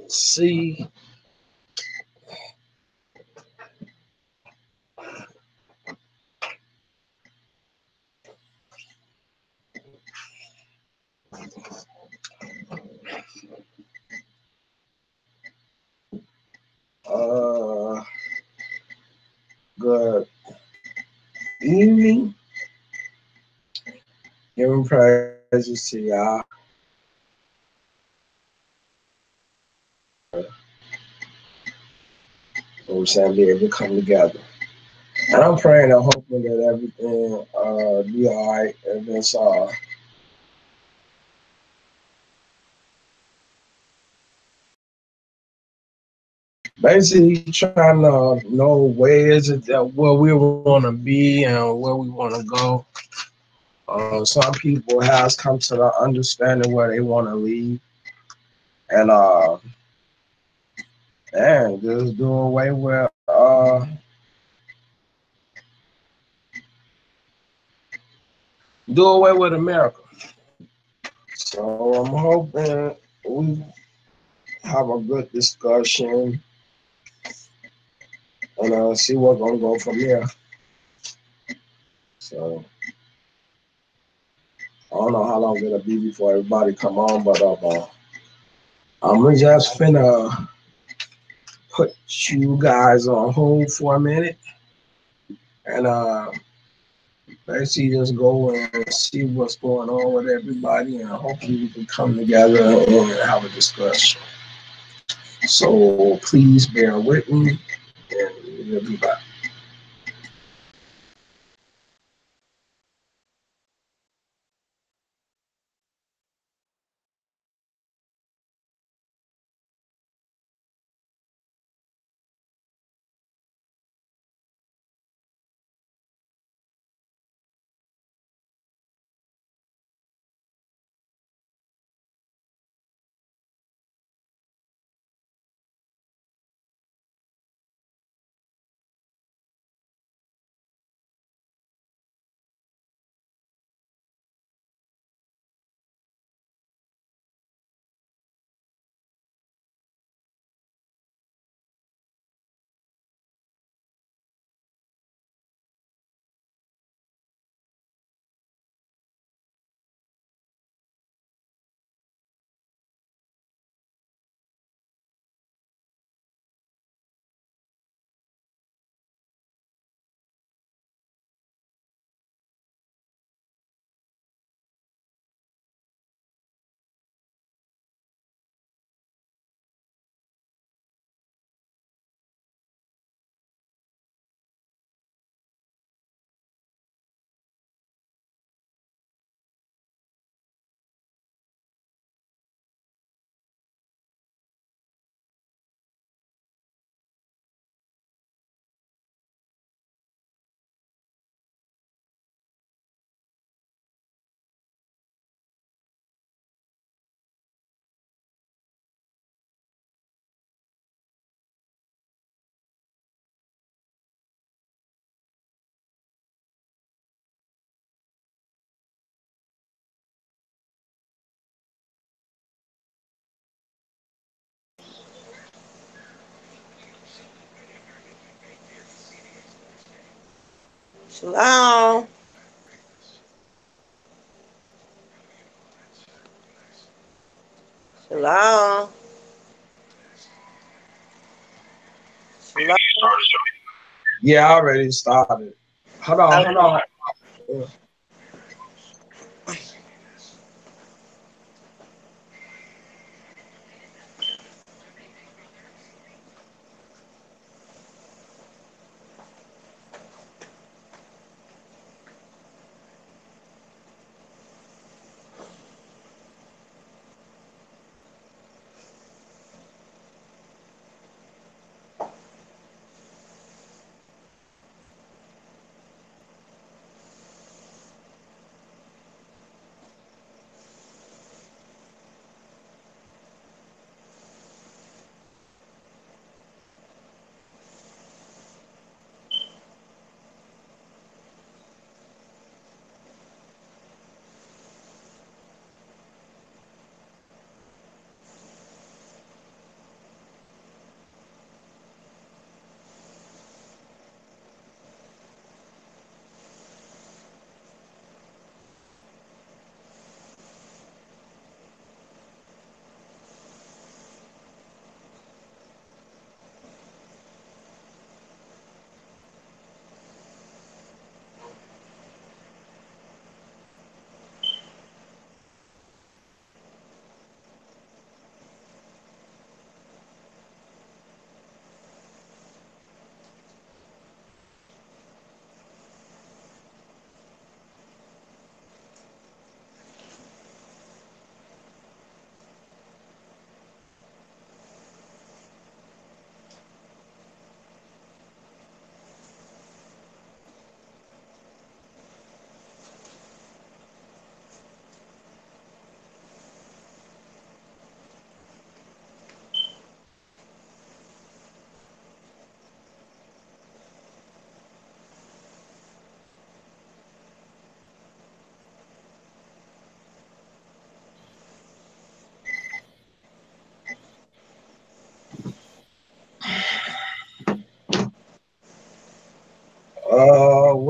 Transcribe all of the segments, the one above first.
See, good evening. Giving praises to y'all. We shall be able to come together. And I'm praying and hoping that everything be all right. And it's basically trying to know where is it that where we want to be and where we want to go. Some people has come to the understanding where they want to leave, and man, just do away with America. So I'm hoping we have a good discussion and see what's gonna go from here. So I don't know how long it'll be before everybody come on, but I'm just finna put you guys on hold for a minute and basically just go and see what's going on with everybody and hopefully we can come together and have a discussion. So please bear with me and we'll be back. Shalom. Shalom. Shalom. Yeah, I already started. Hold on, hold Okay. on.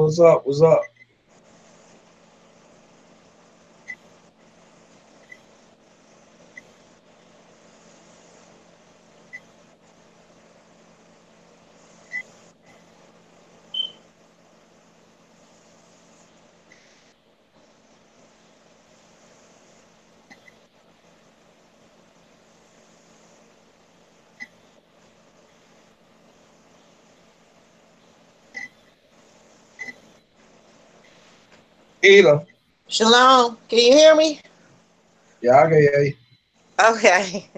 What's up? What's up? Either. Shalom. Can you hear me? Yeah, I can hear you. Okay.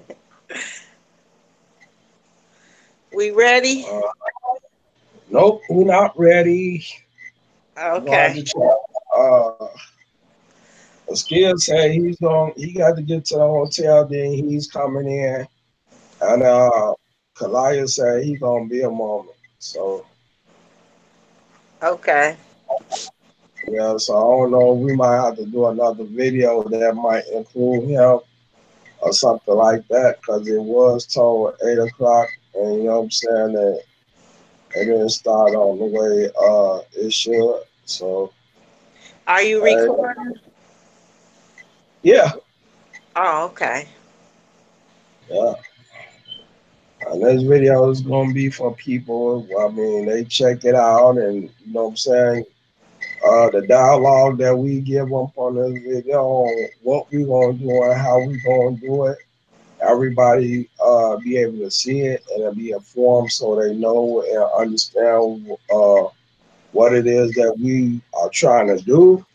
We ready? Uh, nope, we're not ready. We're gonna have Okay. to check. Skill said he got to get to the hotel, then he's coming in. And Kalaya said he gonna be a moment. So Okay. yeah, so I don't know. We might have to do another video that might include him or something like that, because it was told 8 o'clock, and you know what I'm saying, that it didn't start on the way it should. So Are you uh, recording? yeah, Oh, okay. yeah. And this video is gonna be for people. I mean, they check it out, and you know what I'm saying. The dialogue that we give them on this video, on what we gonna do and how we gonna do it. Everybody be able to see it and be informed, so they know and understand what it is that we are trying to do.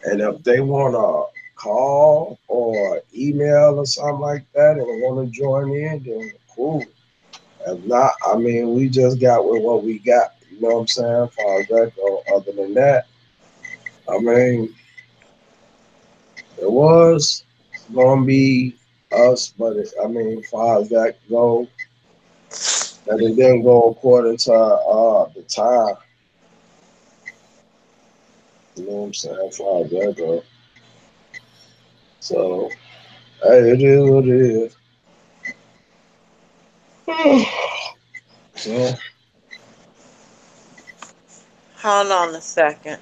And if they wanna call or email or something like that and want to join in, then cool. If not, I mean, we just got with what we got. You know what I'm saying? As far as that go. Other than that, I mean, it was gonna be us, but I mean, as far as that go, that it didn't go according to the time. You know what I'm saying? As far as that go. So, hey, it is what it is. So, Hold on a second.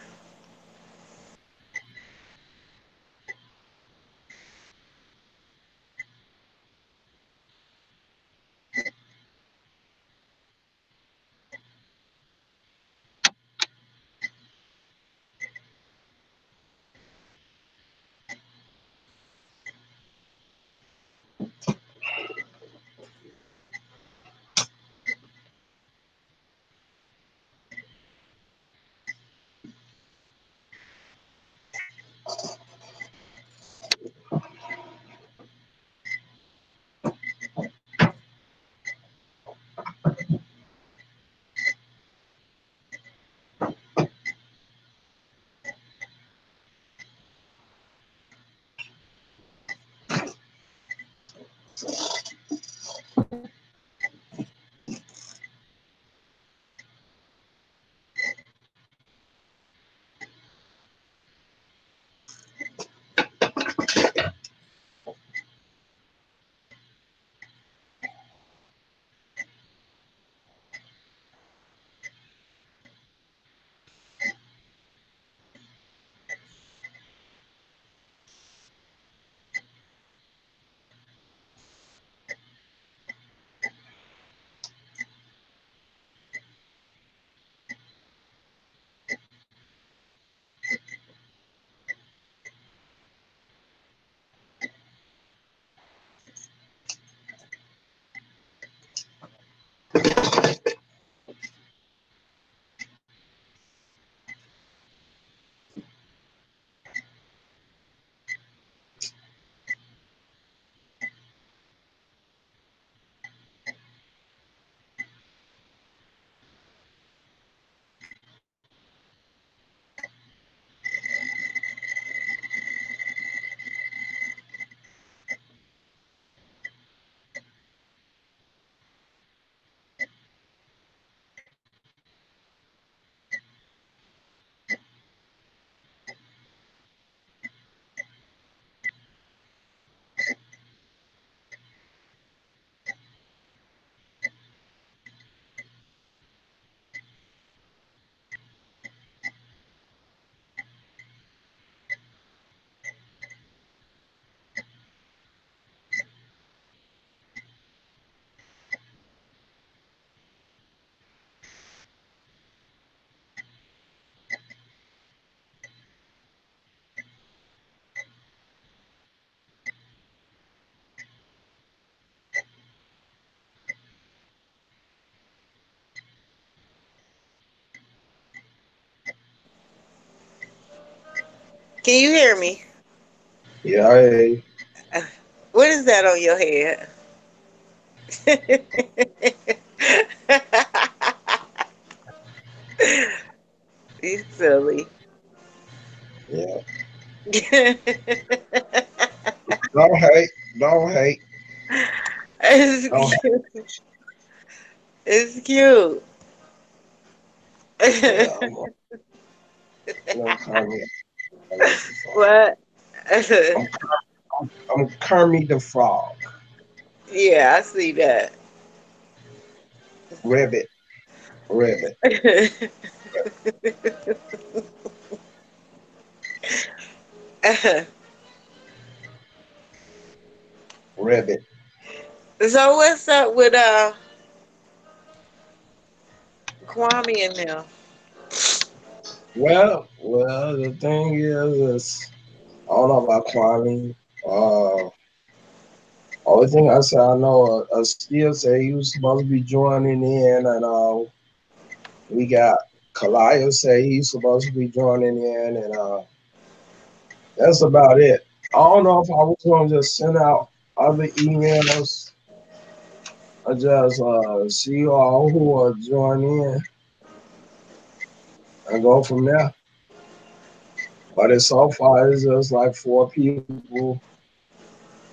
Can you hear me? Yeah, hey, What is that on your head? You silly. yeah. it's Don't hate, don't hate, don't hate. cute. It's cute. Yeah, I'm Carmy the Frog. What? I'm, I'm Carmy the Frog. Yeah, I see that. Ribbit, ribbit, ribbit. So what's up with Kwame and them? Well, the thing is I don't know about Kwame. Only thing I say I know, still say he was supposed to be joining in, and we got Kalaya say he's supposed to be joining in, and that's about it. I don't know if I was going to just send out other emails or just see all who are joining in and go from there. But it's so far, it's just like four people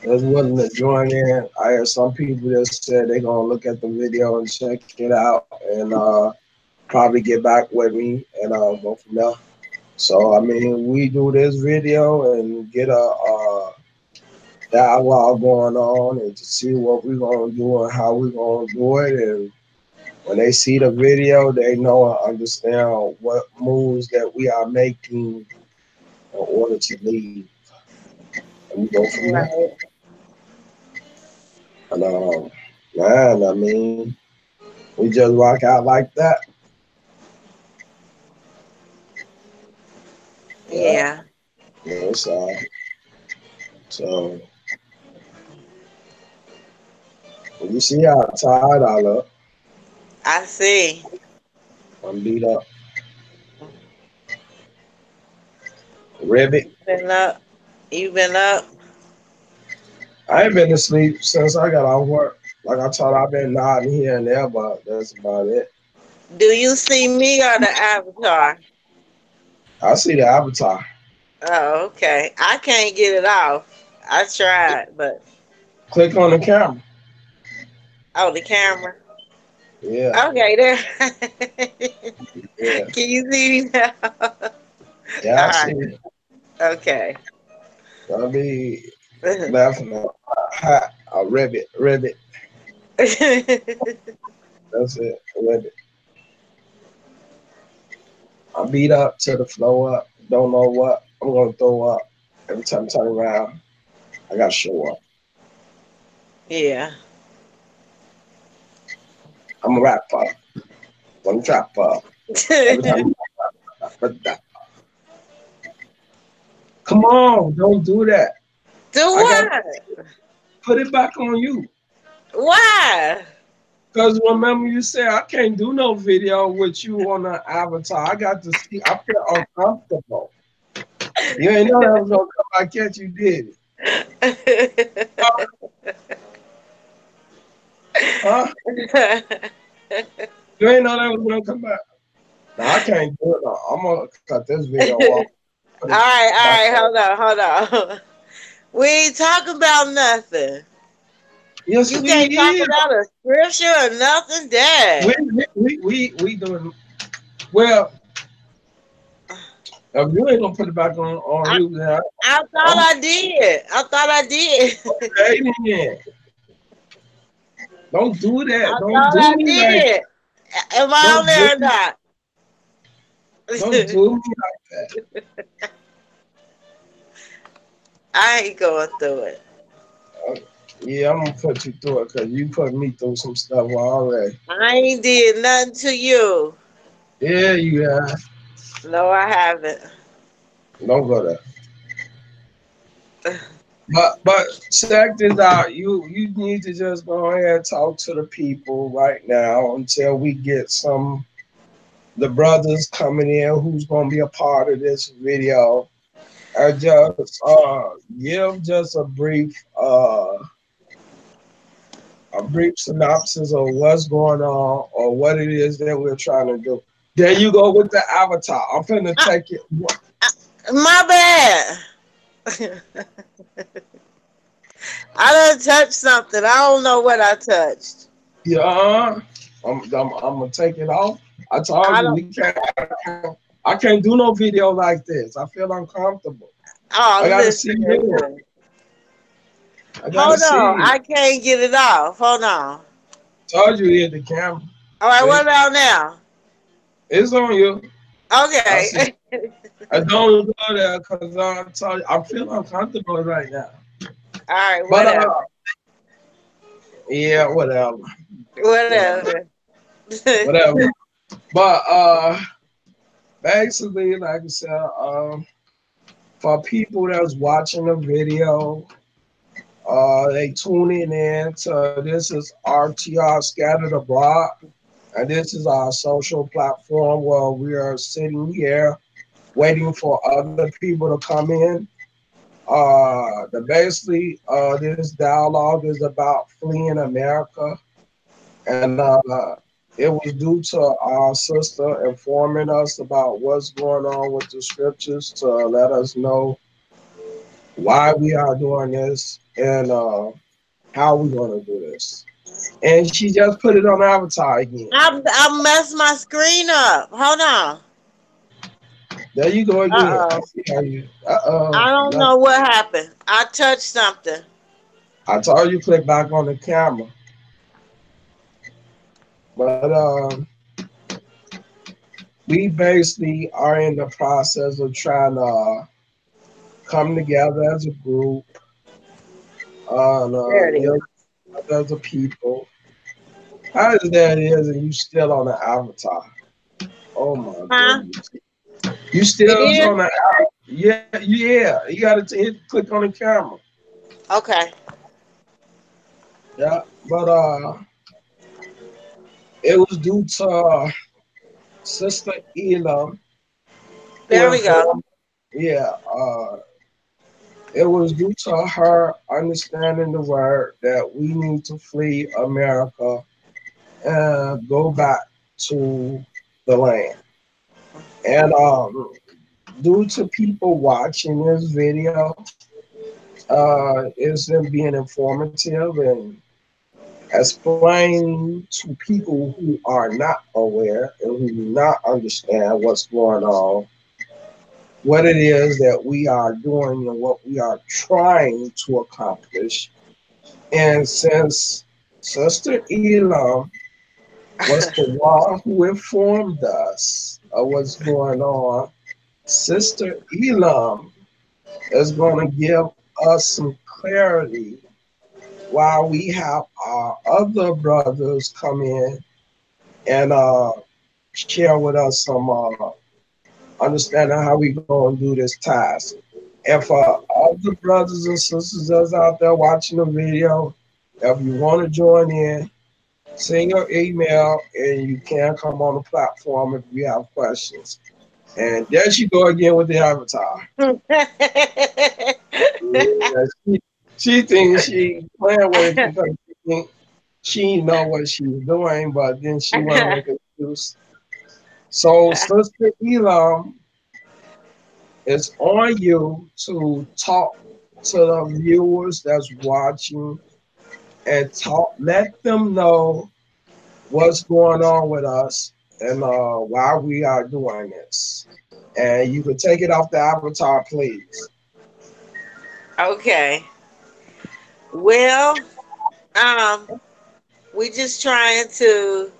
that's willing to join in. I heard some people that said they're gonna look at the video and check it out and probably get back with me and go from there. So I mean, we do this video and get a dialogue going on and to see what we're gonna do and how we're gonna do it, and When they see the video, they know and understand what moves that we are making in order to leave. And we go from there. Right. And man, I mean, we just rock out like that. Yeah. Yeah. Yeah, so when you see how tired I look, I see. I'm beat up. Ribbit. Been up. You been up? I ain't been to sleep since I got off work. Like I told, I've been nodding here and there, but that's about it. Do you see me or the avatar? I see the avatar. Oh, okay. I can't get it off. I tried, but Click on the camera. oh, the camera. Yeah, Okay, there. yeah, Can you see me now? All yeah. I see right. it. Okay. I'll be laughing at ha, a ribbit, ribbit. That's it, ribbit. I beat up to the floor up. Don't know what I'm gonna throw up. Every time I turn around, I gotta show up. Yeah. I'm a rapper. I'm a trapper. Every time. Come on, don't do that. Do I got to what? put it back on you. Why? Because remember, you said I can't do no video with you on the avatar. I got to see. I feel uncomfortable. You ain't know that was gonna come back at you, did it? Huh? You ain't know that was gonna come back. No, I can't do it. No. I'm gonna cut this video off. Put it back All right, on. hold on. We ain't talking about nothing. Yes, You we can't talk is. about a scripture or nothing, Dad. We doing well. If you ain't gonna put it back on I, you, then I thought I'm I did. I thought I did. okay then. Don't do that. I Don't thought do I me like. did. Am I on Don't do there or me. not? Don't do me like that. I ain't going through it. Yeah, I'm gonna put you through it because you put me through some stuff already. I ain't did nothing to you. Yeah, you have. No, I haven't. Don't go there. But check this out. You need to just go ahead and talk to the people right now until we get the brothers coming in who's gonna be a part of this video. And just give just a brief synopsis of what's going on or what it is that we're trying to do. There you go with the avatar. I'm finna take it. My bad. I done touched something. I don't know what I touched. Yeah, I'm gonna take it off. I told I you don't. we can't. I can't do no video like this. I feel uncomfortable. I Oh, gotta see listen, you. listen. I gotta Hold see on. you. I can't get it off. Hold on. Told you hit the camera. All right, what See, about now? it's on you. I see. Okay. I don't go there because I told you I feel uncomfortable right now. All right, But whatever. yeah, whatever, whatever, Whatever. whatever. But basically, like I said, for people that's watching the video, they tuning in to this is RTR Scattered Abroad, and this is our social platform where we are sitting here waiting for other people to come in. This dialogue is about fleeing America, and it was due to our sister informing us about what's going on with the scriptures to let us know why we are doing this and how we're going to do this. And she just put it on Avatar again. I messed my screen up. Hold on. There you go again. I Uh-oh. see how you. I don't Nothing. know what happened. I touched something. I told you click back on the camera. But we basically are in the process of trying to come together as a group and There it live is. as a people. How is that is and you still on the avatar? Oh my Huh? goodness. You It still is? on the yeah, yeah. You gotta click on the camera. Okay. Yeah. But it was due to Sister Elam who There we go. informed yeah, it was due to her understanding the word that we need to flee America and go back to the land. And due to people watching this video, it's them being informative and explaining to people who are not aware and who do not understand what's going on, what it is that we are doing and what we are trying to accomplish. And since Sister Elam was the one who informed us of what's going on, Sister Elam is going to give us some clarity while we have our other brothers come in and share with us some understanding how we going to do this task. And for all the brothers and sisters that's out there watching the video, if you want to join in, send your email and you can come on the platform if you have questions. And there she go again with the avatar. Yeah, she thinks she playing with it because she think she know what she's doing, but then she want to make an excuse. So Sister Elam, it's on you to talk to the viewers that's watching and talk. Let them know what's going on with us and why we are doing this. And you can take it off the avatar, please. Okay. Well, um, we just trying to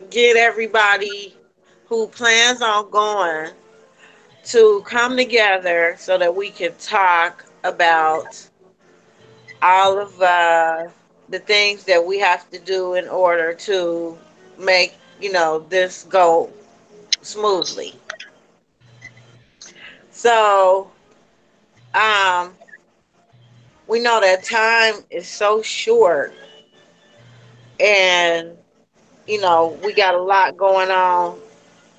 get everybody who plans on going to come together so that we can talk about all of the things that we have to do in order to make this go smoothly. So um, we know that time is so short, and we got a lot going on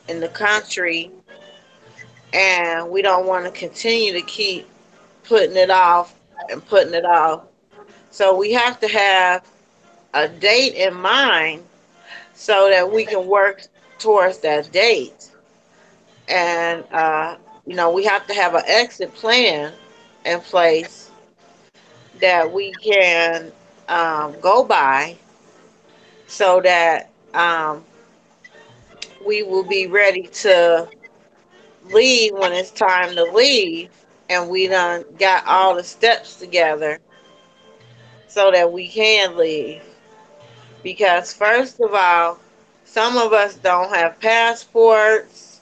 in the country, and we don't want to continue to keep putting it off and putting it off. So we have to have a date in mind so that we can work towards that date. And, we have to have an exit plan in place that we can go by so that we will be ready to leave when it's time to leave. And we done got all the steps together so that we can leave. Because, first of all, some of us don't have passports.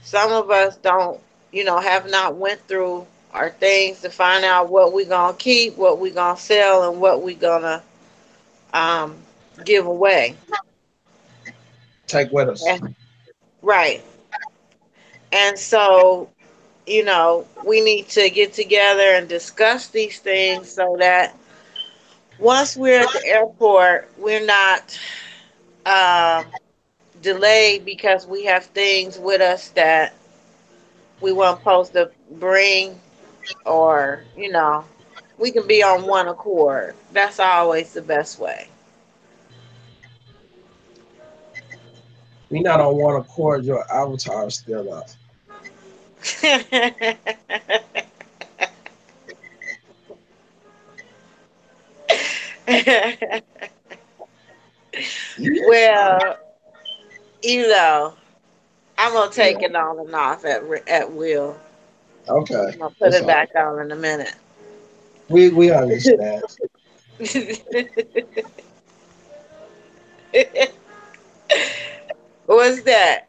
Some of us don't, have not went through our things to find out what we're going to keep, what we're going to sell, and what we're going to um, give away. Take with us. And- right. And so, we need to get together and discuss these things so that once we're at the airport, we're not um, delayed because we have things with us that we weren't supposed to bring, or we can be on one accord. That's always the best way. We not on one accord. Your avatar is still up. Well, you know, I'm gonna Yeah. take it on and off at will. Okay. I'm gonna put It's it all. back on in a minute. We understand. What's that?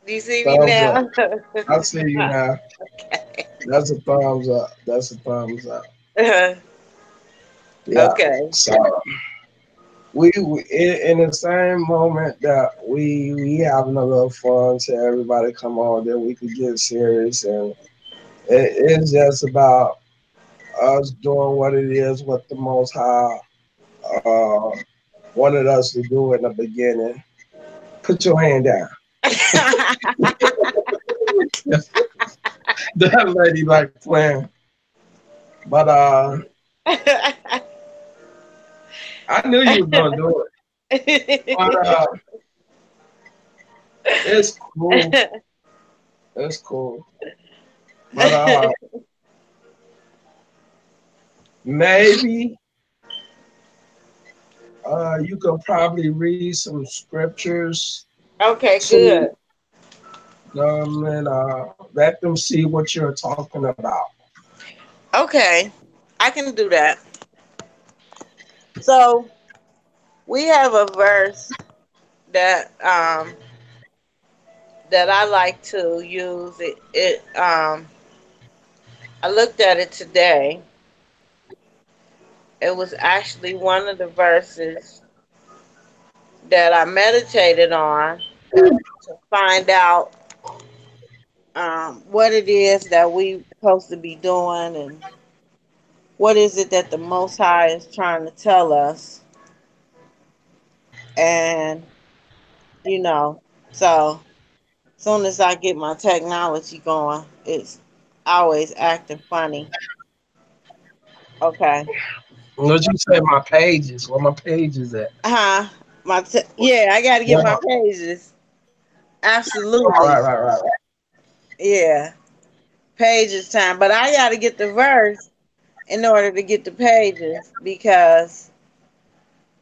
Do you see me Thumbs up. now? I see you now. That's a thumbs up. That's a thumbs up. Yeah. Okay. So we in the same moment that we having a little fun to everybody come on, then we could get serious, and it's just about us doing what it is, what the Most High uh, wanted us to do in the beginning. Put your hand down. That lady like playing, but I knew you was gonna do it. But it's cool. It's cool. But maybe you could probably read some scriptures Okay, to good. them and let them see what you're talking about. Okay, I can do that. So we have a verse that that I like to use. It I looked at it today. It was actually one of the verses that I meditated on to find out what it is that we supposed to be doing and what is it that the Most High is trying to tell us. And you know, so soon as I get my technology going, it's always acting funny. Okay. What you say? My pages? Where my pages at? Uh-huh. Yeah, I got to get Yeah. my pages. Right, Absolutely. right, right, right. Yeah. Pages time. But I got to get the verse in order to get the pages because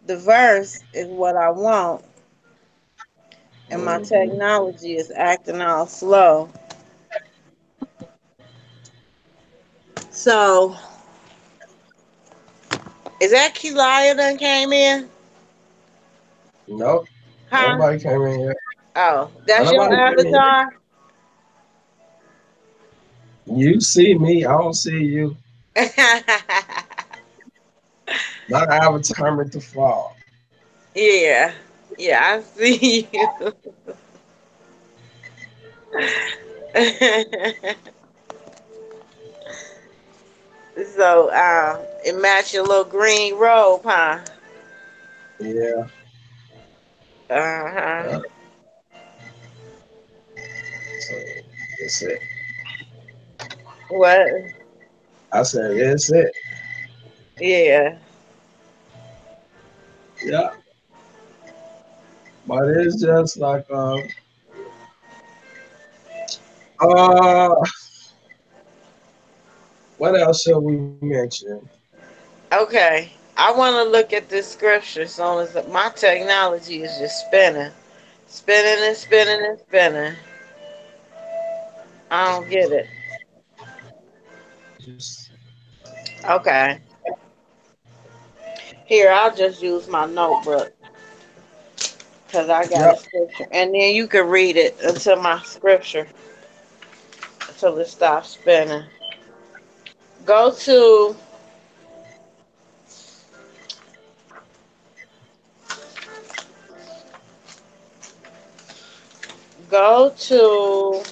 the verse is what I want and my Mhm. technology is acting all slow. So, is that Kelia done came in? Nope. Huh? Nobody came in yet. Oh, that's your Nobody came in yet. avatar? You see me, I don't see you. My avatar with the frog. Yeah. Yeah, I see you. So, it matched your little green robe, huh? Yeah. Uh-huh. Yeah. So that's it. What? I said, that's it. Yeah. Yeah. But it's just like uh what else should we mention? Okay. I want to look at this scripture as long as my technology is just spinning. Spinning and spinning and spinning. I don't get it. Just Okay. Here, I'll just use my notebook because I got a yep. scripture. And then you can read it until my scripture, until it stops spinning. Go to, go to,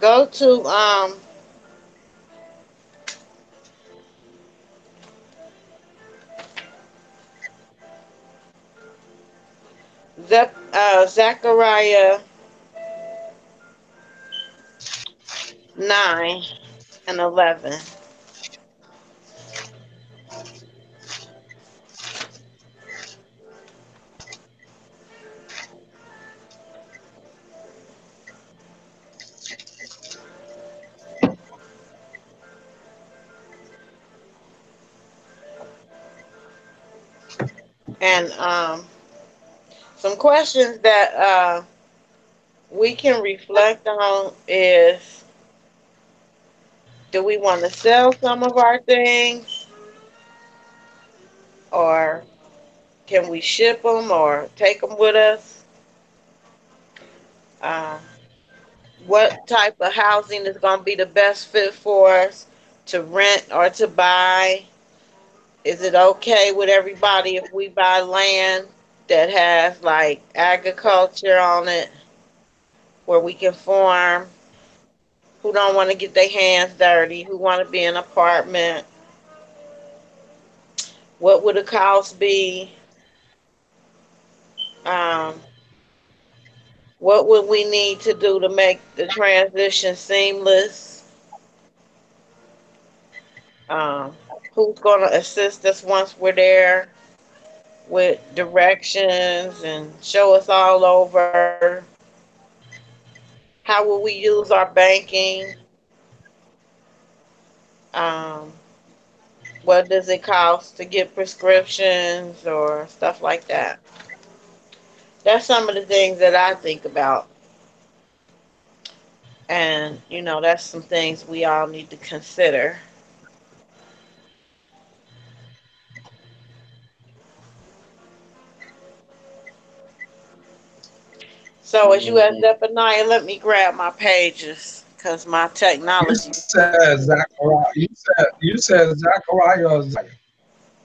go to, Zechariah 9 and 11. And some questions that we can reflect on is Do we want to sell some of our things, or can we ship them or take them with us? Um, what type of housing is going to be the best fit for us to rent or to buy? Is it okay with everybody if we buy land that has like agriculture on it where we can farm? Who don't want to get their hands dirty? Who want to be in an apartment? What would the cost be? Um, what would we need to do to make the transition seamless? Um, who's going to assist us once we're there with directions and show us all over? How will we use our banking? Um, what does it cost to get prescriptions or stuff like that? That's some of the things that I think about. And, that's some things we all need to consider. So as you Mhm. asked Zephaniah, let me grab my pages because my You technology. said Zachariah. You said Zachariah or Zach.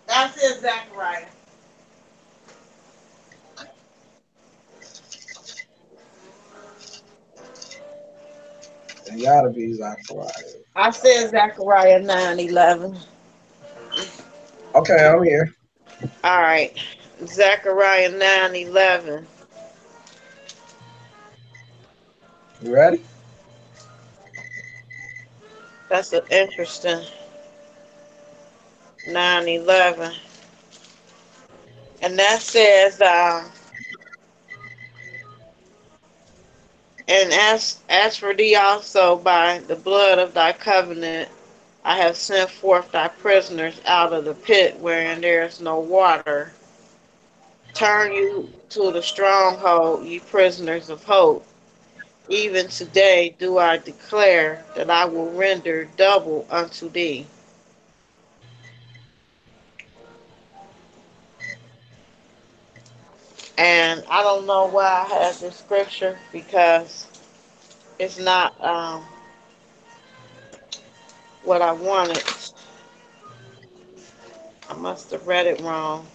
I said Zachariah. It gotta be Zachariah. I said Zachariah 9:11. Okay, I'm here. All right. Zechariah 9:11. You ready? That's an interesting 9:11. And that says, and as for thee also by the blood of thy covenant, I have sent forth thy prisoners out of the pit wherein there is no water. Turn you to the stronghold, ye prisoners of hope. Even today do I declare that I will render double unto thee. And I don't know why I have this scripture because it's not what I wanted. I must have read it wrong.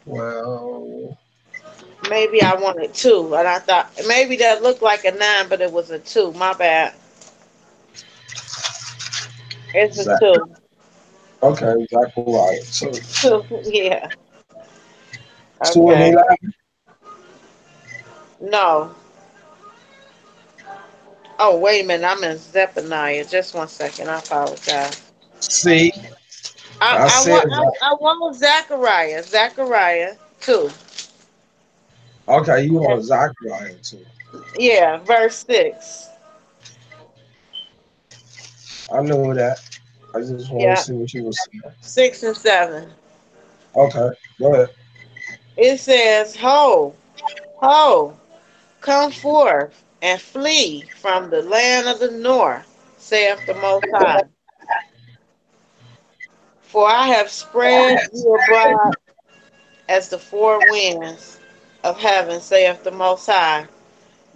Well, Maybe I wanted two, and I thought maybe that looked like a nine, but it was a two. My bad. It's a Zach. two. Okay, Zachariah. Two. Two, yeah. 2 and Okay. 11. No. Oh, wait a minute. I'm in Zephaniah. Just one second. I apologize. See, I, I I said. want I want Zachariah. Zachariah two. Okay, you want Zachariah too. Yeah, verse 6. I knew that. I just want to Yeah, see what you were saying. 6 and 7. Okay, go ahead. It says, Ho, ho, come forth and flee from the land of the north, saith the Most High. For I have spread you abroad as the four winds of heaven, saith the Most High.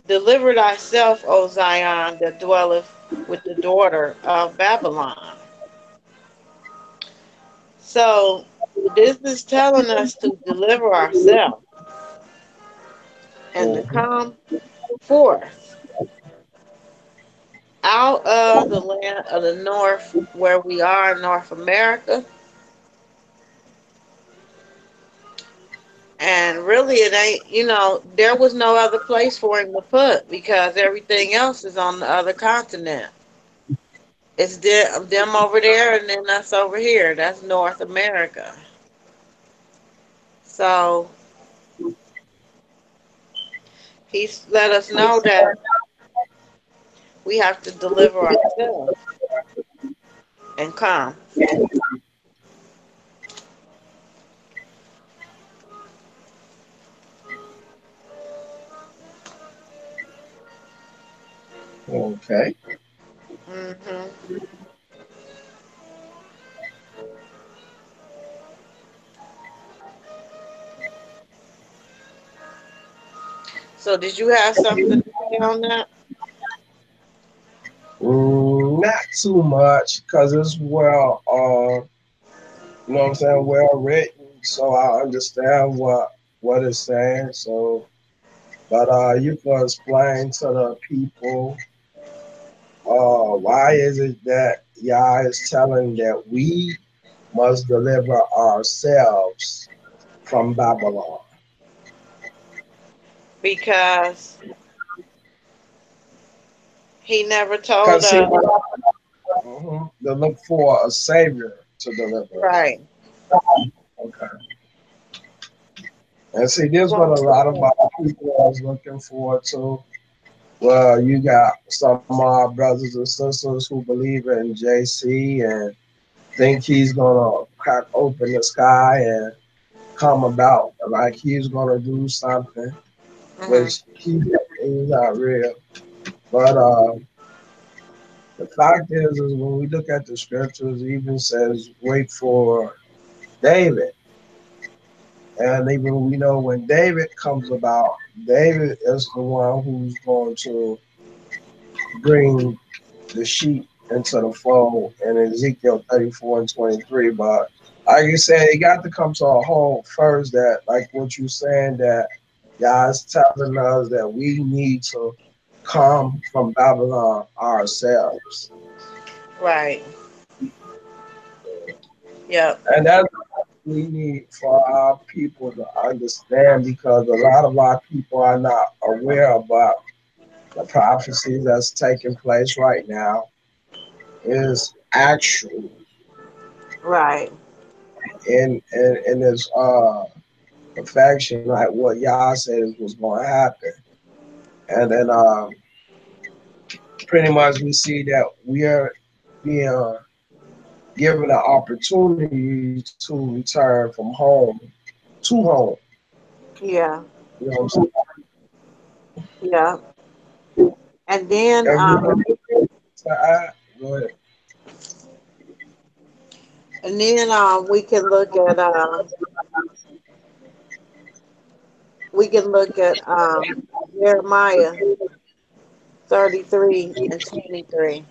Deliver thyself, O Zion, that dwelleth with the daughter of Babylon. So this is telling us to deliver ourselves and to Hmm. come forth out of the land of the north where we are in North America. And really it ain't, there was no other place for him to put because everything else is on the other continent. It's them over there and then us over here. That's North America. So he's let us know that we have to deliver ourselves and come. Okay. Hmm. So did you have something to say on that? Not too much, cause it's well, you know what I'm saying, well written, so I understand what it's saying. So, but you can explain to the people, why is it that Yah is telling that we must deliver ourselves from Babylon? Because he never told Cause see, us. to look for a savior to deliver us. Right. Okay. And see, this is what Well, a lot of our people is looking forward to. Well, you got some of our brothers and sisters who believe in JC and think he's gonna crack open the sky and come about like he's gonna do something, hmm which he's not real. But the fact is when we look at the scriptures, it even says wait for David. And even we know when David comes about, David is the one who's going to bring the sheep into the fold in Ezekiel 34 and 23. But like you said, it got to come to a whole first that, like what you're saying, that God's telling us that we need to come from Babylon ourselves. right. Yep. And that's what we need for our people to understand because a lot of our people are not aware about the prophecies that's taking place right now is actual Right. in its perfection, like what Yah said was going to happen. And then pretty much we see that we are being given an opportunity to return from home to home. Yeah. You know what I'm saying? Yeah. And then If you to add, go ahead. we can look at Jeremiah 33 and 23.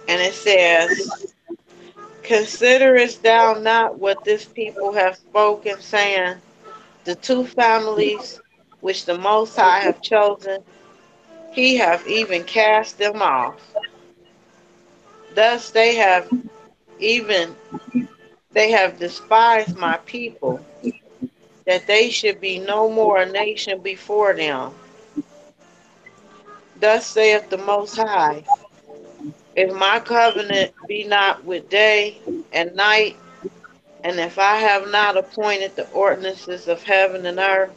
And it says, considerest thou not what this people have spoken, saying, the two families which the Most High have chosen, he hath even cast them off. Thus even they have despised my people, that they should be no more a nation before them. Thus saith the Most High, if my covenant be not with day and night, and if I have not appointed the ordinances of heaven and earth,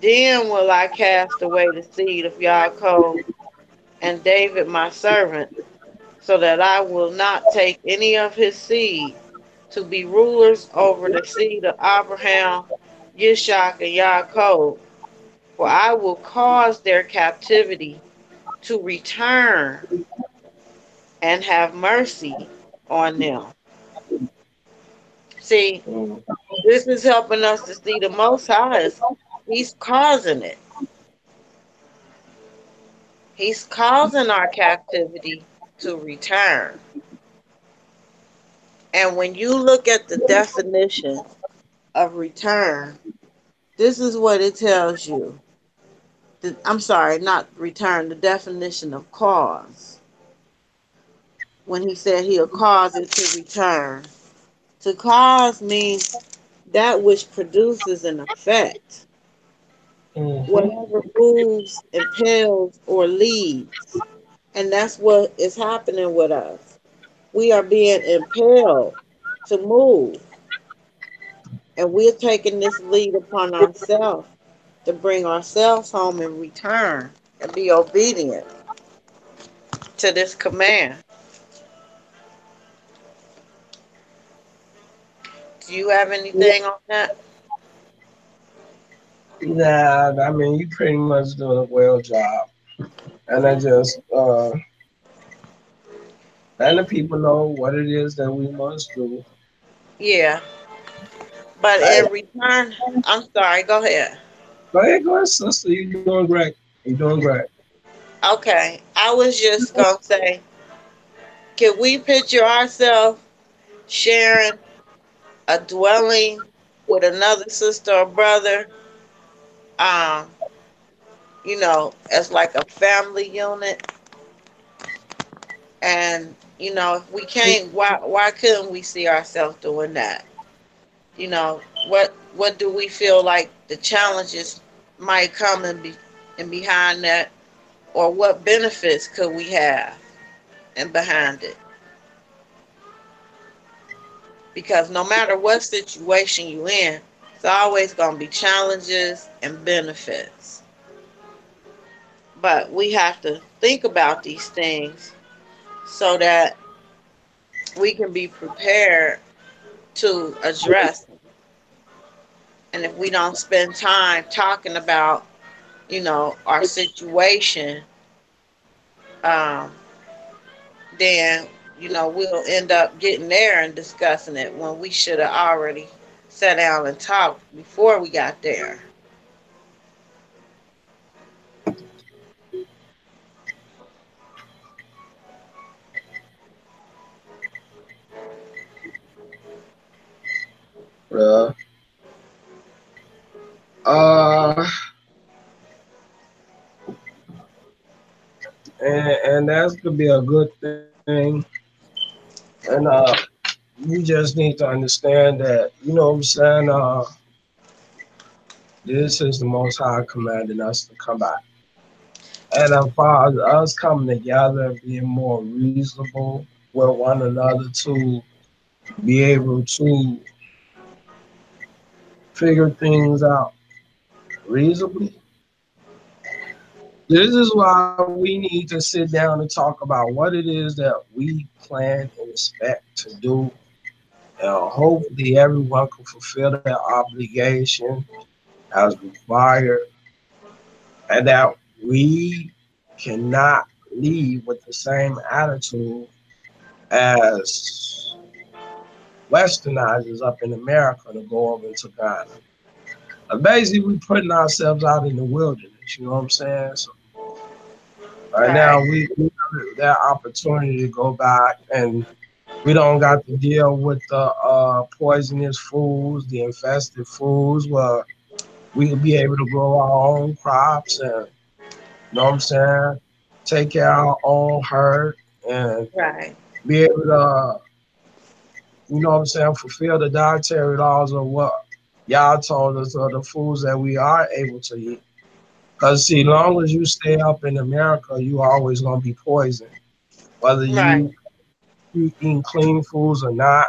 then will I cast away the seed of Yaakov and David my servant, so that I will not take any of his seed to be rulers over the seed of Abraham, Yishak, and Yaakov, for I will cause their captivity to return and have mercy on them. See, Mm, this is helping us to see the Most High He's causing it. He's causing our captivity to return. And when you look at the definition of return, this is what it tells you. I'm sorry, not return, the definition of cause. When he said he'll cause it to return. To cause means that which produces an effect. mm-hmm. Whatever moves, impels, or leads. And that's what is happening with us. We are being impelled to move, and we're taking this lead upon ourselves to bring ourselves home and return and be obedient to this command. Do you have anything on that? Nah, I mean, you pretty much doing a well job. And I just letting the people know what it is that we must do. Yeah. But Hey, in return, I'm sorry, go ahead. go ahead, sister. You're doing great. You're doing great. Okay. I was just going to say, can we picture ourselves sharing a dwelling with another sister or brother, um, as like a family unit? And, if we can't, why couldn't we see ourselves doing that? What do we feel like the challenges might come and behind that, or what benefits could we have and behind it? Because no matter what situation you in, it's always going to be challenges and benefits. But we have to think about these things so that we can be prepared to address them. And if we don't spend time talking about, our situation, um, then, we'll end up getting there and discussing it when we should have already sat down and talked before we got there. Uh, uh, and that's gonna be a good thing. And you just need to understand that, you know what I'm saying? This is the Most High commanding us to come back. And as far as us coming together and being more reasonable with one another to be able to figure things out reasonably, this is why we need to sit down and talk about what it is that we plan and expect to do. And hopefully everyone can fulfill their obligation as required, and that we cannot leave with the same attitude as westernizers up in America to go over to Ghana. Basically, we putting ourselves out in the wilderness, you know what I'm saying? So right now, Right, we have that opportunity to go back, and we don't got to deal with the poisonous foods, the infested foods, where we could be able to grow our own crops and, you know what I'm saying, take care of our own herd and right, be able to, you know what I'm saying, fulfill the dietary laws of what y'all told us are the foods that we are able to eat. Because, see, long as you stay up in America, you always going to be poisoned. Whether right. you eating clean foods or not,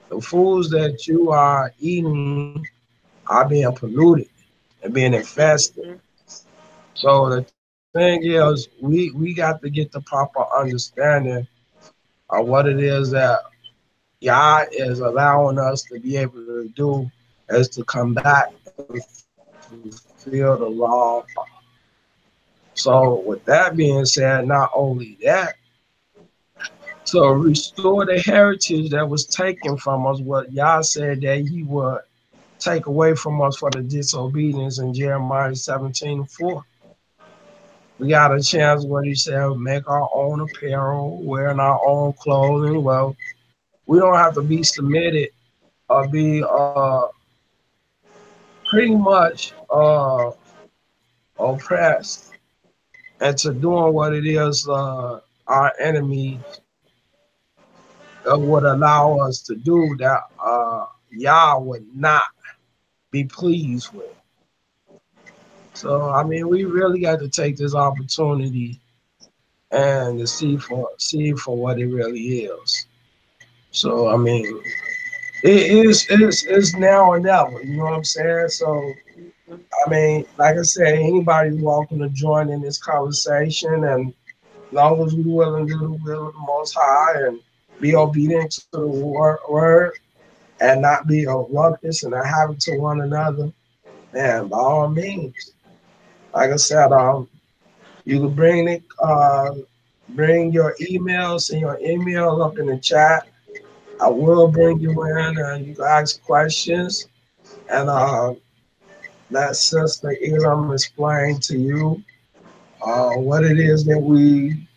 the foods that you are eating are being polluted and being infested. Mhm. So the thing is, we got to get the proper understanding of what it is that Yah is allowing us to be able to do, is to come back and fulfill the law. So with that being said, not only that, to restore the heritage that was taken from us, what Yah said that he would take away from us for the disobedience in Jeremiah 17:4. We got a chance where he said make our own apparel, wearing our own clothing. Well, we don't have to be submitted or be pretty much oppressed into doing what it is our enemies would allow us to do that Yah would not be pleased with. So, I mean, we really got to take this opportunity and to see for what it really is. So I mean, it's now or never. You know what I'm saying? So I mean, like I said, anybody's welcome to join in this conversation, and as long as we're willing to do the will of the Most High and be obedient to the word and not be a ruckus and a habit to one another, man, by all means, like I said, you can bring your email, send your email up in the chat. I will bring you in, and you can ask questions, and let Sister Elam explain to you what it is that we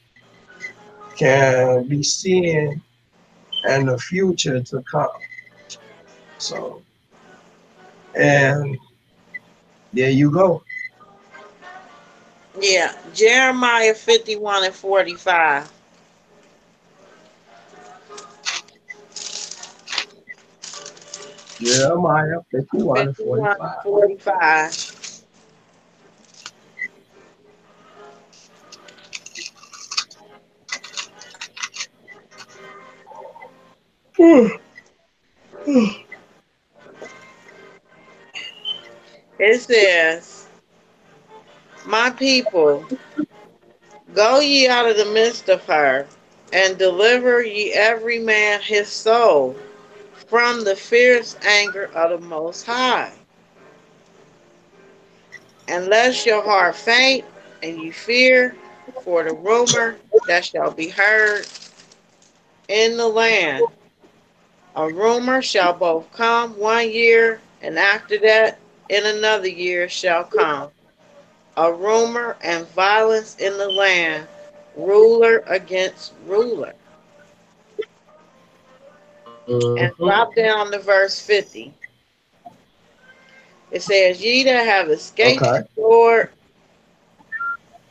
can be seeing in the future to come. So, and there you go. Yeah, Jeremiah 51 and 45. Jeremiah 51 and 51 and 45. 45. It says, my people, go ye out of the midst of her, and deliver ye every man his soul from the fierce anger of the Most High. And lest your heart faint, and ye fear for the rumor that shall be heard in the land. A rumor shall both come 1 year, and after that in another year shall come. A rumor and violence in the land, ruler against ruler. And Mm-hmm. drop down to verse 50. It says, ye that have escaped Okay. the sword,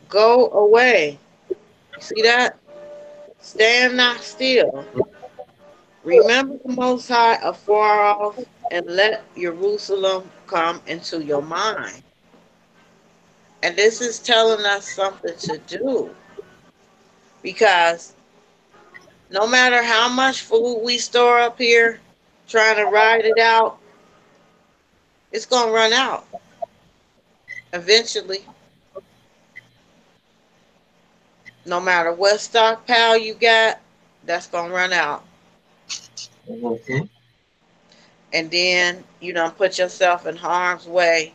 go away. You see that? Stand not still. Remember the Most High afar off, and let Jerusalem come into your mind. And this is telling us something to do, because no matter how much food we store up here trying to ride it out, it's going to run out eventually. No matter what stockpile you got, that's going to run out. Mm-hmm. And then you don't put yourself in harm's way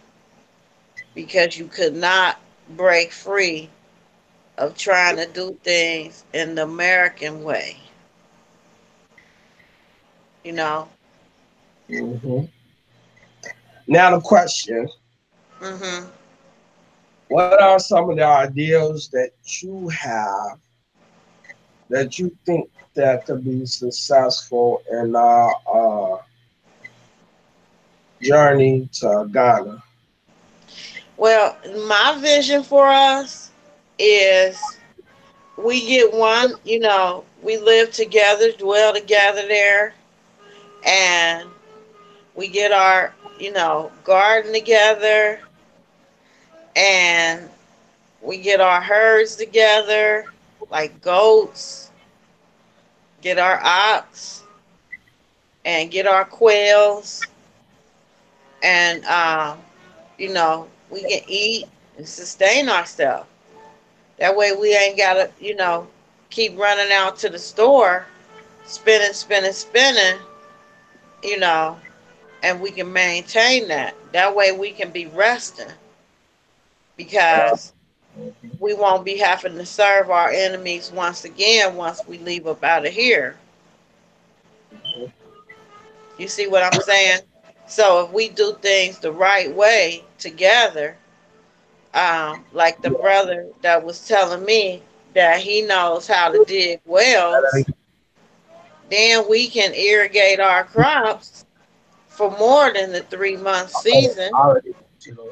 because you could not break free of trying to do things in the American way, you know? Mm-hmm. Now the question: Hmm. what are some of the ideals that you have that you think that could be successful in our journey to Ghana? Well, my vision for us is we get one, we live together, dwell together there, and we get our, garden together, and we get our herds together, like goats, get our ox, and get our quails, and, we can eat and sustain ourselves. That way we ain't got to, keep running out to the store, spinning, spinning, spinning, you know, and we can maintain that. That way we can be resting, because we won't be having to serve our enemies once again once we leave up out of here. You see what I'm saying? So if we do things the right way together, like the brother that was telling me that he knows how to dig wells, then we can irrigate our crops for more than the 3 month season. Already, you know,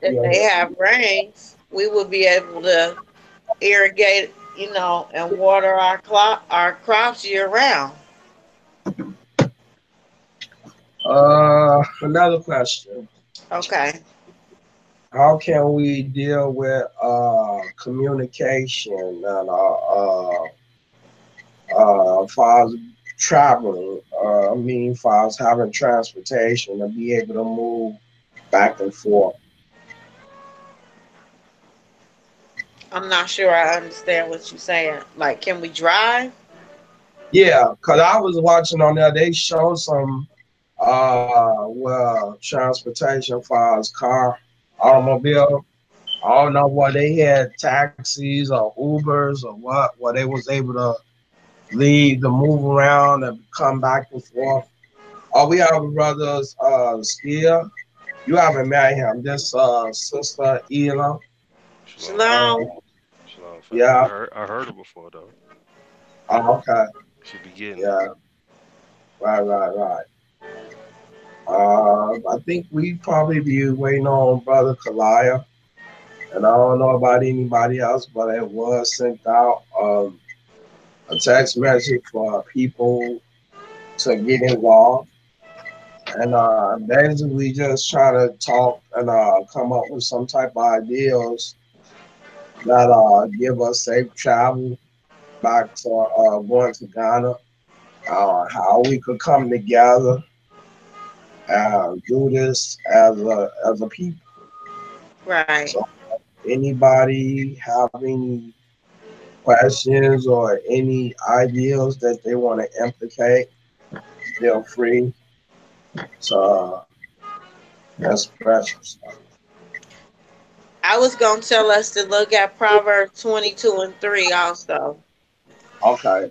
If they have rains, we will be able to irrigate, and water our crops year round. another question. Okay. how can we deal with communication and far as traveling? I mean, far as having transportation to be able to move back and forth. I'm not sure I understand what you're saying. Like, can we drive? Yeah, cause I was watching on there. They showed some well transportation far as car, automobile. I don't know what they had taxis or Ubers or what. Where they was able to leave to move around and come back and forth. Oh, we have a brother's Skia. You haven't met him. This sister Ela. Shalom, Um, family. Shalom. Shalom, family. yeah. I heard her before though. Oh, okay. She be getting it. Yeah. Right. Right. Right. I think we probably be waiting on brother Kalaya, and I don't know about anybody else, but it was sent out a text message for people to get involved. And basically just try to talk and come up with some type of ideas that give us safe travel back to going to Ghana. How we could come together and do this as a people. Right. So anybody have any questions or any ideas that they want to implicate, feel free to express yourself. I was going to tell us to look at Proverbs 22 and 3 also. Okay.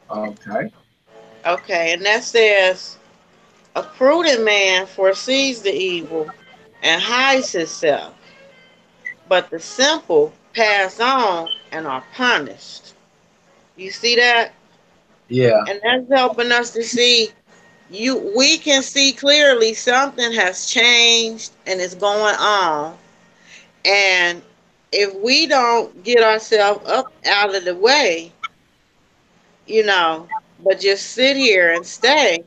Okay. Okay, and that says, a prudent man foresees the evil and hides himself, but the simple pass on and are punished. You see that? Yeah. And that's helping us to see we can see clearly something has changed and is going on. And if we don't get ourselves up out of the way, you know, but just sit here and stay,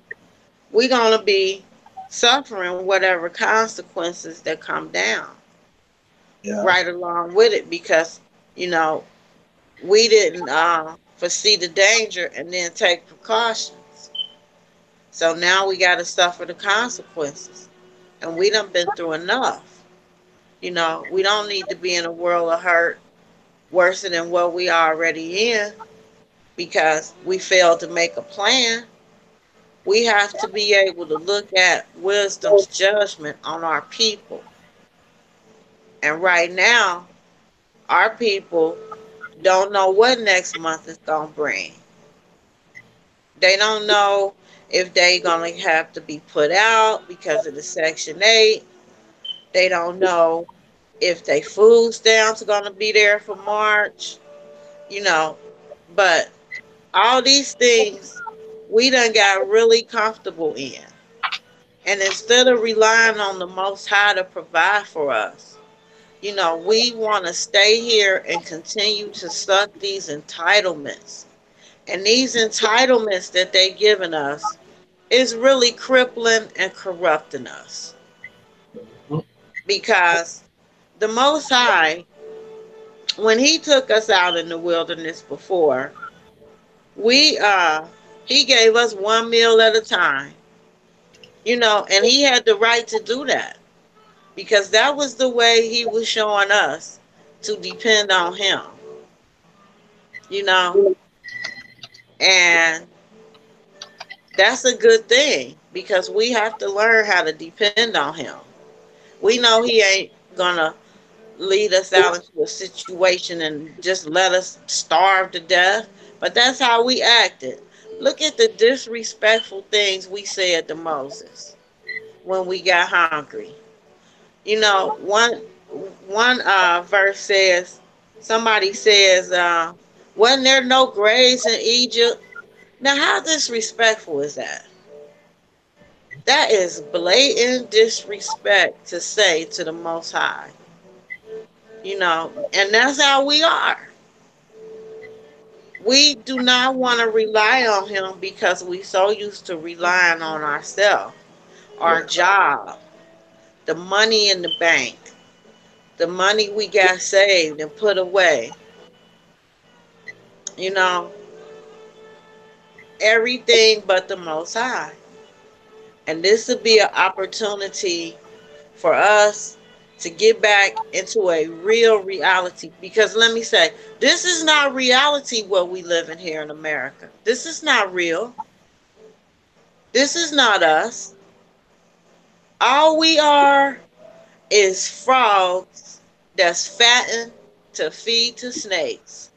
we're going to be suffering whatever consequences that come down Yeah. right along with it because, you know, we didn't foresee the danger and then take precautions. So now we got to suffer the consequences. And we done been through enough. You know, we don't need to be in a world of hurt worse than what we already in because we failed to make a plan. We have to be able to look at wisdom's judgment on our people. And right now, our people don't know what next month is going to bring. They don't know if they going to have to be put out because of the Section 8. They don't know if they food stamps are going to be there for March, you know. But all these things we done got really comfortable in. And instead of relying on the Most High to provide for us, you know, we want to stay here and continue to suck these entitlements. And these entitlements that they giving us is really crippling and corrupting us. Because the Most High, when He took us out in the wilderness before, we He gave us one meal at a time. You know, and He had the right to do that because that was the way He was showing us to depend on Him, you know, and that's a good thing because we have to learn how to depend on Him. We know He ain't gonna lead us out into a situation and just let us starve to death, but that's how we acted. Look at the disrespectful things we said to Moses when we got hungry. You know, one verse says, somebody says, wasn't there no graves in Egypt? Now, how disrespectful is that? That is blatant disrespect to say to the Most High. You know, and that's how we are. We do not want to rely on him because we so used to relying on ourselves, our Yeah. job, the money in the bank, the money we got saved and put away. You know, everything but the Most High. And this would be an opportunity for us to get back into a real reality. Because let me say, this is not reality what we live in here in America. This is not real. This is not us. All we are is frogs that's fattened to feed to snakes.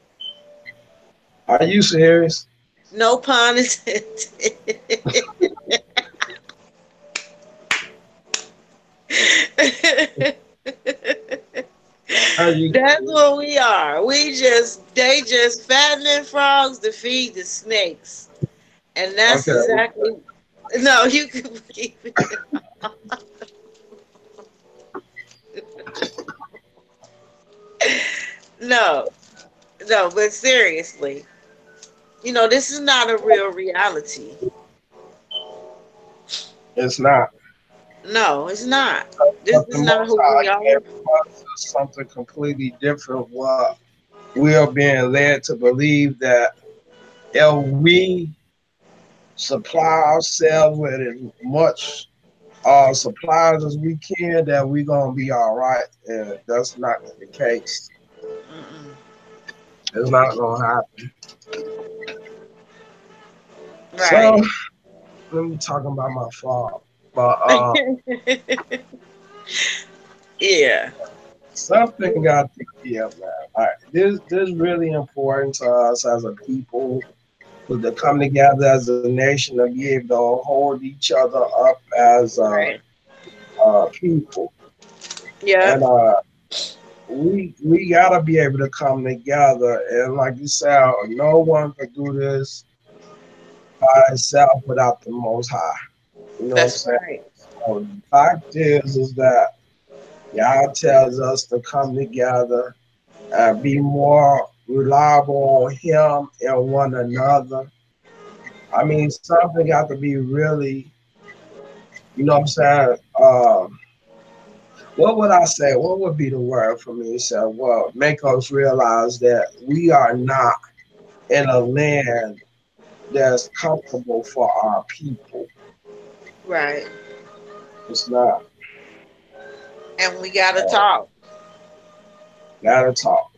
Are you serious? No pun intended. Are you That's serious? what we are. They just fattening frogs to feed the snakes. And that's Okay. exactly, no, you can keep it. No, no, but seriously, this is not a real reality. It's not. No, it's not. This But the is not Most who High we are. gave us something completely different. What we are being led to believe that if we supply ourselves with as much supplies as we can, that we're gonna be all right. And that's not the case. Mm-mm. It's not gonna happen. So Right. let me talk about my fault. But Yeah. something got to give, man. All right, this really important to us as a people to come together as a nation to be able to hold each other up as Right. people. Yep. And we gotta be able to come together. And like you said, no one could do this by itself without the Most High. You know what I'm That's saying? right. So the fact is that Yah tells us to come together and be more reliable on Him and one another. I mean, something got to be really, you know what I'm saying? What would I say? What would be the word for me? So, well, make us realize that we are not in a land that's comfortable for our people. Right. It's not. And we gotta Uh, talk. gotta talk.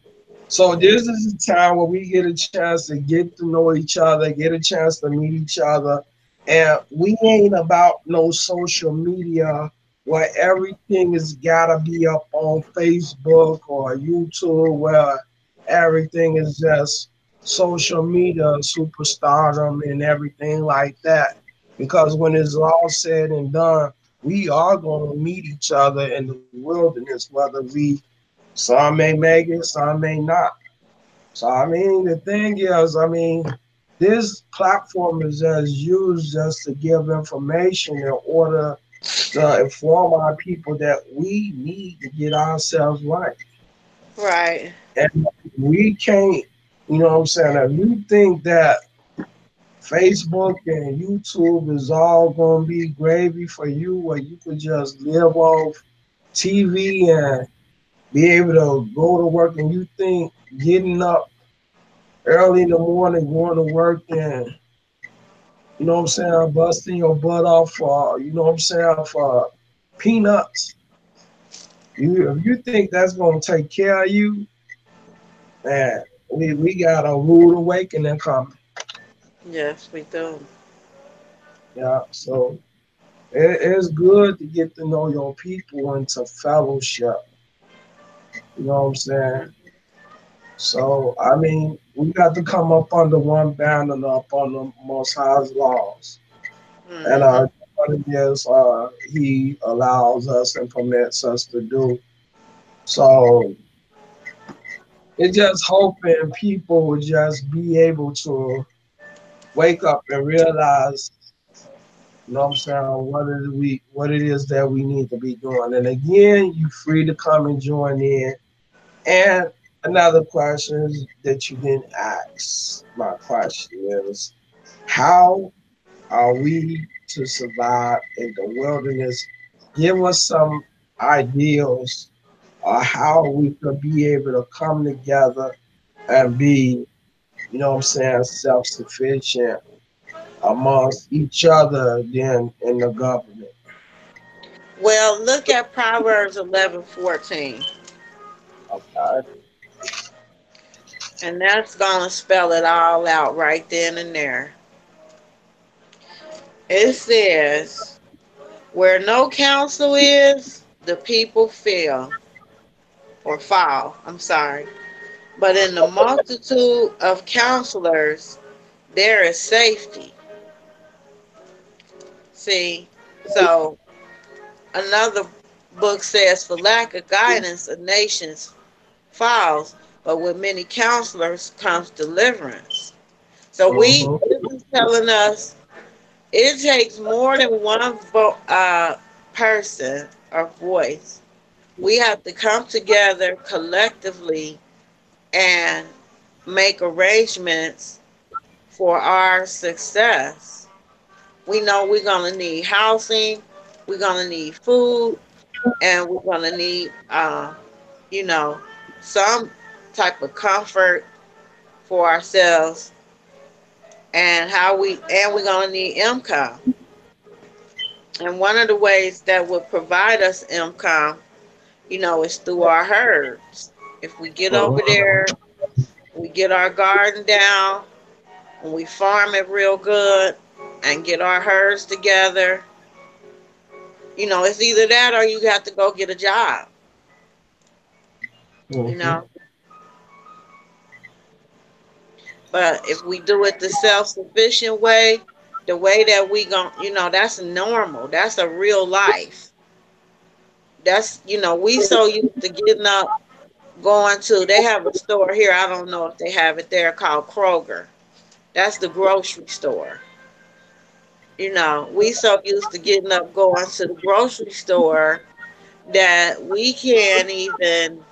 So this is a time where we get a chance to get to know each other, get a chance to meet each other, and we ain't about no social media where everything has gotta be up on Facebook or YouTube, where everything is just social media, superstardom, and everything like that. Because when it's all said and done, we are going to meet each other in the wilderness, whether some may make it, some may not. So I mean, the thing is, I mean, this platform is just used just to give information in order to inform our people that we need to get ourselves right. Right. And we can't, you know what I'm saying? If you think that Facebook and YouTube is all going to be gravy for you, where you could just live off TV and be able to go to work, and you think getting up early in the morning, going to work, and you know what I'm saying, busting your butt off for, you know what I'm saying, for peanuts. If you think that's gonna take care of you, man, we got a rude awakening coming. Yes, we do. Yeah, so it's good to get to know your people and to fellowship. You know what I'm saying? So I mean, we got to come up under one banner and up on the Most High's laws. And Hmm. what it is he allows us and permits us to do. So it's just hoping people will just be able to wake up and realize, you know what I'm saying, what it is that we need to be doing. And again, you free to come and join in And another question that you didn't ask, my question is, how are we to survive in the wilderness? Give us some ideals of how we could be able to come together and be, you know what I'm saying, self sufficient amongst each other than in the government. Well, look at Proverbs 11:14, Okay. and that's going to spell it all out right then and there. It says, where no counsel is, the people fail or fall. I'm sorry. But in the multitude of counselors, there is safety. See, so another book says, for lack of guidance, a nation falls, but with many counselors comes deliverance. So Mm-hmm. this is telling us it takes more than one person or voice. We have to come together collectively and make arrangements for our success. We know we're going to need housing, we're going to need food, and we're going to need, you know, some type of comfort for ourselves, and we're going to need income. And one of the ways that would provide us income, is through our herds. If we get over Mm-hmm. there, we get our garden down, and we farm it real good, and get our herds together. It's either that or you have to go get a job. You Mm-hmm. know, but if we do it the self-sufficient way, the way that we gon' that's normal. That's a real life. That's we so used to getting up, going to. They have a store here. I don't know if they have it there called Kroger. That's the grocery store. We so used to getting up, going to the grocery store that we can't even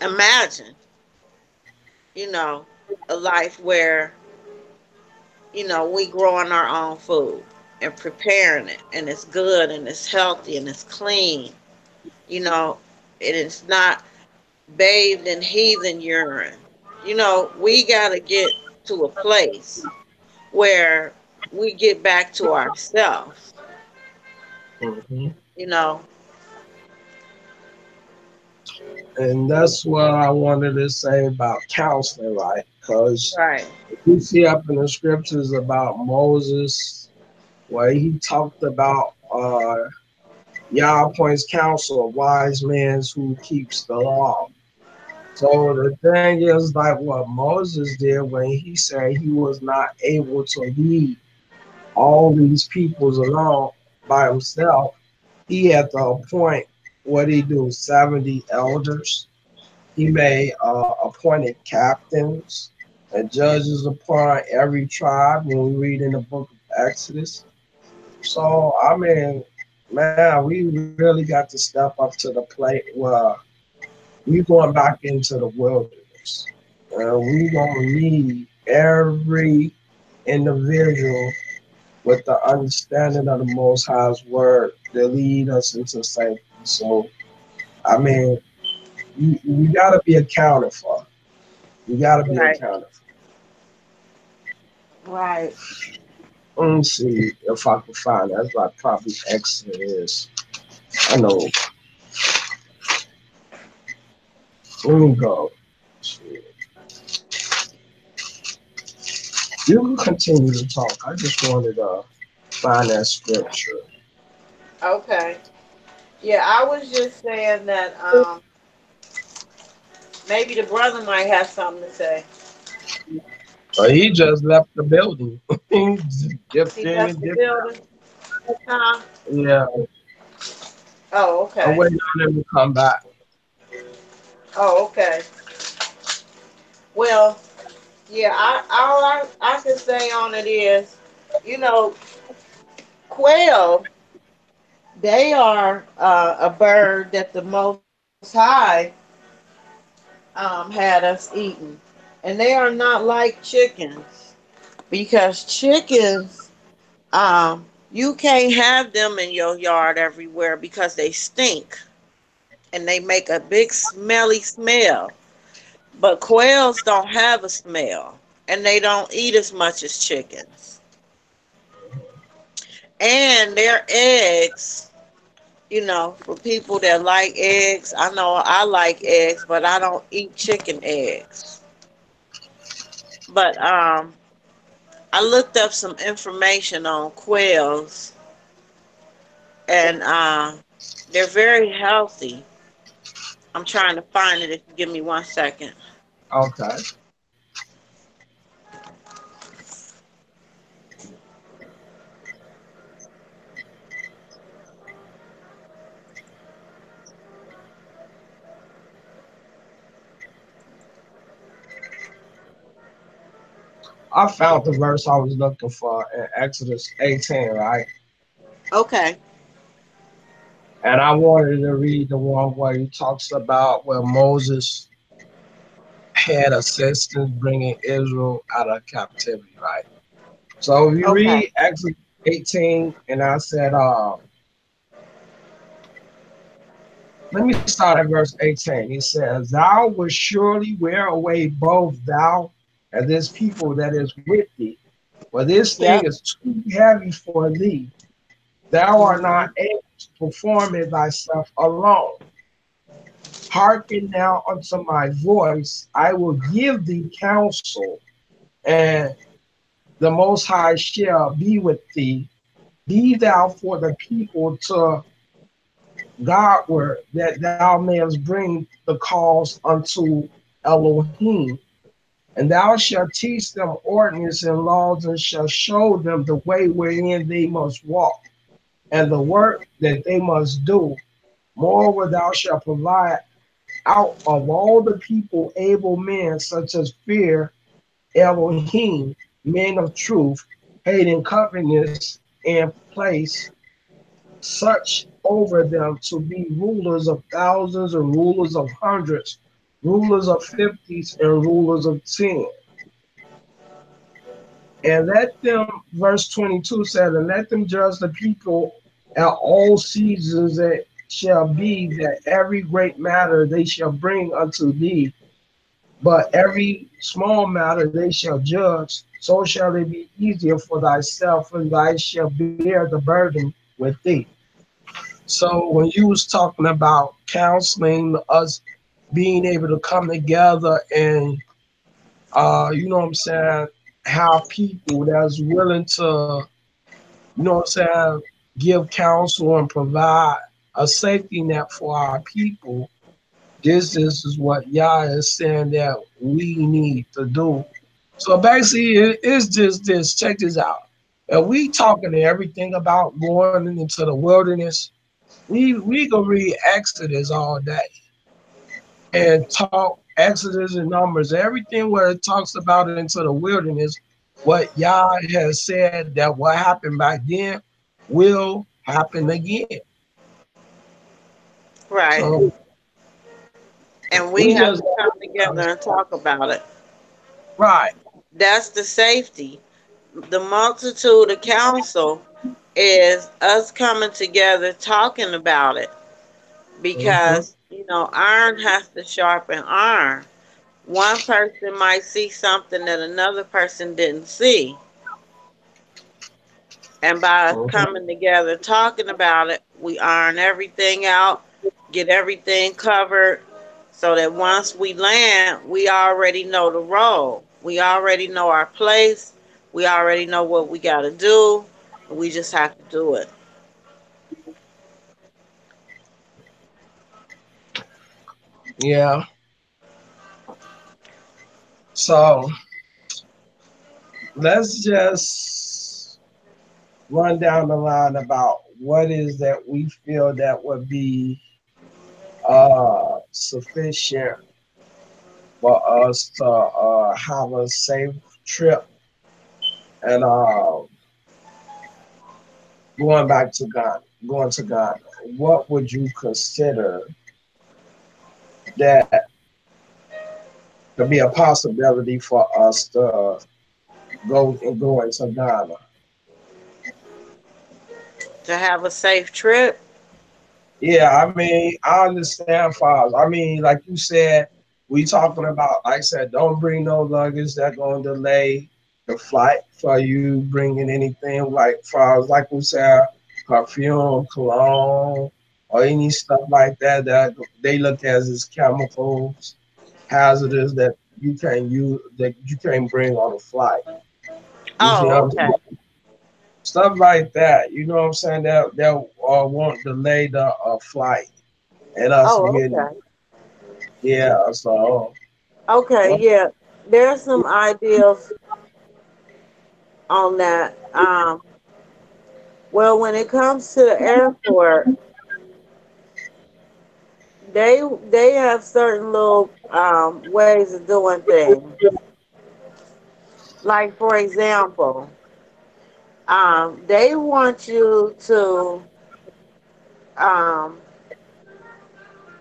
imagine, you know, a life where, we growing our own food and preparing it, and it's good and it's healthy and it's clean, you know, and it's not bathed in heathen urine. We got to get to a place where we get back to ourselves, Mm-hmm. you know. And that's what I wanted to say about counseling, right? Because Right. you see up in the scriptures about Moses, where he talked about Yah appoints counsel, a wise man who keeps the law. So the thing is, like what Moses did when he said he was not able to lead all these peoples along by himself, he had to appoint what he do 70 elders. He made appointed captains and judges upon every tribe when we read in the book of Exodus. So I mean, man, we really got to step up to the plate where we going back into the wilderness. We gonna need every individual with the understanding of the Most High's word to lead us into safety. So I mean, you gotta be accounted for. You gotta be Right. accounted Right. for. Let me see if I can find it. That's like probably Exodus is. I know. Let me go. You can continue to talk. I just wanted to find that scripture. Okay. Yeah, I was just saying that maybe the brother might have something to say. But he just left the building. He dipped He in left and the dipped building. Huh? out. Yeah, Oh, I'm okay. waiting on him to come back. Oh, okay. Well, yeah, all I can say on it is, you know, quail, they are a bird that the Most High had us eating. And they are not like chickens because chickens, you can't have them in your yard everywhere because they stink and they make a big smelly smell. But quails don't have a smell and they don't eat as much as chickens. And their eggs, for people that like eggs, I know I like eggs, but I don't eat chicken eggs. But I looked up some information on quails, and they're very healthy. I'm trying to find it. If you give me 1 second. Okay. I found the verse I was looking for in Exodus 18, right? Okay. And I wanted to read the one where he talks about where Moses had assistance bringing Israel out of captivity, right? So if you Okay. read Exodus 18, and I said, let me start at verse 18. He says, Thou wilt surely wear away both thou and this people that is with thee, for this thing Yep. is too heavy for thee. Thou art Hmm. not able to perform it thyself alone. Hearken now unto my voice. I will give thee counsel, and the Most High shall be with thee. Be thou for the people to Godward, that thou mayest bring the cause unto Elohim. And thou shalt teach them ordinances and laws, and shalt show them the way wherein they must walk, and the work that they must do. Moreover, thou shalt provide out of all the people able men, such as fear Elohim, men of truth, hating covetousness, and place such over them to be rulers of thousands and rulers of hundreds, rulers of fifties and rulers of ten. And let them, verse 22 said, and let them judge the people at all seasons. That shall be that every great matter they shall bring unto thee, but every small matter they shall judge. So shall it be easier for thyself, and thou shalt bear the burden with thee. So when you was talking about counseling, us being able to come together and you know what I'm saying, have people that's willing to, you know what I'm saying, give counsel and provide a safety net for our people. This is what Yah is saying that we need to do. So basically, it's just this. Check this out. And we talking everything about going into the wilderness. We can read Exodus all day and talk Exodus and Numbers, everything where it talks about into the wilderness, what Yah has said that what happened back then will happen again. Right. So And we we have just to come together and talk about it. right. That's the safety. The multitude of counsel is us coming together talking about it Mhm. because, iron has to sharpen iron. One person might see something that another person didn't see. And by us Mhm. coming together talking about it, we iron everything out, get everything covered so that once we land, we already know the role. We already know our place. We already know what we got to do. We just have to do it. Yeah. So let's just run down the line about what is that we feel that would be sufficient for us to have a safe trip and going back to Ghana, going to Ghana. What would you consider that could be a possibility for us to go into Ghana. To have a safe trip. Yeah, I mean, I understand, Files. I mean, like you said, we talking about, like I said, don't bring no luggage that gonna delay the flight for you bringing anything like Files, like we said, perfume, cologne, or any stuff like that that they look as chemicals, hazardous that you can't use, that you can't bring on a flight. You see what Oh, I'm okay. saying? Stuff like that. You know what I'm saying? That won't delay the flight and us Oh, getting, okay. yeah. So Okay, yeah. There's some ideas on that. Well, when it comes to the airport, they have certain little ways of doing things. Like for example, they want you to um,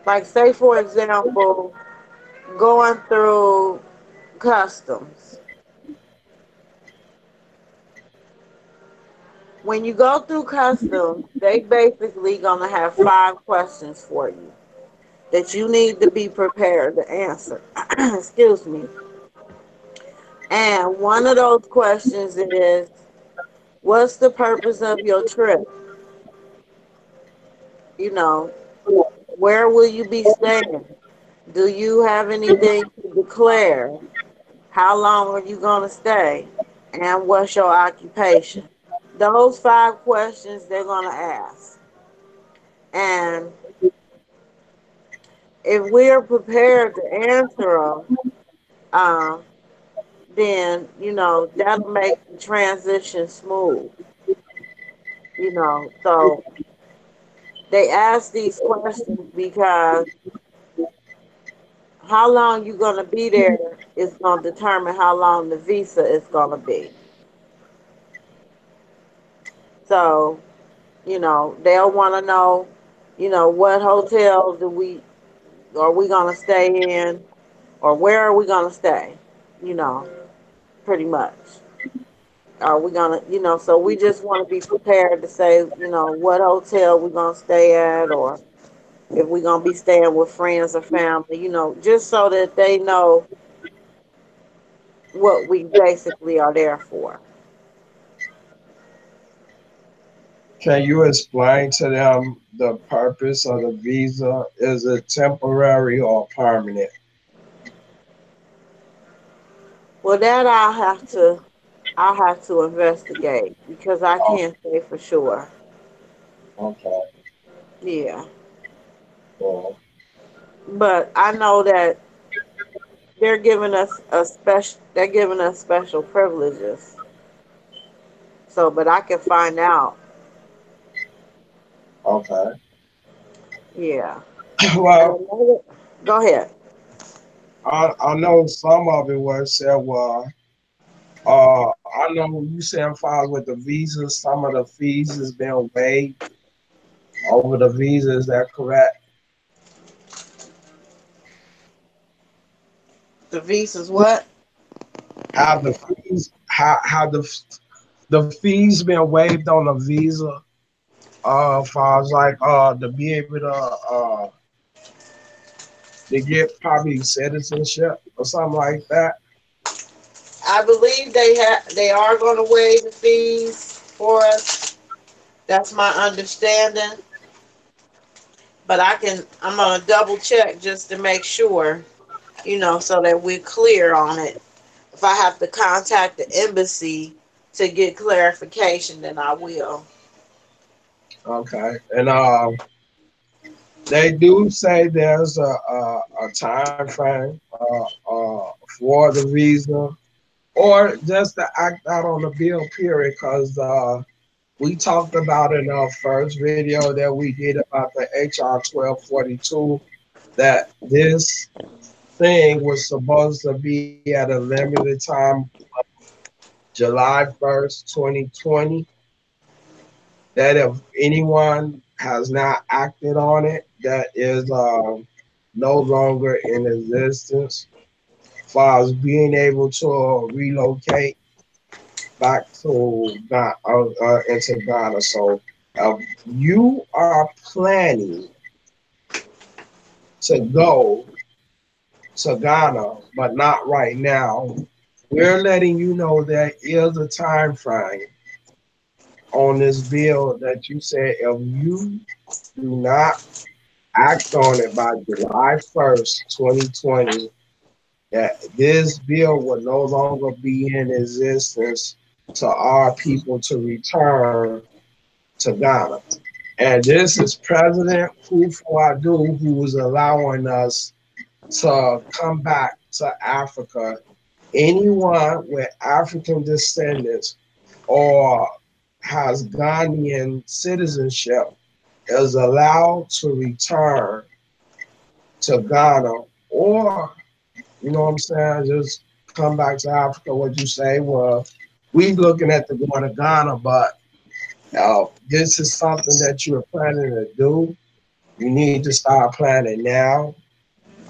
like say for example, going through customs. When you go through customs, they basically gonna have 5 questions for you that you need to be prepared to answer. Excuse me. And one of those questions is, what's the purpose of your trip? You know, where will you be staying? Do you have anything to declare? How long are you going to stay? And what's your occupation? Those 5 questions they're going to ask. And if we're prepared to answer them, um, then, that'll make the transition smooth. So they ask these questions because how long you're going to be there is going to determine how long the visa is going to be. So, they'll want to know, what hotel are we going to stay in, or where are we going to stay, you know, pretty much. Are we going to, so we just want to be prepared to say, what hotel we're going to stay at, or if we're going to be staying with friends or family, just so that they know what we basically are there for. can you explain to them the purpose of the visa? Is it temporary or permanent? Well, that I'll have to investigate because I Oh, can't say for sure. okay. Yeah, Well, but I know that they're giving us special privileges. So, but I can find out. okay. Yeah. And Well, another, go ahead. I know some of it was said, well, I know you saying files with the visas, some of the fees is being waived over the visa. Is that correct? The visa's what? How the fees, how the fees being waived on the visa? Far as like to be able to get probably citizenship or something like that. I believe they are going to waive the fees for us. That's my understanding. But I'm going to double check just to make sure, so that we're clear on it. If I have to contact the embassy to get clarification, then I will. Okay, and they do say there's a time frame for the visa or just to act out on the bill period because we talked about in our first video that we did about the HR 1242 that this thing was supposed to be at a limited time, July 1st, 2020, that if anyone has not acted on it, that is no longer in existence. far as being able to relocate back to into Ghana. So you are planning to go to Ghana, but not right now. We're letting you know there is a time frame on this bill that you said if you do not act on it by July 1st, 2020, that this bill will no longer be in existence to our people to return to Ghana. And this is President Kufuor who is allowing us to come back to Africa. Anyone with African descendants or has Ghanaian citizenship is allowed to return to Ghana, or you know what I'm saying, just come back to Africa. What you say? Well, we looking at the going to Ghana, but this is something that you're planning to do. You need to start planning now.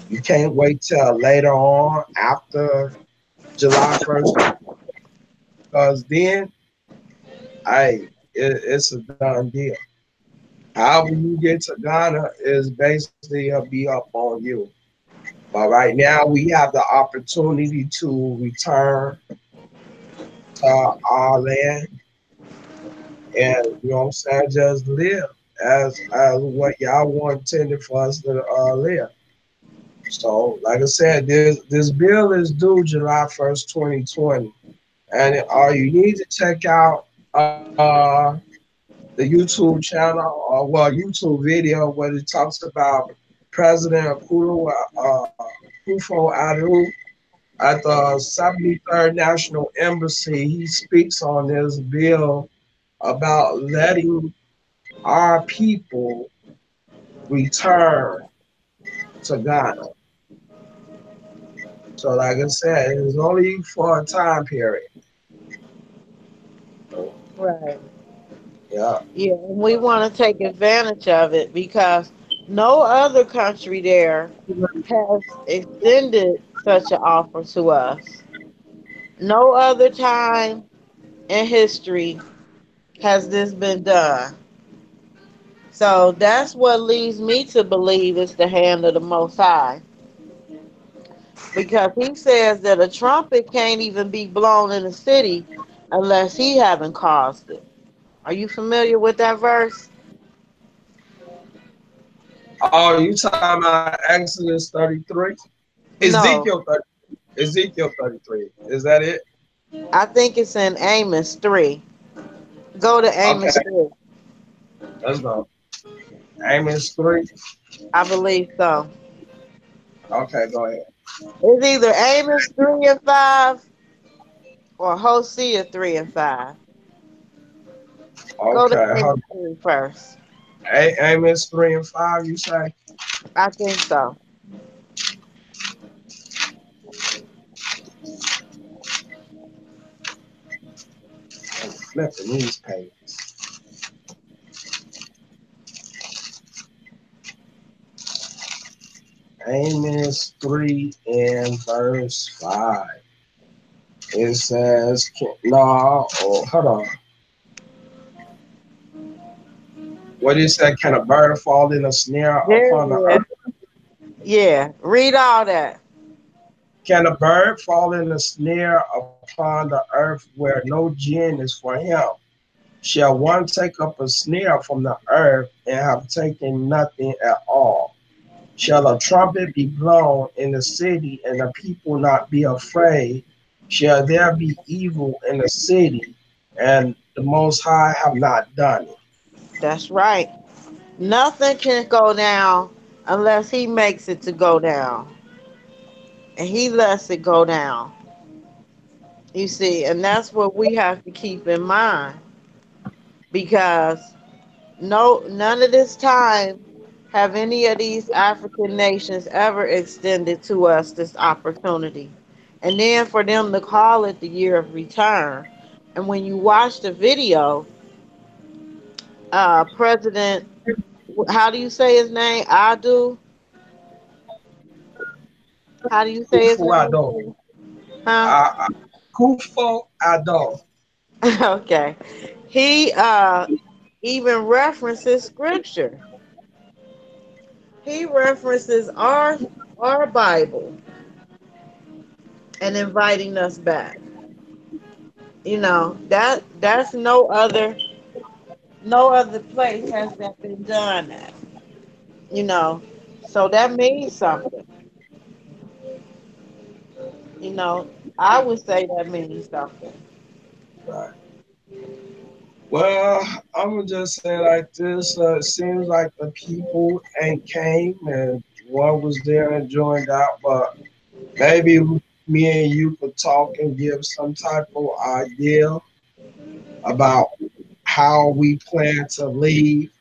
You can't wait till later on after July 1st, because then, it's a done deal. However you get to Ghana is basically be up on you. But right now we have the opportunity to return to our land and you know what I'm saying, just live as what y'all want intended for us to live. So like I said, this bill is due July 1st, 2020. And you need to check out the YouTube channel or well YouTube video where it talks about President Akufo-Addo at the 73rd National Embassy. He speaks on this bill about letting our people return to Ghana. So, like I said, it's only for a time period. Right. Yeah. Yeah, and we want to take advantage of it because no other country there has extended such an offer to us. No other time in history has this been done. So that's what leads me to believe it's the hand of the Most High. Because he says that a trumpet can't even be blown in the city unless he haven't caused it. Are you familiar with that verse? Oh, you talking about Exodus 33? No, Ezekiel 33. Is that it? I think it's in Amos 3. Go to Okay, Amos 3. let's go. Amos 3. I believe so. Okay, go ahead. It's either Amos 3 and 5 or Hosea 3 and 5. Go to Okay, Amos 3 first. Amos 3 and 5, you say? I think so. I'm flipping these pages. Amos 3 and verse 5. It says, no, oh, hold on. What is that? Can a bird fall in a snare There upon the it is. earth? Yeah, read all that. Can a bird fall in a snare upon the earth where no gin is for him? Shall one take up a snare from the earth and have taken nothing at all? Shall a trumpet be blown in the city and the people not be afraid? Shall there be evil in the city and the Most High have not done it? That's right. Nothing can go down unless he makes it to go down. And he lets it go down. You see, and that's what we have to keep in mind because none of this time have any of these African nations ever extended to us this opportunity. And then for them to call it the year of return. And when you watch the video, President, how do you say his name? Adu? How do you say his Kufu name? Ado. Huh? Kufo Ado. Okay. He even references scripture. He references our Bible and inviting us back. That's no other place has that been done at. You know. So that means something. You know, I would say that means something. Right. Well, I'm gonna just say like this. It seems like the people ain't came and one was there and joined out, but maybe me and you could talk and give some type of idea about how we plan to leave,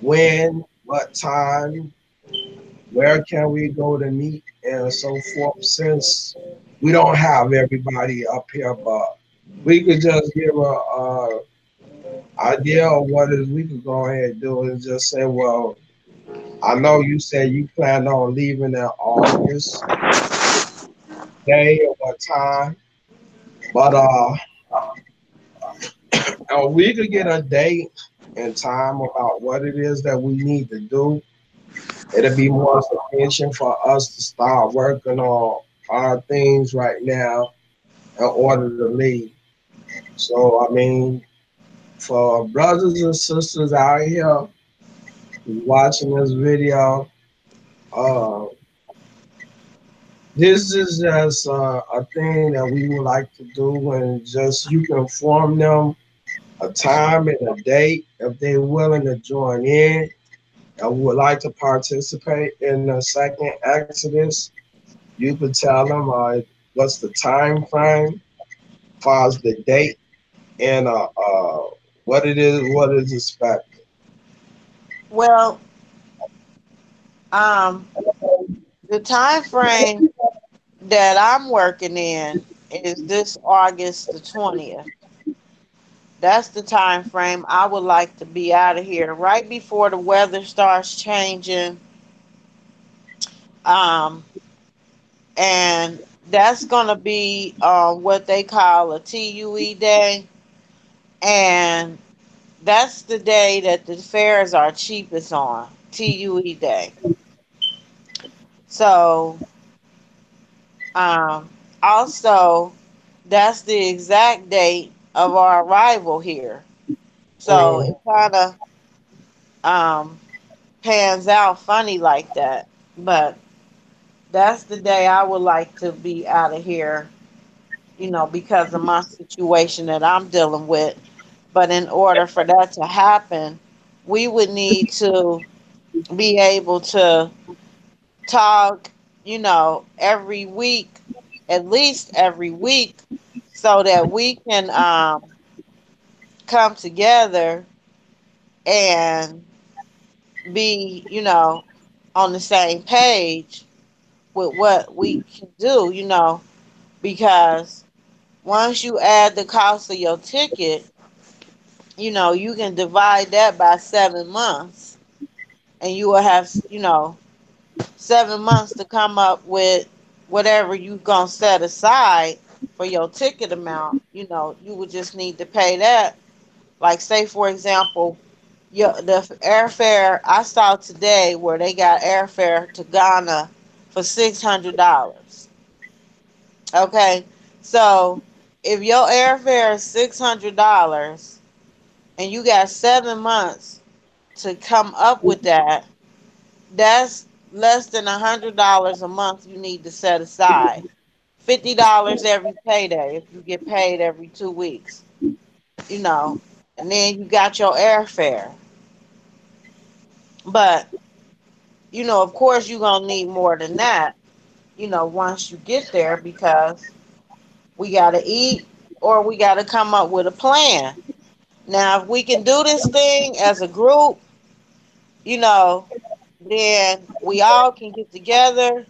when, what time, where can we go to meet, and so forth. Since we don't have everybody up here, but we could just give a idea of what is we could go ahead and do is just say, well, I know you said you plan on leaving in August, day or what time, but we could get a date and time about what it is that we need to do. It'll be more sufficient for us to start working on our things right now in order to leave. So I mean, for brothers and sisters out here watching this video, uh, this is just a thing that we would like to do, and just you can inform them a time and a date if they're willing to join in and would like to participate in the second Exodus. You could tell them what's the time frame, as far as the date, and what is expected. Well, um, the time frame that I'm working in is this August the 20th. That's the time frame I would like to be out of here right before the weather starts changing. Um, and that's gonna be what they call a TUE day, and that's the day that the fares are cheapest on TUE day. So, um, also, that's the exact date of our arrival here. So Mm, it kind of um, pans out funny like that. But that's the day I would like to be out of here, because of my situation that I'm dealing with. But in order for that to happen, we would need to be able to talk, every week, at least every week, so that we can come together and be, on the same page with what we can do, because once you add the cost of your ticket, you can divide that by 7 months, and you will have, 7 months to come up with whatever you gonna set aside for your ticket amount. You would just need to pay that. Like, say for example, the airfare I saw today where they got airfare to Ghana for $600. Okay, so if your airfare is $600 and you got 7 months to come up with that, that's less than $100 a month you need to set aside. $50 every payday if you get paid every 2 weeks, you know, and then you got your airfare. But, of course, you're going to need more than that, once you get there, because we got to eat or we got to come up with a plan. Now, if we can do this thing as a group, you know, then we all can get together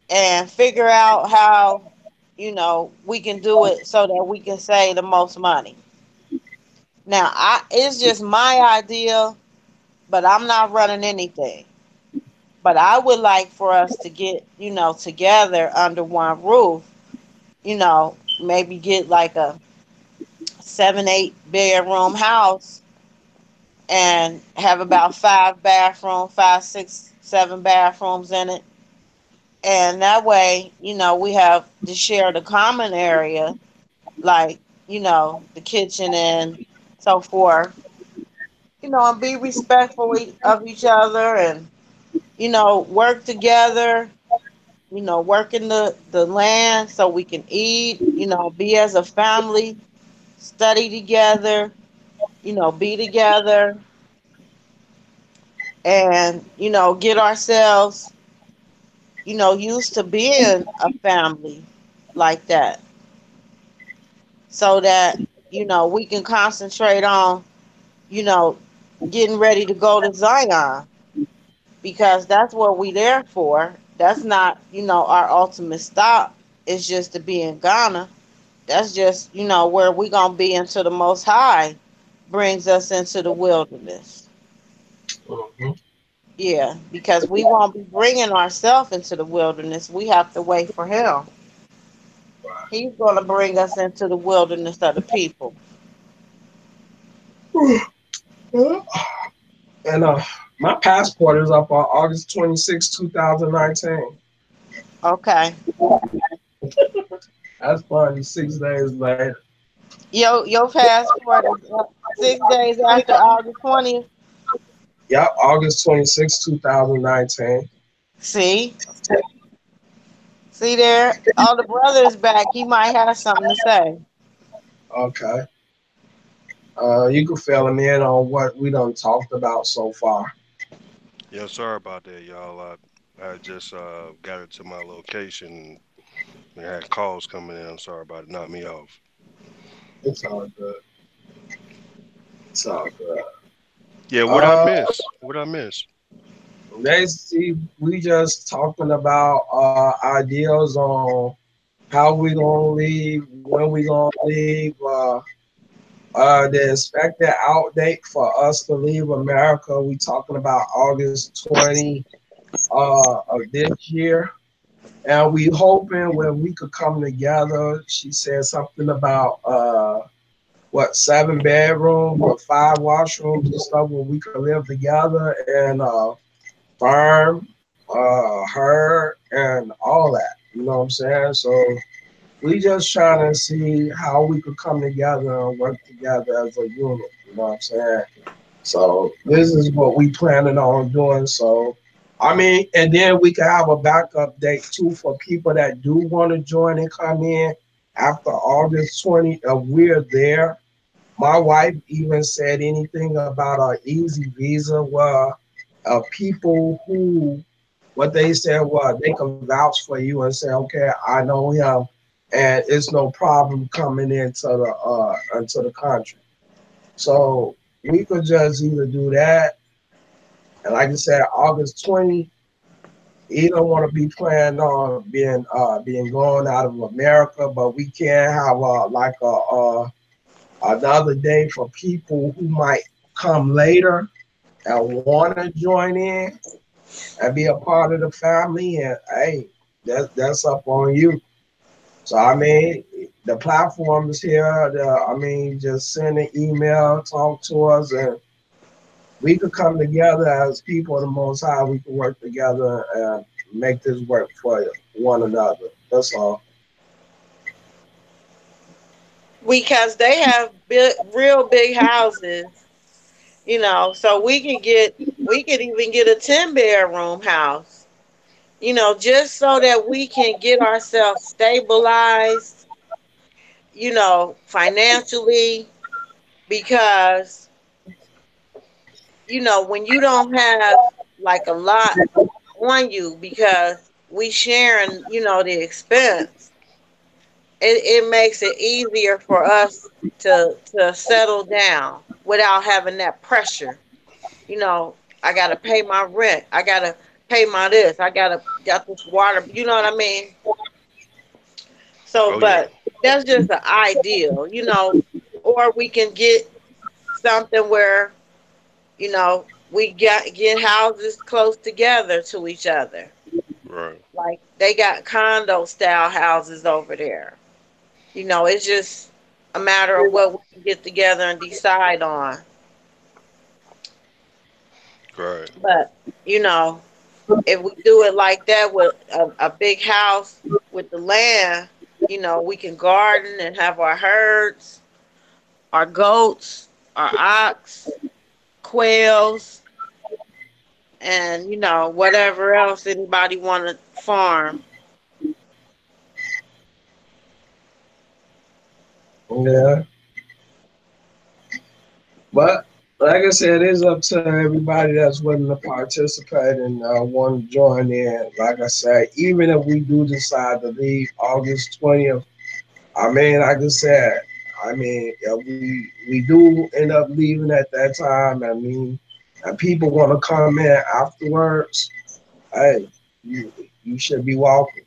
and figure out how, we can do it so that we can save the most money. Now, it's just my idea, but I'm not running anything. But I would like for us to get, together under one roof, maybe get like a 7, 8 bedroom house and have about 5 bathrooms, 5, 6, 7 bathrooms in it. And that way, we have to share the common area, like, the kitchen and so forth, and be respectful of each other and, work together, working the land so we can eat, be as a family, study together, be together and, get ourselves, used to being a family like that so that, we can concentrate on, you know, getting ready to go to Zion because that's what we there for. That's not, our ultimate stop. It's just to be in Ghana. That's just, where we going to be until the Most High brings us into the wilderness. Mhm. Yeah, because we won't be bringing ourselves into the wilderness. We have to wait for him. He's going to bring us into the wilderness of the people. And my passport is up on August 26, 2019. Okay. That's funny. 6 days later. Your passport is up 6 days after August 20th. Yep, August 26, 2019. See? See there? Oh, the brother is back. He might have something to say. Okay. You can fill me in on what we done talked about so far. Yeah, sorry about that, y'all. I just got it to my location and had calls coming in. I'm sorry about it. Knocked me off. It's all good. It's all good. Yeah, what I Uh, miss? What I miss? they see we just talking about ideas on how we gonna leave, when we gonna leave, the expected out date for us to leave America. We talking about August 20 of this year. And we hoping when we could come together. She said something about 7 bedrooms with 5 washrooms and stuff where we could live together and farm, herd, and all that. You know what I'm saying? So we just trying to see how we could come together and work together as a unit. You know what I'm saying? So this is what we planning on doing. So I mean, and then we can have a backup date too for people that do want to join and come in after August 20th. If we're there, my wife even said anything about our easy visa where people who what they said was they can vouch for you and say, okay, I know him, and it's no problem coming into the country. So we could just either do that, and like I said, August 20th. He don't want to be planning on being gone out of America, but we can have another day for people who might come later and want to join in and be a part of the family. And hey, that's up on you. So I mean, the platform is here. I mean, just send an email, talk to us, and we could come together as people of the Most High. We can work together and make this work for one another. That's all. Because they have real big houses, so we could even get a 10 bedroom house, just so that we can get ourselves stabilized, financially because, when you don't have like a lot on you because we sharing, the expense, it makes it easier for us to settle down without having that pressure. I gotta pay my rent. I gotta pay my this. Got this water. You know what I mean? So, Oh yeah. but that's just an ideal, or we can get something where, you know, we got get houses close together to each other. Right. Like they got condo style houses over there. It's just a matter of what we can get together and decide on. Right. But you know, if we do it like that with a big house with the land, we can garden and have our herds, our goats, our ox, quails, and whatever else anybody want to farm. Yeah, but like I said, it's up to everybody that's willing to participate and want to join in. Like I said, even if we do decide to leave August 20th, I mean, like I said, I mean, if we do end up leaving at that time. I mean, and people want to come in afterwards. Hey, you you should be welcome.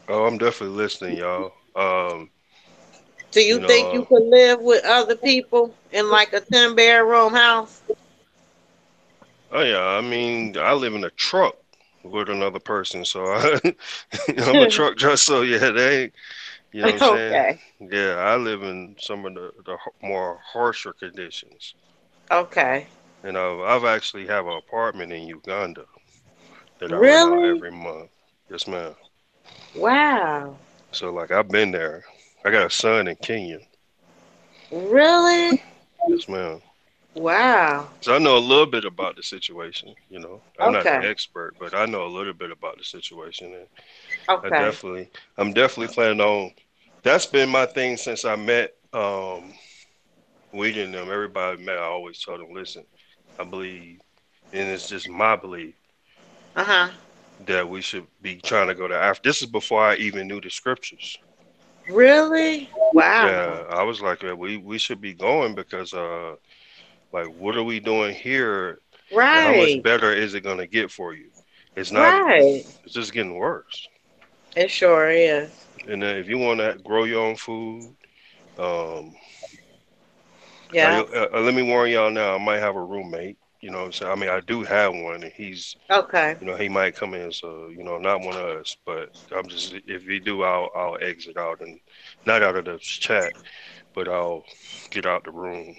Oh, I'm definitely listening, y'all. Do You you think you know, could live with other people in like a 10 bedroom house? oh yeah, I mean, I live in a truck with another person, so I'm a truck driver. So yeah, they, you know what I'm saying? Okay. Yeah, I live in some of the more harsher conditions. Okay. And I've actually have an apartment in Uganda that I rent out Really? every month. Yes, ma'am. Wow. So like I've been there. I got a son in Kenya. Really? Yes, ma'am. Wow. So I know a little bit about the situation. I'm not an Okay. expert, but I know a little bit about the situation, and Okay. I'm definitely planning on. That's been my thing since I met Weed and them. Everybody met. I always told them, listen, I believe, and it's just my belief Uh-huh. that we should be trying to go to Africa. This is before I even knew the scriptures. Really? Wow. Yeah, I was like, yeah, we should be going because like what are we doing here, and how much Right. better is it gonna get for you? It's not. Right. It's just getting worse. It sure is. And then if you want to grow your own food, um, Yeah. let me warn y'all now. I might have a roommate. You know what I'm saying? I mean, I do have one, and he's, Okay. he might come in, so not one of us. But I'm just, if he do, I'll exit out and not out of the chat, but I'll get out the room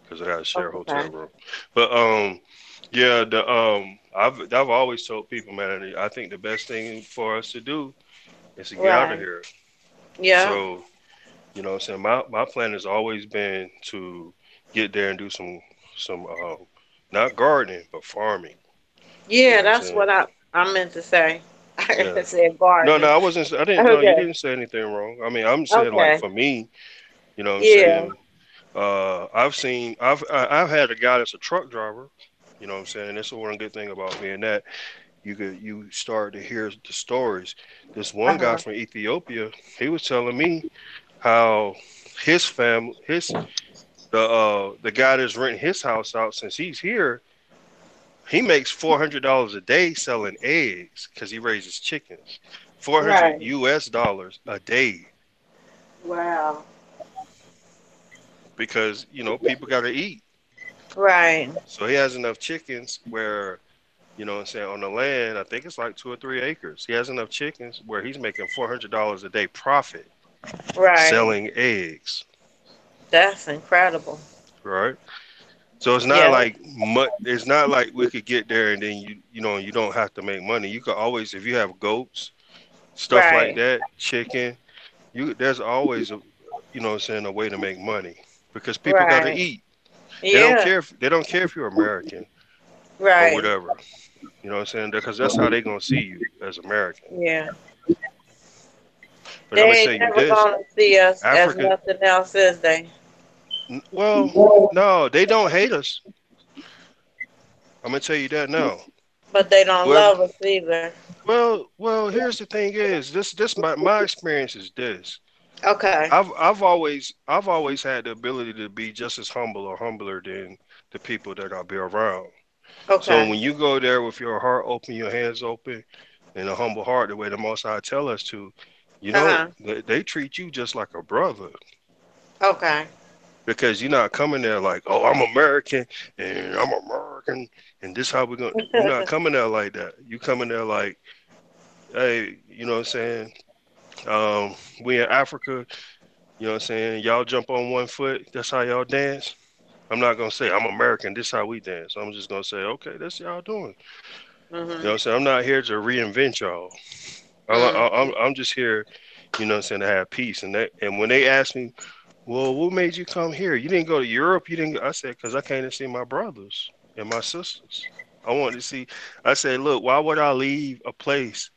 because I got to share a hotel Okay. room. But yeah, I've always told people, man, I think the best thing for us to do is to get out of Right. here. Yeah. So what I'm saying, my plan has always been to get there and do some not gardening but farming. You know Yeah, what I'm that's saying? what I meant to say. I Yeah. said No, no, gardening. I wasn't. I didn't. No, you Okay. didn't say anything wrong. I mean, I'm saying like Okay. for me, what I'm Yeah. saying. I've had a guy that's a truck driver. You know what I'm saying. And that's the one good thing about being that you start to hear the stories. This one guy Uh-huh. from Ethiopia, he was telling me how his family, the guy that's renting his house out since he's here, he makes $400 a day selling eggs because he raises chickens. 400 Right. US dollars a day Wow. because people got to eat. Right. So he has enough chickens where what I'm saying, on the land, I think it's like 2 or 3 acres. He has enough chickens where he's making $400 a day profit Right. selling eggs, That's incredible. right? So it's not Yeah. like much. It's not like we could get there and then you don't have to make money. You could always, if you have goats, stuff like Right. that, chicken. There's always what I'm saying, a way to make money because people got to Right. eat. Yeah. They don't care if you're American or Right. whatever. You know what I'm saying? Because that's how they gonna see you as American. Yeah. But They I'm gonna tell ain't you never this: gonna see us as Africa. nothing else, is they? Well, no, they don't hate us. I'm gonna tell you that now. But they don't Whoever. love us either. Well. Here's the thing: is this my experience is this. Okay. I've always had the ability to be just as humble or humbler than the people that I be around. So Okay. when you go there with your heart open, your hands open, and a humble heart, the way the Most High tell us to, Uh-huh. they treat you just like a brother. Okay. because you're not coming there like, oh, I'm American and I'm American and this how we're gonna do. You're not coming there like that. You coming there like, hey, you know what I'm saying? We in Africa, you know what I'm saying? Y'all jump on one foot, that's how y'all dance. I'm not gonna say I'm American, this how we dance. I'm just gonna say, okay, that's y'all doing. You know what Mhm. I'm saying? I'm not here to reinvent y'all. Mhm. I'm just here, you know what I'm saying, to have peace. And when they ask me, well, what made you come here? You didn't go to Europe. You didn't. I said, because I came to see my brothers and my sisters. I wanted to see. I said, look, why would I leave a place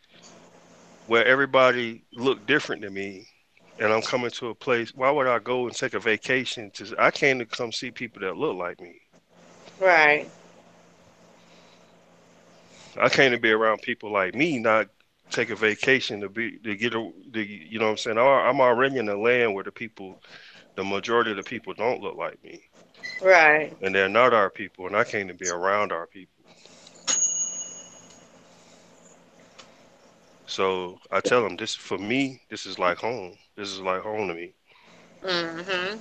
where everybody looked different than me, and I'm coming to a place? Why would I go and take a vacation? I came to come see people that look like me. Right. I came to be around people like me, not take a vacation to get you know what I'm saying. I'm already in a land where the majority of the people don't look like me, Right. and they're not our people, and I came to be around our people. So I tell them this for me. This is like home. This is like home to me. Mhm.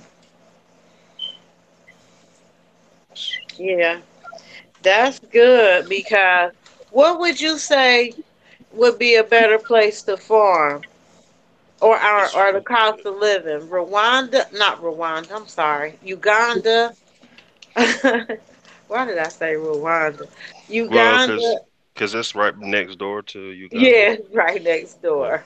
Yeah. That's good because what would you say would be a better place to farm It's or the cost of living? Rwanda, not Rwanda. I'm sorry, Uganda. Why did I say Rwanda? well, Uganda. cause that's right next door to Uganda. Yeah, right next Yeah, door.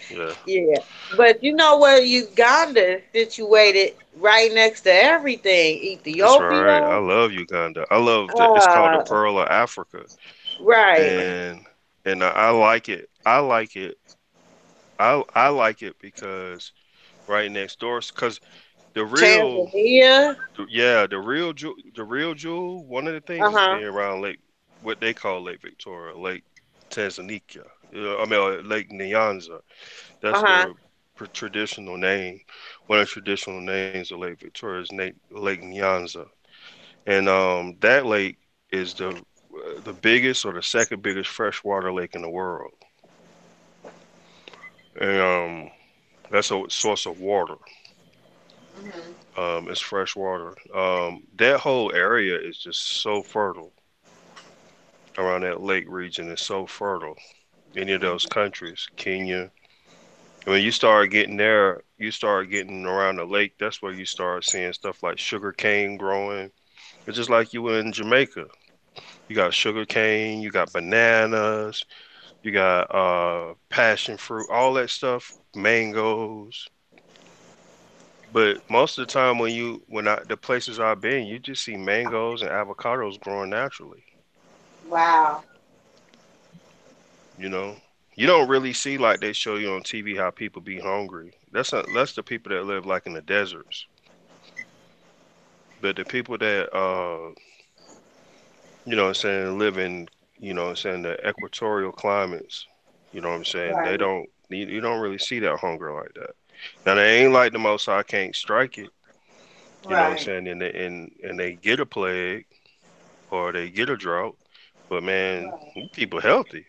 yeah, Yeah, but you know where Uganda is situated right next to everything. that's right. I Ethiopia. love Uganda. I love that. It's called the Uh, Pearl of Africa, right. and I like it. I like it. I like it because right next door. Cause the real, Tanzania. yeah, the real jewel. One of the Uh things is huh. being around Lake, what they call Lake Victoria, Lake Tanganyika. I mean, Lake Nyanza. Uh That's huh. the traditional name. One of the traditional names of Lake Victoria is Lake Nyanza, and that lake is the biggest or the second biggest freshwater lake in the world, and that's a source of water. Hmm. It's fresh water. That whole area is just so fertile around that lake region. Is so fertile. Any of those countries, Kenya. When you start getting there, you start getting around the lake. That's where you start seeing stuff like sugar cane growing. It's just like you in Jamaica. You got sugar cane, you got bananas, you got passion fruit, all that stuff, mangoes. But most of the time the places I've been, you just see mangoes and avocados growing naturally. Wow. You know, you don't really see like they show you on TV how people be hungry. That's the people that live like in the deserts. But the people that you know what I'm saying, live in, you know what I'm saying, the equatorial climates, you know what I'm saying, they Right. don't you don't really see that hunger like that. Now they ain't like the most I can't strike it, you know what I'm Right. saying, and they get a plague or they get a drought. But man, Right. you people healthy.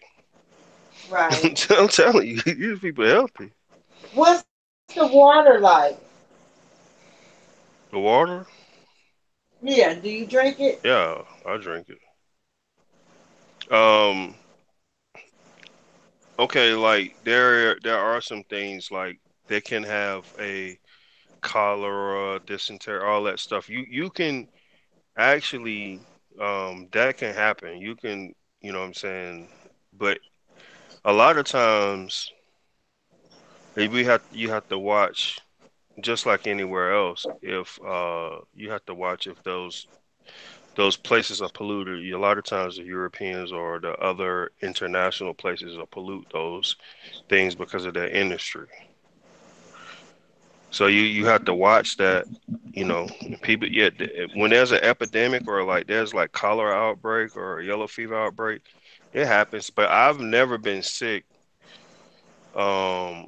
Right. I'm telling you, these people healthy. What's the water like? The water, Yeah. Do you drink it? yeah, I drink it. Um, okay, like there are some things like they can have a cholera, dysentery, all that stuff. You can actually that can happen. You can, you know what I'm saying, but a lot of times you have to watch just like anywhere else. If you have to watch if those places are polluted. A lot of times the Europeans or the other international places will pollute those things because of their industry. So you have to watch that, you know, people. Yeah, when there's an epidemic or like there's like cholera outbreak or a yellow fever outbreak, it happens. But I've never been sick, um,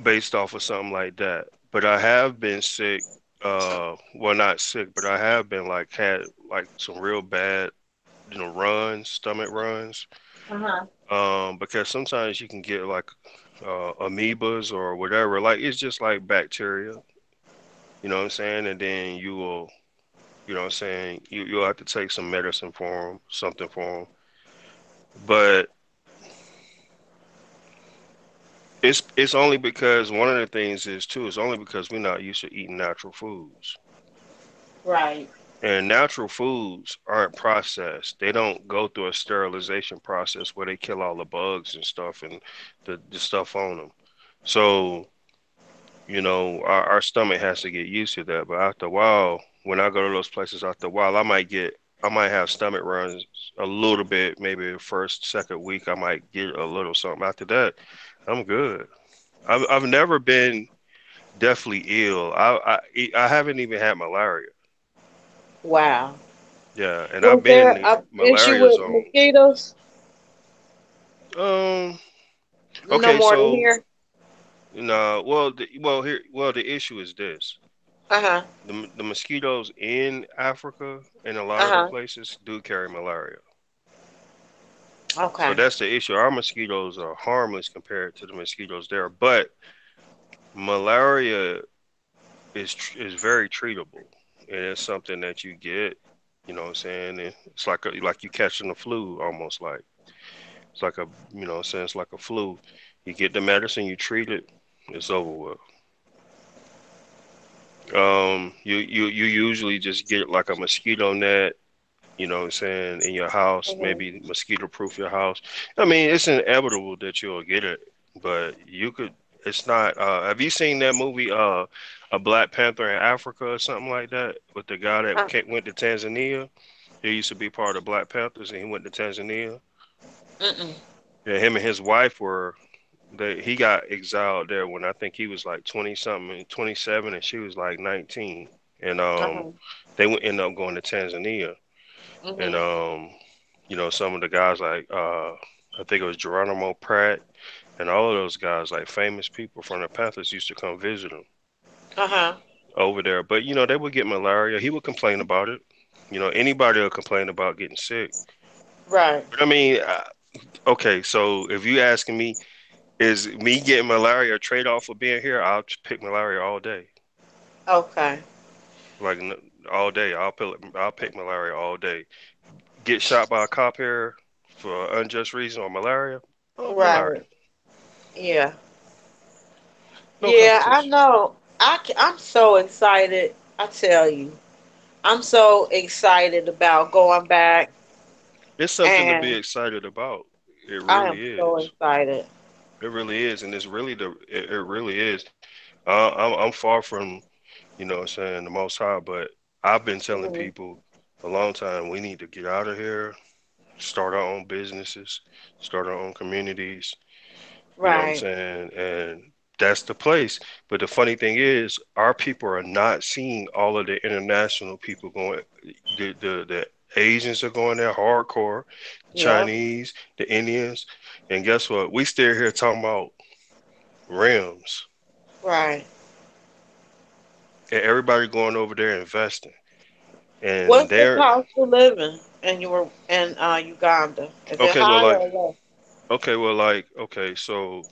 based off of something like that. But I have been sick. Well, not sick, but I have been like had like some real bad, you know, runs, stomach runs. Uh huh. Because sometimes you can get like amoebas or whatever. Like it's just like bacteria. You know what I'm saying? And then you will, you know what I'm saying? You'll have to take some medicine for them, something for them. But it's only because one of the things is too. It's only because we're not used to eating natural foods. Right. And natural foods aren't processed. They don't go through a sterilization process where they kill all the bugs and stuff and the stuff on them. So, our stomach has to get used to that. But after a while, when I go to those places after a while, I might have stomach runs a little bit, maybe the first, second week, I might get a little something. After that, I'm good. I've never been deathly ill. I haven't even had malaria. Wow. Yeah, and Was I've been in there the a issue malaria with zone. mosquitoes? Um. No Okay. more than So here. no. Well, the issue is this: Uh huh. the mosquitoes in Africa and a lot of the Uh places do carry malaria. huh. So Okay. that's the issue. Our mosquitoes are harmless compared to the mosquitoes there, but malaria is very treatable, and it's something that you get. You know what I'm saying? It's like you catching the flu, almost like it's like a what I'm saying, it's like a flu. You get the medicine, you treat it, it's over with. You usually just get like a mosquito net, you know what I'm saying, in your house, Hmm. maybe mosquito proof your house. I mean, it's inevitable that you'll get it, but you could. It's not. Have you seen that movie, a Black Panther in Africa or something like that, with the guy that went to Tanzania? He used to be part of Black Panthers, and he went to Tanzania. Mm-mm. Yeah, him and his wife were. He got exiled there when I think he was like 20 something, 27, and she was like 19, and Uh huh. they would end up going to Tanzania, and Mhm. some of the guys like I think it was Geronimo Pratt and all of those guys, like famous people from the Panthers, used to come visit him Uh huh. over there. But they would get malaria. He would complain about it. Anybody will complain about getting sick. Right. But I mean, okay, so if you asking me, is me getting malaria a trade off for being here? I'll pick malaria all day. Okay. Like all day, I'll pick malaria all day. Get shot by a cop here for unjust reason or malaria? Oh, malaria. Right. Yeah. No Yeah, I competition. know. I'm so excited. I tell you, I'm so excited about going back, It's something to be and excited about. It I really am so is. excited. It really is, and it really is. I'm far from, what I'm saying, the Most High, but I've been telling Mhm. people a long time we need to get out of here, start our own businesses, start our own communities. You know what I'm Right. saying? And that's the place. But the funny thing is, our people are not seeing all of the international people going. The Asians are going there hardcore, the Yep. Chinese, the Indians, and guess what? We still here talking about rims, Right. and everybody going over there investing, and What's the they're cost of living in Uganda? Is it okay. Well, higher like or low? okay. So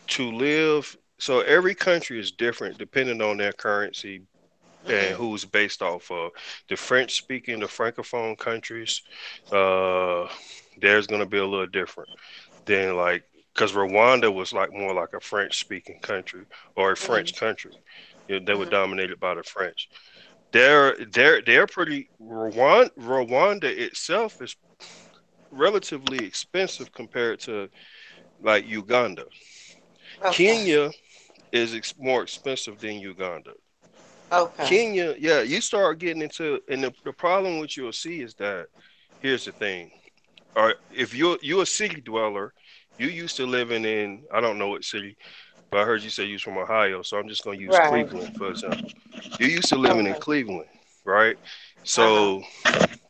to live, so every country is different depending on their currency and Mhm. who's based off of. The French speaking, the francophone countries, uh, there's gonna be a little different than like because Rwanda was like more like a French speaking country or a Mhm. French country. They were Mhm. dominated by the French. They're pretty Rwanda itself is relatively expensive compared to like Uganda. Okay. Kenya is more expensive than Uganda. Okay. Kenya, yeah, you start getting into, and the problem which you'll see is that here's the thing. Or if you're a city dweller, you used to living in, I don't know what city, but I heard you say you was from Ohio, so I'm just gonna use Right. Cleveland for example. You used to living in Okay. Cleveland, right? Uh huh. So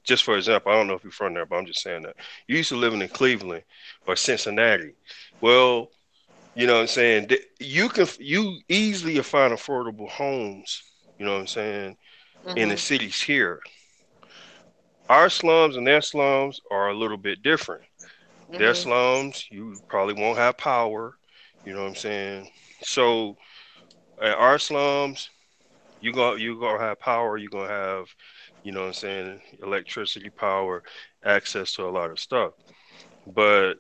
just for example, I don't know if you're from there, but I'm just saying that you used to living in Cleveland or Cincinnati. Well, you know what I'm saying? You easily find affordable homes, you know what I'm saying, in the Mhm. cities here. Our slums and their slums are a little bit different. Their Mhm. slums, you probably won't have power, you know what I'm saying? So, our slums, You gonna have power. You're gonna have, you know what I'm saying, electricity, power, access to a lot of stuff. But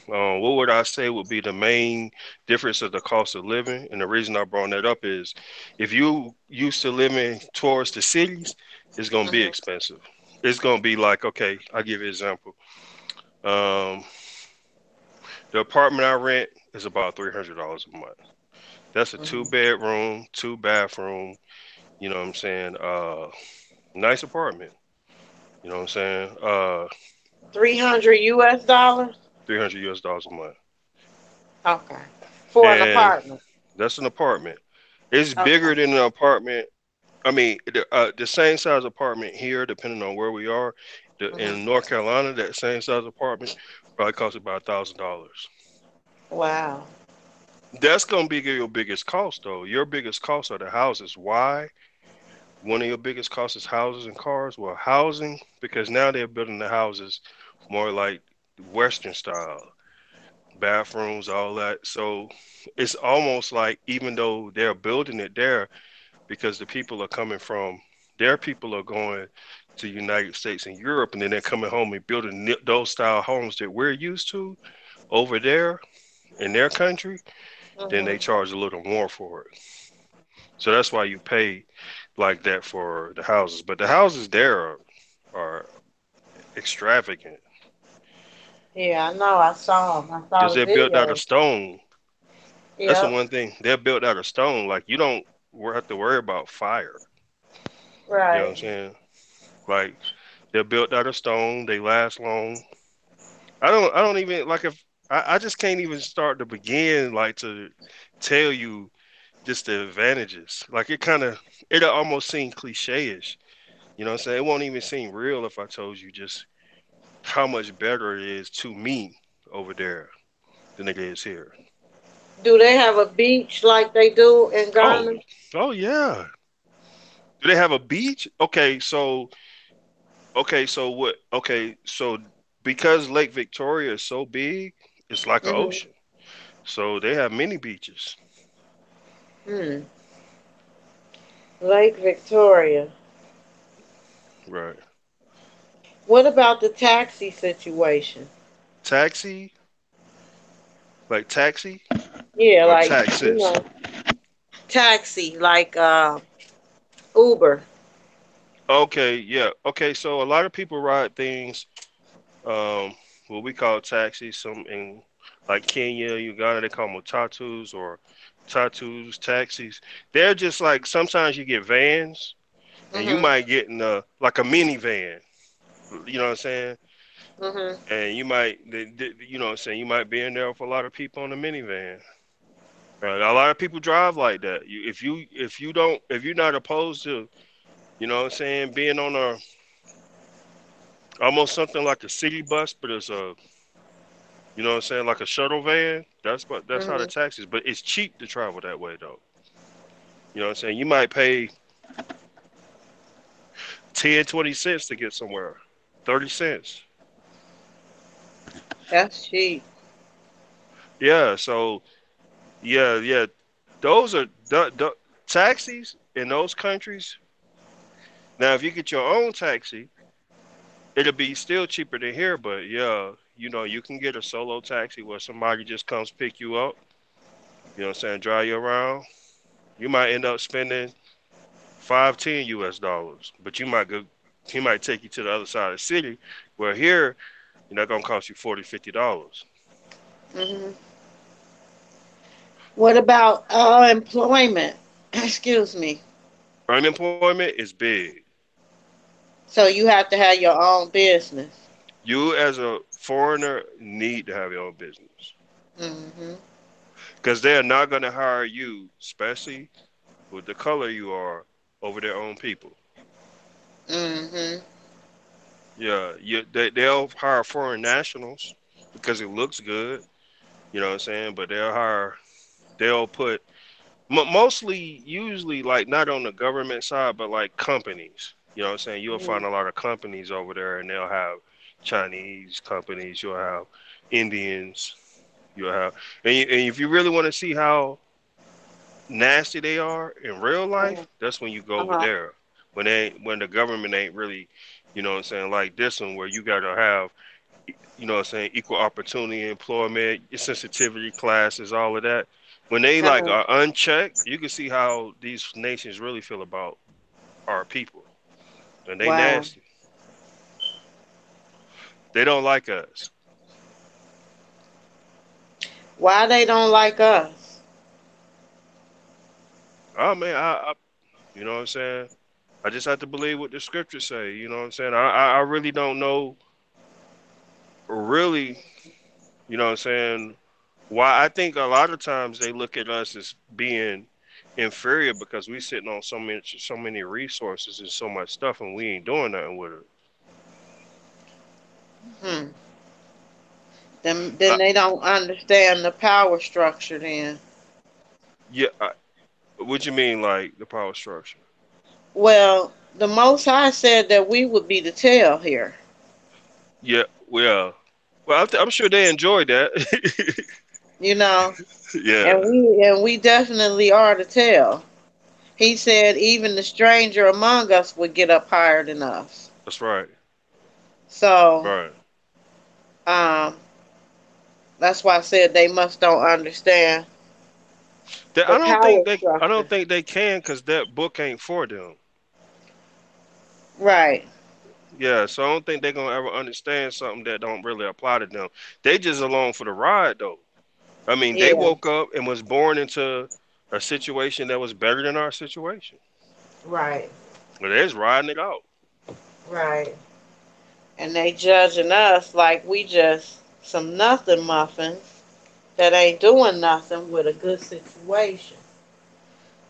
what would I say would be the main difference of the cost of living? And the reason I brought that up is if you used to living towards the cities, it's gonna be Mhm. expensive. It's gonna be like, okay, I'll give you an example. Um, the apartment I rent is about $300 a month. That's a two Mhm. bedroom, two bathroom, you know what I'm saying? Nice apartment. You know what I'm saying? 300 US dollars. $300 a month. Okay. For an And apartment. that's an apartment. It's Okay. bigger than an apartment. I mean, the same size apartment here, depending on where we are, Mhm. in North Carolina, that same size apartment probably costs about $1,000. Wow. That's gonna be your biggest cost, though. Your biggest costs are the houses. Why? One of your biggest costs is houses and cars. Well, housing, because now they're building the houses more like Western style, bathrooms, all that. So it's almost like even though they're building it there, because the people are coming from their people are going to the United States and Europe, and then they're coming home and building those style homes that we're used to over there in their country. Then they Mhm. charge a little more for it. So that's why you pay like that for the houses. But the houses there are extravagant Yeah, I know. I saw them. I saw because the they're built out video. of stone. That's the Yep. one thing. They're built out of stone. Like you don't have to worry about fire. You know what I'm Right. saying? Like they're built out of stone. They last long. I don't even like if I just can't even start to begin like to tell you just the advantages. Like it'll almost seem cliche-ish. You know what I'm saying? It won't even seem real if I told you just how much better it is to me over there than it is here. Do they have a beach like they do in Oh, Ghana? oh yeah. Do they have a beach? Okay, so what? Okay, so because Lake Victoria is so big, it's like an Mhm. ocean. So they have many beaches. Hmm. Lake Victoria. Right. What about the taxi situation? Taxi, like taxi Yeah, or like taxes. taxi, like Uber. Okay, yeah. Okay, so a lot of people ride things, what we call taxis. Some in like Kenya, Uganda, they call them tatus or tatus, taxis. They're just like sometimes you get vans, and you Mhm. might get in like a minivan. You know what I'm saying? Mhm. And you might, you know what I'm saying? You might be in there with a lot of people on the minivan. Right? A lot of people drive like that. If you're not opposed to, you know what I'm saying, being on a almost something like a city bus, but it's a, you know what I'm saying, like a shuttle van. That's how the Mhm. taxis. But it's cheap to travel that way though. You know what I'm saying? You might pay 10, 20 cents to get somewhere. 30 cents. That's cheap. Yeah. So yeah, yeah. Those are taxis in those countries. Now, if you get your own taxi, it'll be still cheaper than here. But yeah, you know, you can get a solo taxi where somebody just comes pick you up. You know what I'm saying? Drive you around. You might end up spending 5, 10 US dollars, but you might go. He might take you to the other side of the city, where here, you know, gonna cost you 40, $50. Mhm. What about employment? Excuse me. Unemployment is big. So you have to have your own business. You as a foreigner need to have your own business Mhm. because they're not gonna hire you, especially with the color you are, over their own people. Mhm. Yeah, they'll hire foreign nationals because it looks good. You know what I'm saying? But they'll put mostly, usually, like not on the government side, but like companies. You know what I'm saying? You'll find Mhm. a lot of companies over there, and they'll have Chinese companies. You'll have Indians. You'll have, and if you really want to see how nasty they are in real life, that's when you go over Uh-huh. there. When the government ain't really, you know what I'm saying, like this one where you gotta have, you know what I'm saying, equal opportunity employment, sensitivity classes, all of that. When they like Uh-huh. are unchecked, you can see how these nations really feel about our people. And they Wow. nasty. They don't like us. Why they don't like us? Oh man, you know what I'm saying? I just have to believe what the scriptures say. You know what I'm saying? I really don't know, really, you know what I'm saying, why. I think a lot of times they look at us as being inferior because we sitting on so many resources and so much stuff and we ain't doing nothing with it. Hmm. Then Uh, they don't understand the power structure then. yeah, what you mean like the power structure? Well, the Most High said that we would be the tail here, Yeah, well, I'm sure they enjoyed that. you know, Yeah, and we definitely are the tail. He said even the stranger among us would get up higher than us. that's right. So, Right. um, that's why I said they must don't understand the power I don't structure. think they can because that book ain't for them. Right. Yeah, so I don't think they're gonna ever understand something that don't really apply to them. They just along for the ride though. I mean, they Yeah. woke up and was born into a situation that was better than our situation. Right. But they just riding it out. Right. And they judging us like we just some nothing muffins that ain't doing nothing with a good situation.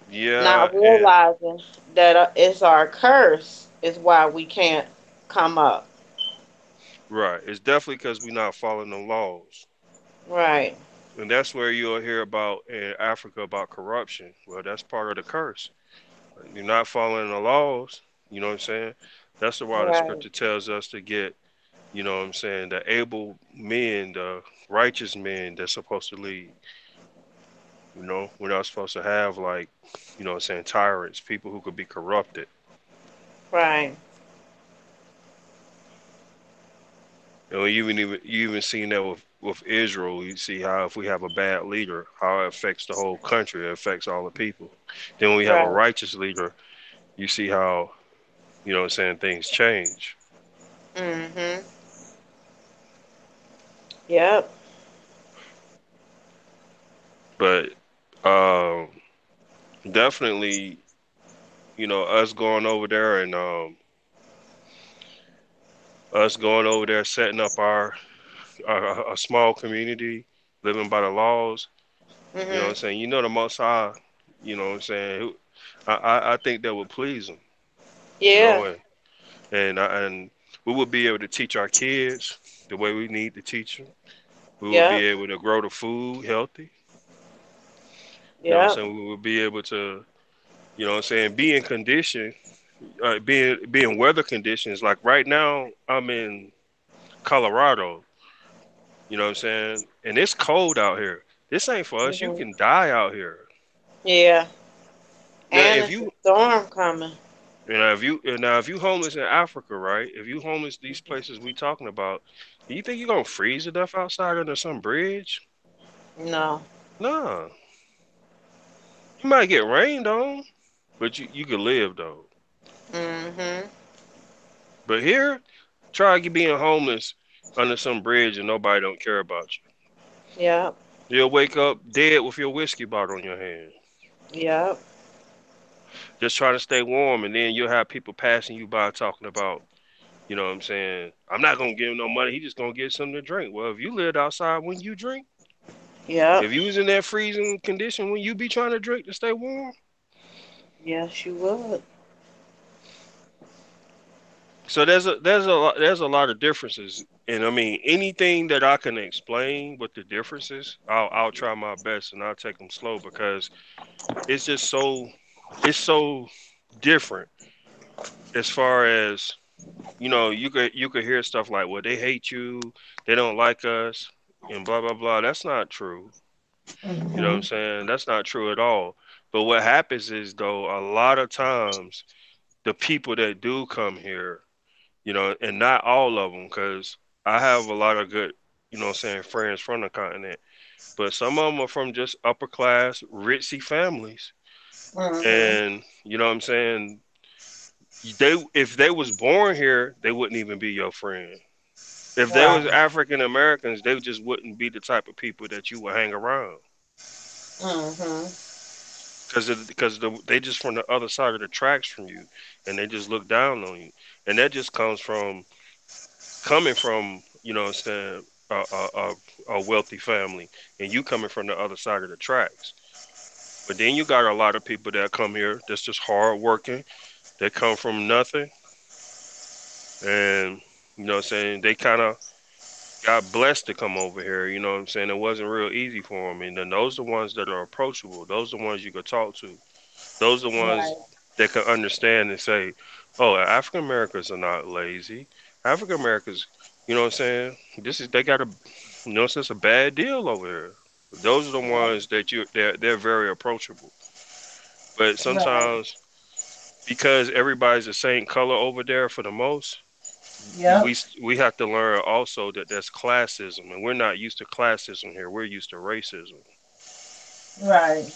Yeah, Not and realizing that it's our curse is why we can't come up. right. It's definitely because we're not following the laws. Right. And that's where you'll hear about in Africa about corruption. Well, that's part of the curse. You're not following the laws. You know what I'm saying? That's the why the Right. scripture tells us to get, you know what I'm saying, the able men, the righteous men that's supposed to lead. You know, we're not supposed to have like, you know what I'm saying, tyrants, people who could be corrupted. Right. And you even seen that with Israel. You see how if we have a bad leader, how it affects the whole country, it affects all the people. Then when we have a Right. righteous leader, you see how, you know what I'm saying, things change. Mhm. Yep. But definitely, you know, us going over there setting up our a small community, living by the laws. You know what I'm Mhm. saying? You know the Most High. You know what I'm saying? I think that would please him. You Yeah. know, and we would be able to teach our kids the way we need to teach them. We would be Yep. able to grow the food healthy. You know what I'm Yep. saying? We would be able to, you know what I'm saying, be in condition, be in weather conditions. Like right now, I'm in Colorado. You know what I'm saying? And it's cold out here. This ain't for us. You Mhm. can die out here. Yeah. Now, And if it's a you storm coming. if you homeless in Africa, right? If you homeless these places we talking about, do you think you're gonna freeze to death outside under some bridge? No. Nah, you might get rained on, but you could live though. Mhm. But here, try being homeless under some bridge and nobody don't care about you. Yep. You'll wake up dead with your whiskey bottle in your hand, Yep. just trying to stay warm, and then you'll have people passing you by talking about, you know what I'm saying? I'm not gonna give him no money. He just gonna get something to drink. Well, if you lived outside when you drink, Yep. if you was in that freezing condition when you be trying to drink to stay warm, Yes, you would. so there's a lot of differences. And I mean, anything that I can explain what the differences, I'll try my best and I'll take them slow because it's just it's so different as far as, you know, you could hear stuff like, well, they hate you, they don't like us, and blah blah blah. That's not true. You know what I'm Mhm. saying? That's not true at all. But what happens is though, a lot of times the people that do come here, and not all of them, because I have a lot of good, saying friends from the continent, but some of them are from just upper class, ritzy families, Mhm. and what I'm saying, they if they was born here, they wouldn't even be your friend. If they was Right. African Americans, they just wouldn't be the type of people that you would hang around. Mhm. Because they just from the other side of the tracks from you, and they just look down on you, and that just comes from coming from what I'm saying, a wealthy family, and you coming from the other side of the tracks. But then you got a lot of people that come here that's just hard working. They come from nothing, and what I'm saying, they kind of got blessed to come over here. You know what I'm saying? It wasn't real easy for them, and then those are the ones that are approachable. Those are the ones you could talk to. Those are the ones Right. that can understand and say, "Oh, African Americans are not lazy. African Americans, what I'm saying? They got a, it's just a bad deal over here." Those are the Right. ones that they're very approachable. But Right. sometimes because everybody's the same color over there for the most, Yep. we have to learn also that that's classism, and we're not used to classism here. We're used to racism. Right.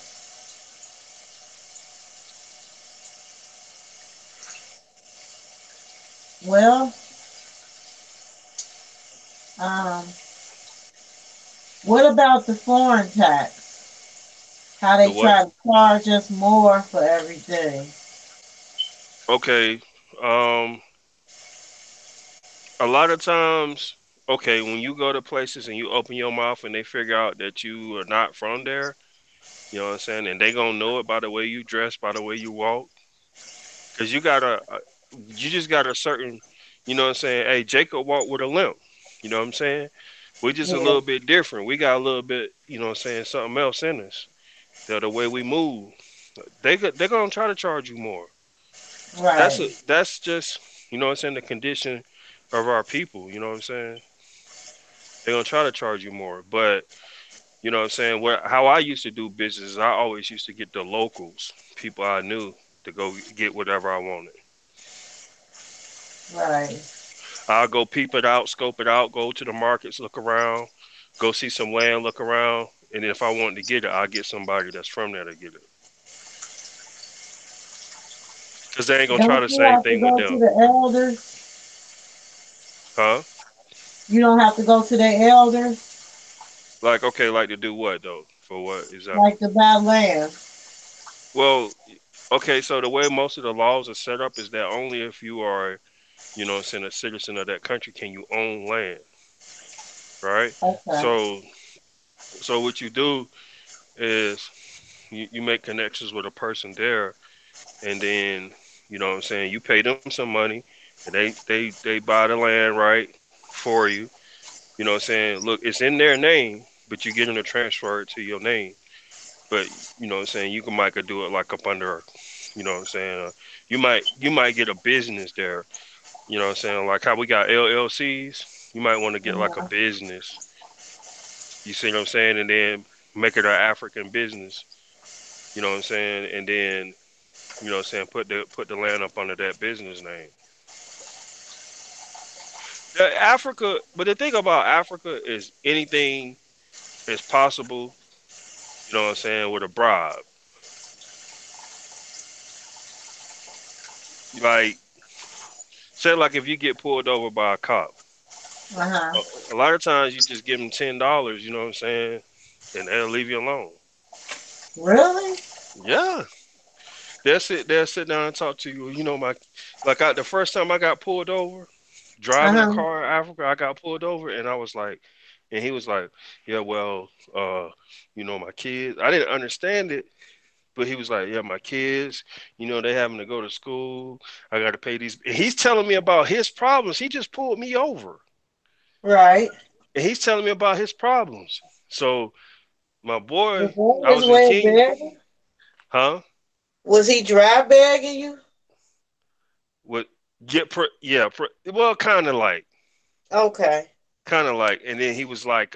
Well, um, what about the foreign tax? How The they what? try to charge us more for everything. Okay. Um, a lot of times, okay, when you go to places and you open your mouth and they figure out that you are not from there, you know what I'm saying, and they gonna know it by the way you dress, by the way you walk, because you just got a certain, what I'm saying. Hey, Jacob walked with a limp. You know what I'm saying? We're just a Yeah. little bit different. We got a little bit, what I'm saying, something else in us. The way we move, they're gonna try to charge you more. Right. That's just, what I'm saying, the condition of our people. You know what I'm saying? They're gonna try to charge you more. But you know what I'm saying? How I used to do business is I always used to get the locals, people I knew, to go get whatever I wanted. Right. I'll go peep it out, scope it out, go to the markets, look around, go see some land, look around, and then if I wanted to get it, I'll get somebody that's from there to get it. Cause they ain't gonna try Don't the you same have to thing with go to them. the elders? Huh? You don't have to go to the elders Like, okay, like to do what though? For what like example? to buy land. Well, okay, so the way most of the laws are set up is that only if you are, what I'm saying, a citizen of that country can you own land, right? Okay. So what you do is you make connections with a person there, and then what I'm saying, you pay them some money, and they buy the land right for you. You know what I'm saying? Look, it's in their name, but you get them to transfer it to your name. But you know what I'm saying, you can might could do it like up under, what I'm saying. You might get a business there. You know what I'm saying? Like how we got LLCs, you might want to get like a Uh-huh. business. You see what I'm saying? And then make it an African business. You know what I'm saying? And then what I'm saying, put the land up under that business name. Africa, but the thing about Africa is anything is possible. You know what I'm saying, with a bribe. Like, say like if you get pulled over by a cop, Uh-huh. a, a lot of times you just give them $10. You know what I'm saying, and they'll leave you alone. Really? Yeah, they'll sit down and talk to you. The first time I got pulled over, driving a Uh-huh. car in Africa, I got pulled over, and I was like, and he was like, yeah, well, my kids. I didn't understand it, but he was like, yeah, my kids, they having to go to school. I got to pay these. And he's telling me about his problems. He just pulled me over, Right. and he's telling me about his problems. So my Was boy, that I his was in way of Kenya, begging? huh? Was he dry begging you? What yeah, well, Okay. kind of like, and then he was like,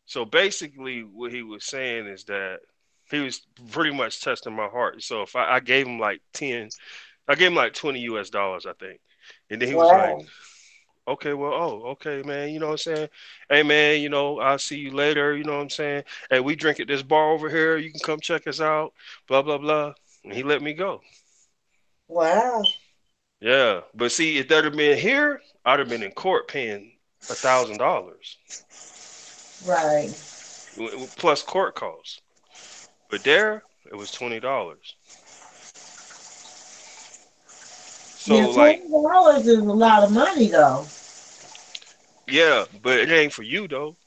so basically, what he was saying is that. He was pretty much testing my heart. So if I gave him like 10, I gave him like 20 US dollars, I think. And then he was like, Wow. okay, well, oh, okay, man, you know what I'm saying? Hey, man, I'll see you later, you know what I'm saying? Hey, we drink at this bar over here. You can come check us out, blah, blah, blah. And he let me go. Wow. Yeah. But see, if that had been here, I'd have been in court paying $1,000 Right. plus court costs. But there, it was $20. Yeah, So, like, $20 is a lot of money though. yeah, but it ain't for you, though.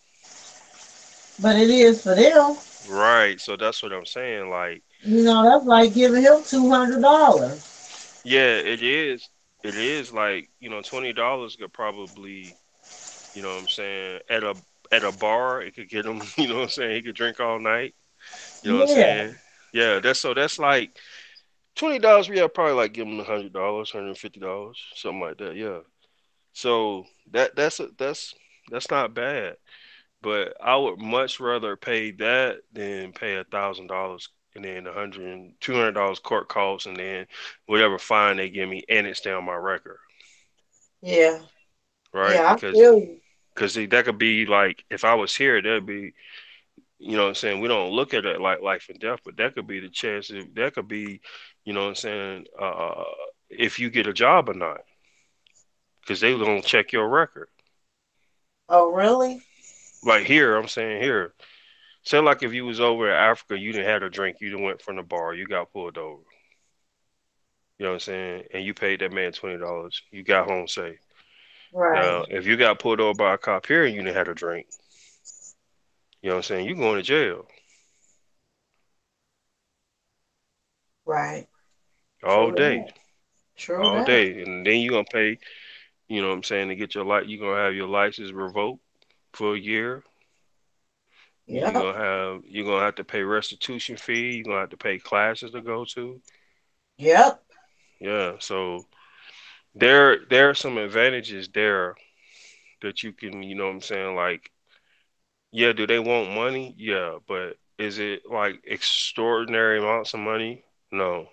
But it is for them. Right. So that's what I'm saying. Like, That's like giving him $200. yeah, it is. It is like, $20 could probably, what I'm saying, at a bar, it could get him, what I'm saying, he could drink all night, you know what I'm Yeah. saying? Yeah, that's like $20, yeah, probably like give him $100, $150, something like that, yeah. So that's not bad. But I would much rather pay that than pay $1,000 and then $200 court costs and then whatever fine they give me and it's down my record, Yeah. right? Yeah, I Because feel you. that could be like if I was here, that'd be what I'm saying. We don't look at it like life and death, but that could be the chance. That could be, what I'm saying. If you get a job or not, because they gonna check your record. Oh, really? Like here, I'm saying here. Say like if you was over in Africa, you didn't have a drink, you didn't went from the bar, you got pulled over. You know what I'm saying? And you paid that man $20. You got home safe. Right. Now, if you got pulled over by a cop here and you didn't have a drink, you know what I'm saying? You going to jail Right. all True day, that. True all that. day, and then you gonna pay. You know what I'm saying? To get your you gonna have your license revoked for a year. Yep. You're gonna have to pay restitution fee. You're gonna have to pay classes to go to. Yep. Yeah, so there are some advantages there that you can, you know what I'm saying, like, yeah, do they want money? Yeah, but is it like extraordinary amounts of money? No.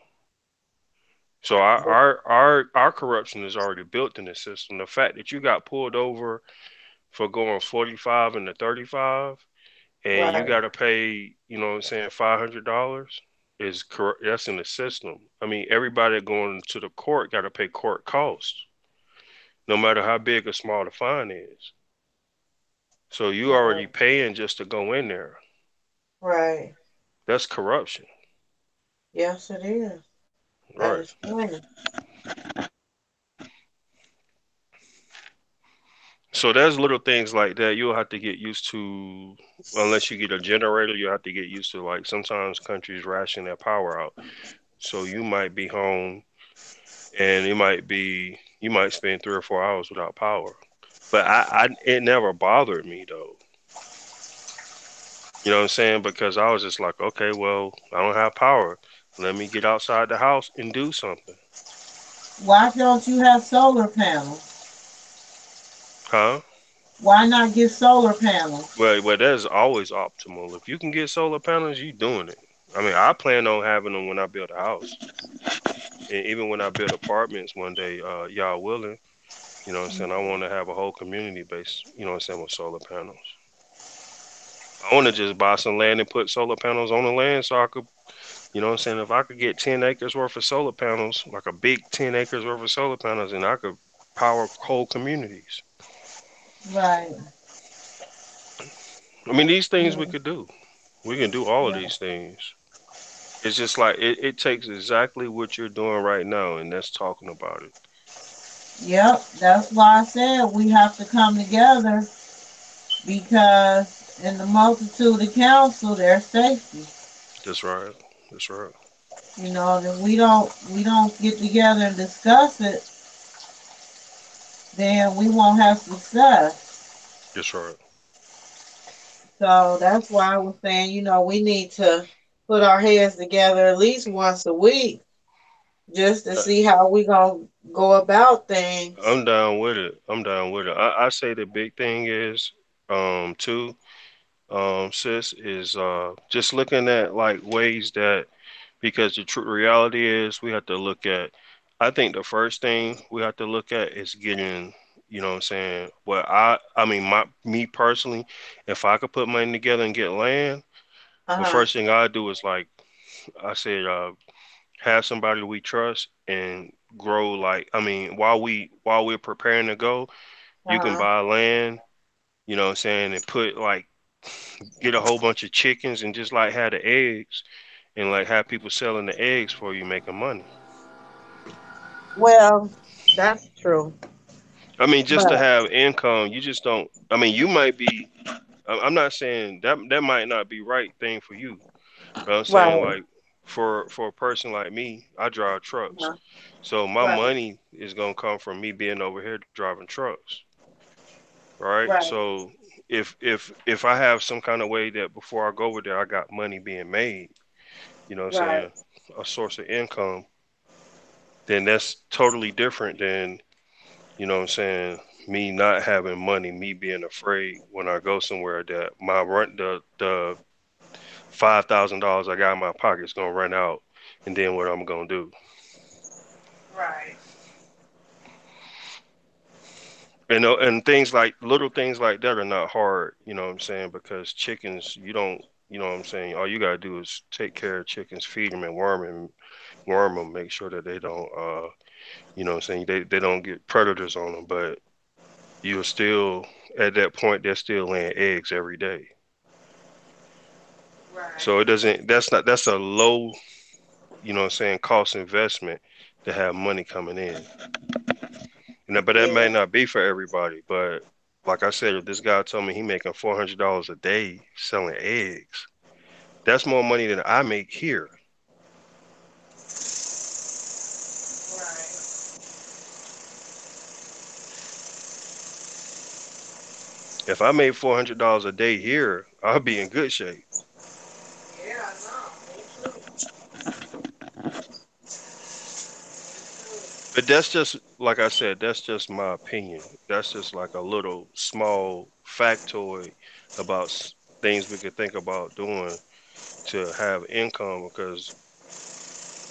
So our corruption is already built in the system. The fact that you got pulled over for going 45 into 35 and you Right. got to pay, you know what I'm saying, $500 is correct. That's in the system. I mean, everybody going to the court got to pay court costs, no matter how big or small the fine is. So you Right. already paying just to go in there. Right. That's corruption, Yes, it is. That right? is funny. So there's little things like that you'll have to get used to. Unless you get a generator, you'll have to get used to. Like sometimes countries ration their power out, so you might be home and you might spend 3 or 4 hours without power. But it never bothered me though. You know what I'm saying? Because I was just like, okay, well, I don't have power. Let me get outside the house and do something. Why don't you have solar panels? Huh? Why not get solar panels? Well, that's always optimal. If you can get solar panels, you doing it. I mean, I plan on having them when I build a house. And even when I build apartments one day, y'all willing, you know what I'm saying? I want to have a whole community base, you know what I'm saying, with solar panels. I want to just buy some land and put solar panels on the land so I could, you know what I'm saying, if I could get 10 acres worth of solar panels, like a big 10 acres worth of solar panels, and I could power whole communities. Right. I mean, these things we Yeah. could do. We can do all of Yeah. these things. It's just like it takes exactly what you're doing right now, and that's talking about it. Yep. That's why I said we have to come together because in the multitude of counsel there's safety. That's right. That's right. If we don't get together and discuss it, then we won't have success. That's right. So that's why I was saying, we need to put our heads together at least once a week just to Uh, see how we gonna go about things. I'm down with it. I'm down with it. I say the big thing is, too. sis, is just looking at like ways that, because the true reality is we have to look at, I think the first thing we have to look at is getting, you know what I'm saying, what I mean, me personally, if I could put money together and get land, the Uh-huh. first thing I do is like I said, have somebody we trust and grow. Like, I mean, while we're preparing to go, you can Uh-huh. buy land, you know what I'm saying, and put like get a whole bunch of chickens and just like have the eggs and like have people selling the eggs for you making money. Well, that's true. I mean, just to But have income, you just don't. I mean, you might be. I'm not saying that that might not be right thing for you, but I'm saying right. like for a person like me, I drive trucks, Uh-huh. so my Right. money is gonna come from me being over here driving trucks, right? Right. So if I have some kind of way that before I go over there, I got money being made, you know what I'm Right. saying, a source of income, then that's totally different than, you know what I'm saying, me not having money, me being afraid when I go somewhere that my rent, the $5,000 I got in my pocket is gonna run out, and then what I'm gonna do. Right. And things like little things like that are not hard, you know what I'm saying, because chickens, you don't, you know what I'm saying, all you gotta do is take care of chickens, feed them and worm them, make sure that they don't, you know what I'm saying, they don't get predators on them, but you're still at that point they're still laying eggs every day. Right. So it doesn't, that's a low, you know what I'm saying, cost investment to have money coming in. But that may Yeah. not be for everybody. But like I said, if this guy told me he making $400 a day selling eggs, that's more money than I make here. Right. If I made $400 a day here, I'll be in good shape. Yeah, I know. Me too. But that's just like I said, that's just my opinion. That's just like a little small factoid about things we could think about doing to have income, because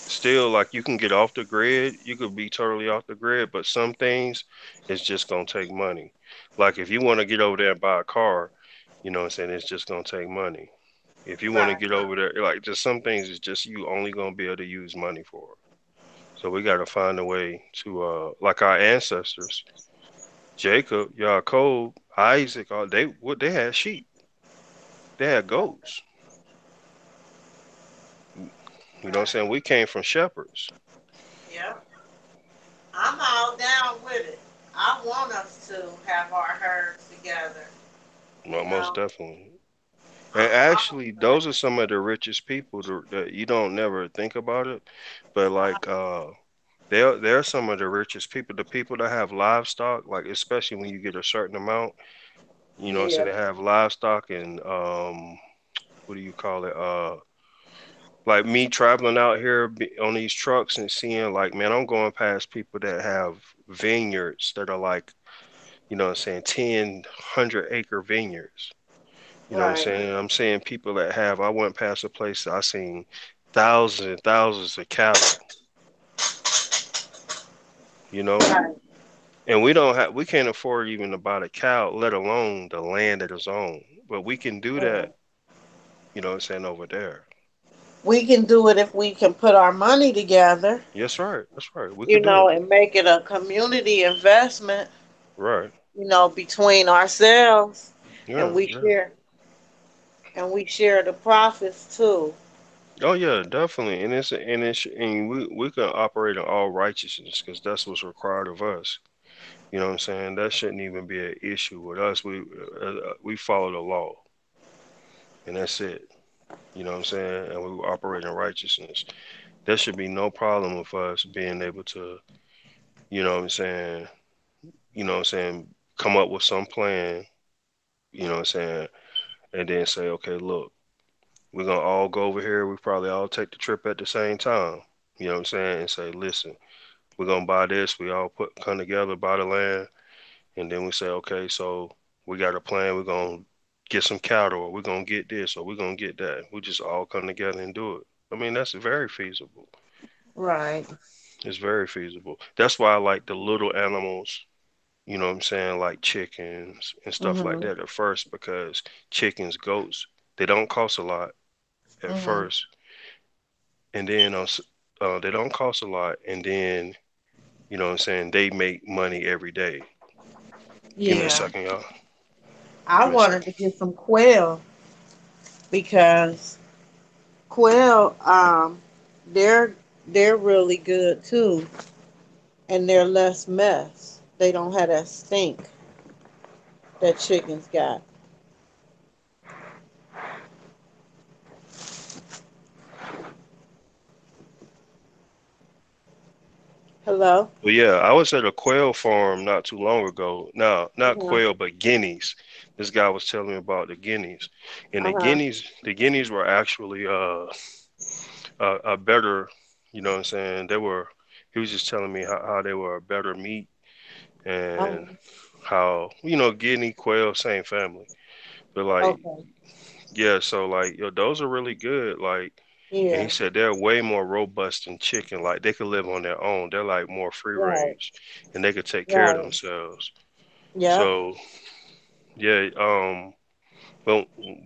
still, like, you can get off the grid, you could be totally off the grid, but some things it's just gonna take money. Like if you want to get over there and buy a car, you know what I'm saying, it's just gonna take money. If you want to Right. get over there, like just some things it's just you only gonna be able to use money for. So we gotta find a way to like our ancestors, Jacob, Yaakov, Isaac, all they had sheep, they had goats. You know what I'm Right. saying? We came from shepherds. Yep. I'm all down with it. I want us to have our herds together. You Well, most know, definitely. And I'm actually, those are some of the richest people that you don't never think about it, but like they're some of the richest people. The people that have livestock, like especially when you get a certain amount, you know, so yeah. they have livestock and what do you call it? Like me traveling out here on these trucks and seeing like, man, I'm going past people that have vineyards that are like, you know what I'm saying, 10, 100 acre vineyards. You know what I'm Right. saying? I'm saying people that have, I went past a place I seen thousands and thousands of cattle, you know? Right. And we can't afford even to buy the cow, let alone the land that is on. But we can do Yeah. that, you know what I'm saying, over there. We can do it if we can put our money together, Yes, right. That's right. We you could do know, it. and make it a community investment, Right. you know, between ourselves, and Yeah, we yeah. share and we share the profits too. Oh yeah, definitely. And we can operate in all righteousness because that's what's required of us. You know what I'm saying? That shouldn't even be an issue with us. We follow the law, and that's it. You know what I'm saying? And we operate in righteousness. There should be no problem with us being able to, you know what I'm saying, come up with some plan, you know what I'm saying, and then say, okay, look, we're gonna all go over here. We probably all take the trip at the same time. You know what I'm saying? And say, listen, we're gonna buy this. We all come together, buy the land, and then we say, okay, so we got a plan. We're gonna get some cattle, or we're gonna get this, or we're gonna get that. We just all come together and do it. I mean, that's very feasible. Right. It's very feasible. That's why I like the little animals, you know what I'm saying, like chickens and stuff like Mhm. that at first, because chickens, goats, they don't cost a lot at Mhm. first, and then they don't cost a lot, and then you know what I'm saying, they make money every day. Give me a Yeah. second, y'all. I Give me a wanted second. to get some quail because quail, they're they're really good too, and they're less mess. They don't have that stink that chickens got. Hello. But yeah, I was at a quail farm not too long ago. No, Uh not huh. quail, but guineas. This guy was telling me about the guineas, and Uh huh. the guineas were actually a better, you know what I'm saying? They were. He was just telling me how they were a better meat, and Uh-huh. how, you know, guinea, quail, same family. But like, Okay. yeah, so like, yo, those are really good. Like, and he Yeah. said they're way more robust than chicken. Like, they could live on their own. They're like more free Right. range, and they could take care of Right. themselves. Yep. So yeah,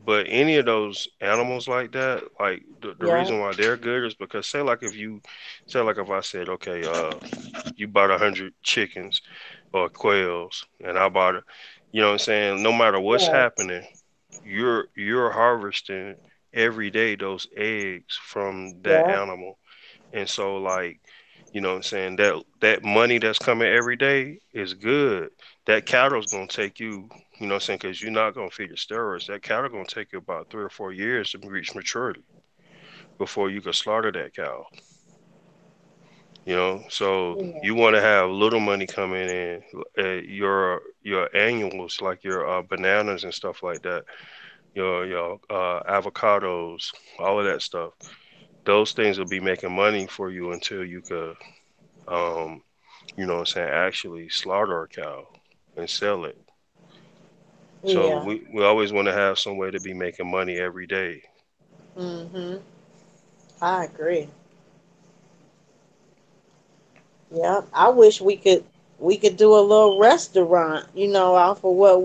but any of those animals like that, like the Yep. reason why they're good is because, say like, if I said, okay, you bought 100 chickens or quails, and I bought it, you know what I'm saying? No matter what's Right. happening, you're harvesting every day those eggs from that Yep. animal. And so, like, you know what I'm saying, that money that's coming every day is good. That cattle's gonna take you, you know what I'm saying, because you're not gonna feed it steroids. That cattle gonna take you about 3 or 4 years to reach maturity before you can slaughter that cow. You know, so Yeah. you want to have little money coming in. Your annuals, like your bananas and stuff like that, your avocados, all of that stuff. Those things will be making money for you until you could, um, you know what I'm saying, actually slaughter a cow and sell it. So Yeah. we always want to have some way to be making money every day. Mhm. I agree. Yeah. I wish we could do a little restaurant, off of what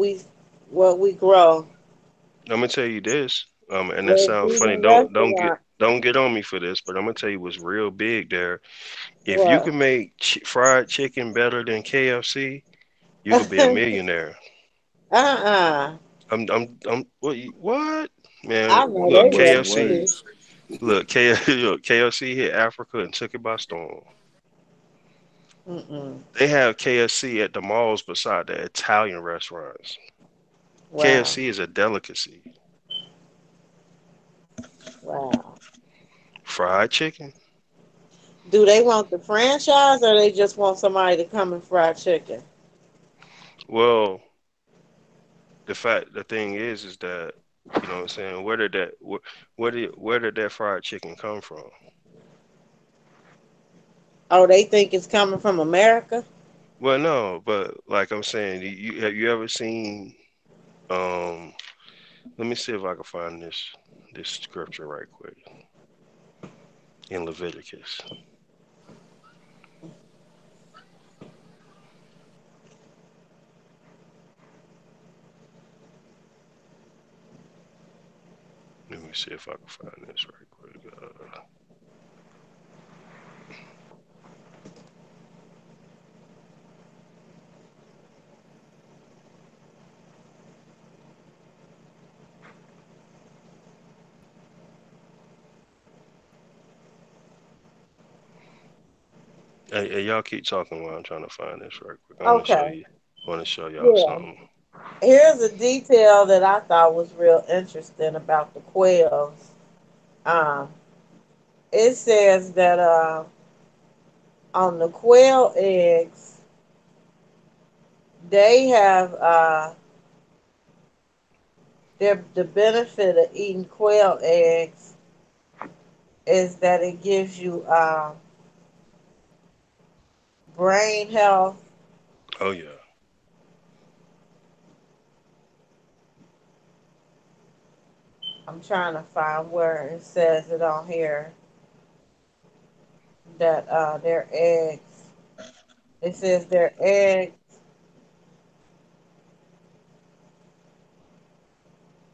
we grow. I'm gonna tell you this, and that A sounds funny. vegan Don't restaurant. don't get on me for this, but I'm gonna tell you what's real big there. If you What? can make fried chicken better than KFC, you could be a millionaire. Uh-uh. What? Man, I know they look, was What? KFC, Wait. finished. look, look, KFC hit Africa and took it by storm. Mm-mm. They have KFC at the malls beside the Italian restaurants. Wow. KFC is a delicacy. Wow. Fried chicken? Do they want the franchise or they just want somebody to come and fry chicken? Well, the thing is that, you know what I'm saying, where did that fried chicken come from? Oh, they think it's coming from America? Well, no, but like I'm saying, have you ever seen, um let me see if I can find this scripture right quick in Leviticus. Let me see if I can find this right quick. Hey, y'all keep talking while I'm trying to find this right quick. I want to show Okay. you. I want to show y'all Yeah. something. Here's a detail that I thought was real interesting about the quails. Um, it says that on the quail eggs, they have the benefit of eating quail eggs is that it gives you brain health. Oh yeah. I'm trying to find where it says it on here that their eggs. It says their eggs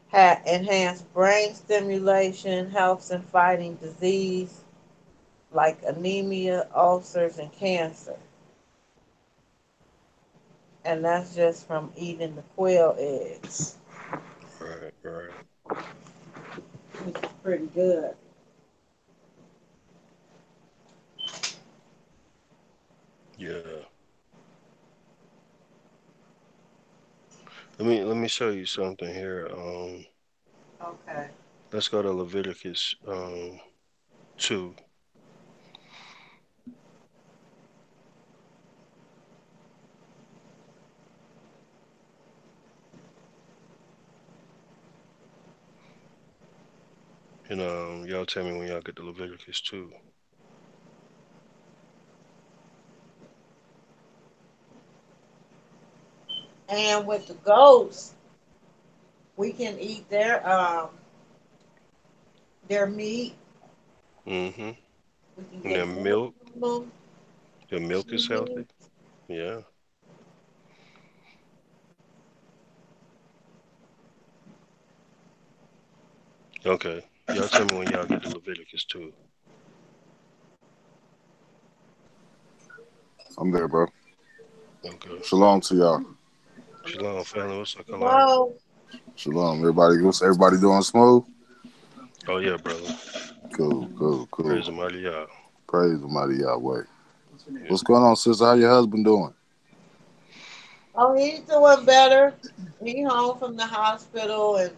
had enhanced brain stimulation, helps in fighting disease like anemia, ulcers, and cancer. And that's just from eating the quail eggs, Right, right. which is pretty good. Yeah. Let me show you something here. Okay. Let's go to Leviticus 2. And y'all tell me when y'all get to Leviticus 2. And with the goats, we can eat their meat. Mm-hmm. We can And get then milk milk. from them, The milk is cheese. healthy. Yeah. Okay. Y'all tell me when y'all get to Leviticus 2. I'm there, bro. Okay. Shalom to y'all. Shalom, family. What's up, Kalak? Hello. Shalom, everybody. What's everybody doing smooth? Oh, yeah, brother. Cool, cool, cool. Praise the mighty Yah. Praise the mighty Yahweh. Yeah. What's going on, sister? How your husband doing? Oh, he's doing better. He home from the hospital and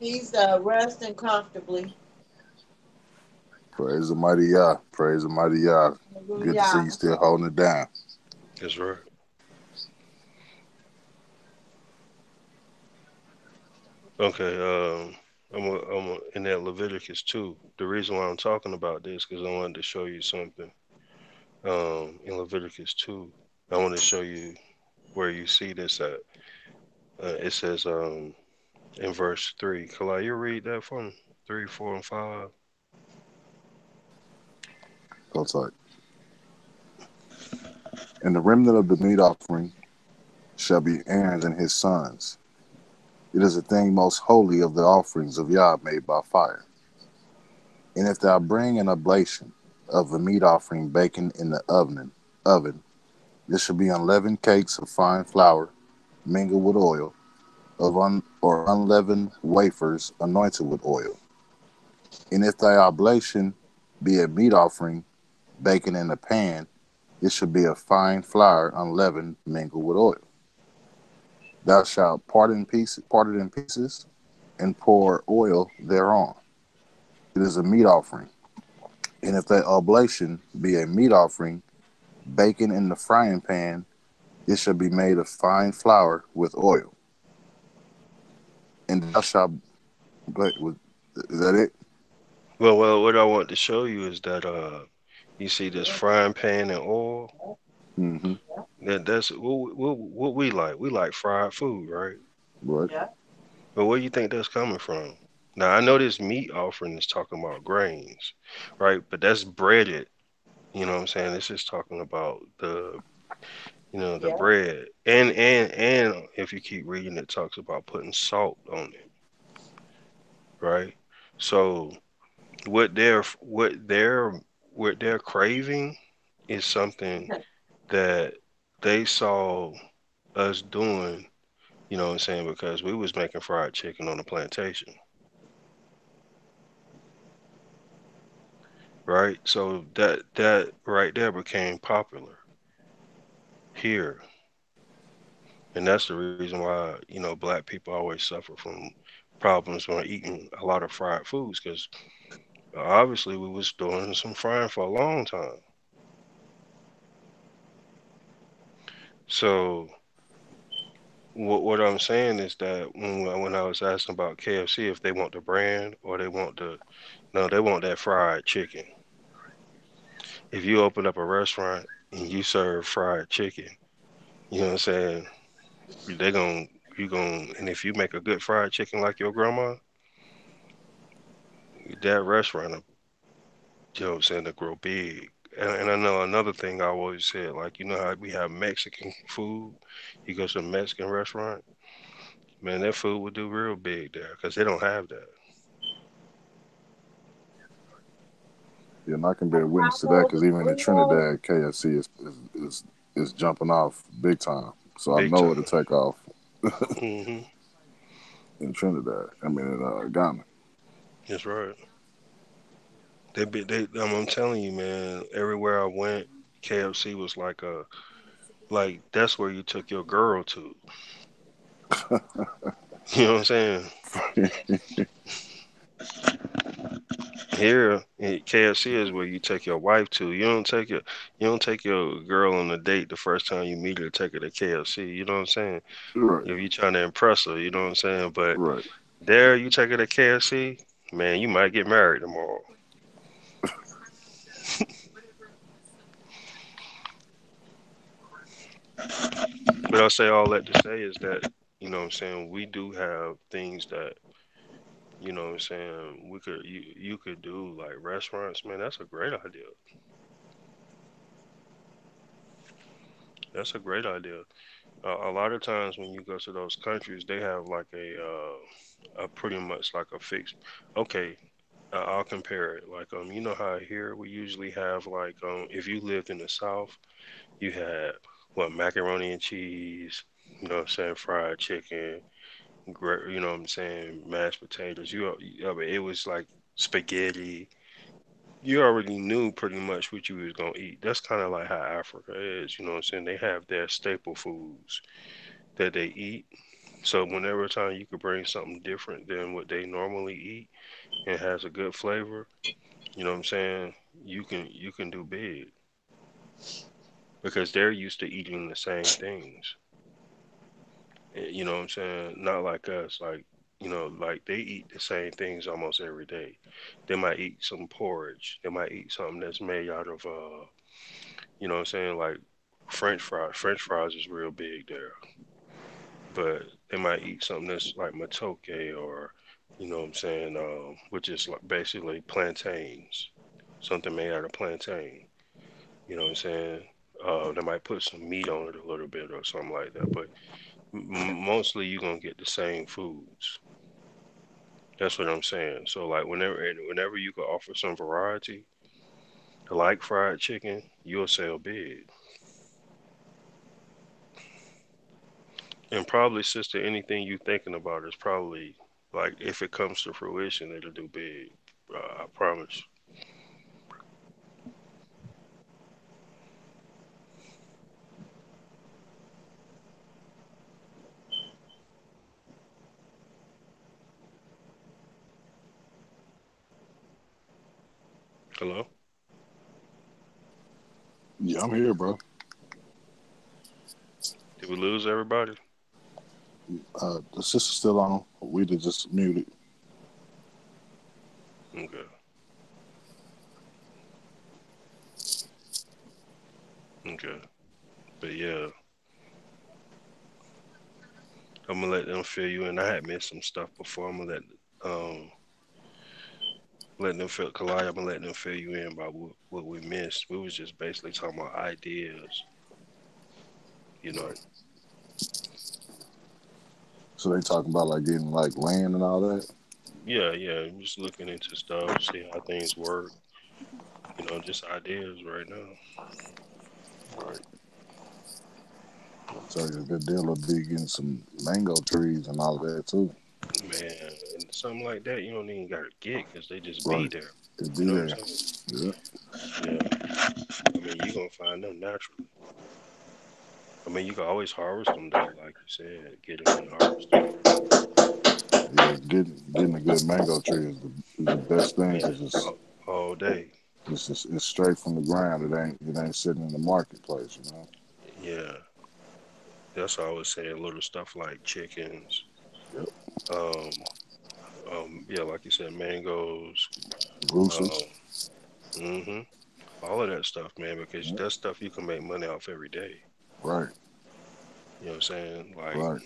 he's resting comfortably. Praise the mighty Yah. Praise the mighty Yah. Good to see Hallelujah. you still holding it down. That's right. Okay. In that Leviticus 2. The reason why I'm talking about this because I wanted to show you something. In Leviticus 2, I want to show you where you see this at. It says in verse 3. Kalak, you read that for me? 3, 4, and 5. That's like, and the remnant of the meat offering shall be Aaron's and his sons. It is a thing most holy of the offerings of Yah made by fire. And if thou bring an oblation of a meat offering baken in the oven, this shall be unleavened cakes of fine flour mingled with oil, or unleavened wafers anointed with oil. And if thy oblation be a meat offering baken in a pan, it shall be of fine flour unleavened mingled with oil. Thou shalt part it in pieces, and pour oil thereon. It is a meat offering. And if thy oblation be a meat offering baken in the frying pan, it shall be made of fine flour with oil. And thou shalt, is that it? Well, what I want to show you is that you see this frying pan and oil. Mm-hmm. That's what we like. We like fried food, right? Right. Yeah. But where you think that's coming from? Now I know this meat offering is talking about grains, right? But that's breaded. You know what I'm saying? This is talking about the Yeah. bread. And if you keep reading, it talks about putting salt on it, right? So what they're craving is something that they saw us doing, you know what I'm saying, because we was making fried chicken on the plantation, right? So that right there became popular here. And that's the reason why, black people always suffer from problems when eating a lot of fried foods, because obviously we was doing some frying for a long time. So what I'm saying is that when I was asking about KFC, if they want the brand or they want no, they want that fried chicken. If you open up a restaurant and you serve fried chicken, you know what I'm saying? They gon' you gon' and if you make a good fried chicken like your grandma, that restaurant, you know what I'm saying, to grow big. And I know another thing I always said, like, you know how we have Mexican food? You go to a Mexican restaurant, man, that food would do real big there because they don't have that. Yeah, and I can bear witness to that because even in Trinidad, KFC is jumping off big time. So I Big know time. it'll take off Hmm. in Trinidad. I mean, in Ghana. That's right. I'm telling you, man, everywhere I went, KFC was like like that's where you took your girl to. You know what I'm saying? Here, KFC is where you take your wife to. You don't take your girl on a date the first time you meet her, take her to KFC. You know what I'm saying? Right, If you're trying to impress her, you know what I'm saying? But right. there, you take her to KFC, man, you might get married tomorrow. But I'll say all that to say is that, you know what I'm saying, we do have things that, you know what I'm saying, you could do like restaurants, man, that's a great idea. That's a great idea. A lot of times when you go to those countries, they have like a pretty much like a fixed. Okay, I'll compare it. Like you know how here we usually have like if you lived in the South, you had what macaroni and cheese. You know what I'm saying, fried chicken, you know what I'm saying, mashed potatoes. I mean, it was like spaghetti. You already knew pretty much what you was gonna eat. That's kind of like how Africa is. You know what I'm saying? They have their staple foods that they eat. So whenever time you could bring something different than what they normally eat and has a good flavor, you know what I'm saying? You can do big because they're used to eating the same things. You know what I'm saying? Not like us, like like they eat the same things almost every day. They might eat some porridge. They might eat something that's made out of you know what I'm saying, like French fries. French fries is real big there. But they might eat something that's like matoke or you know what I'm saying, which is like basically plantains, something made out of plantain. You know what I'm saying? They might put some meat on it a little bit or something like that, but mostly you're gonna get the same foods. That's what I'm saying. So like whenever you can offer some variety, like fried chicken, you'll sell big. And probably, sister, anything you thinking about is probably like if it comes to fruition, it'll do big. I promise. Hello? Yeah, I'm here, bro. Did we lose everybody? The sister's still on. We just muted. Okay. Okay. But yeah, I'm gonna let them fill you in. I had missed some stuff before. I'm gonna um let them fill Kalaya, I'm gonna let them fill you in about what we missed. We was just basically talking about ideas, you know. Right. So they talking about like getting like land and all that. Yeah, yeah. I'm just looking into stuff, see how things work, just ideas right now. Right. So a good deal will be getting some mango trees and all of that too. Man, and something like that you don't even gotta get because they just Right. be there. It'd You be know what I'm there. saying? Yeah. Yeah. I mean, you're gonna find them naturally. I mean, you can always harvest them though, like you said, get them and harvest them. Yeah. Getting a good mango tree is the best thing Man, because all day. it's straight from the ground. It ain't sitting in the marketplace. You know. Yeah, that's what I was saying. Little stuff like chickens. Yep. Um, yeah, like you said, mangoes. Roosters. Um, hmm all of that stuff, man, because Yep. that stuff you can make money off every day. Right. You know what I'm saying? Like, Right.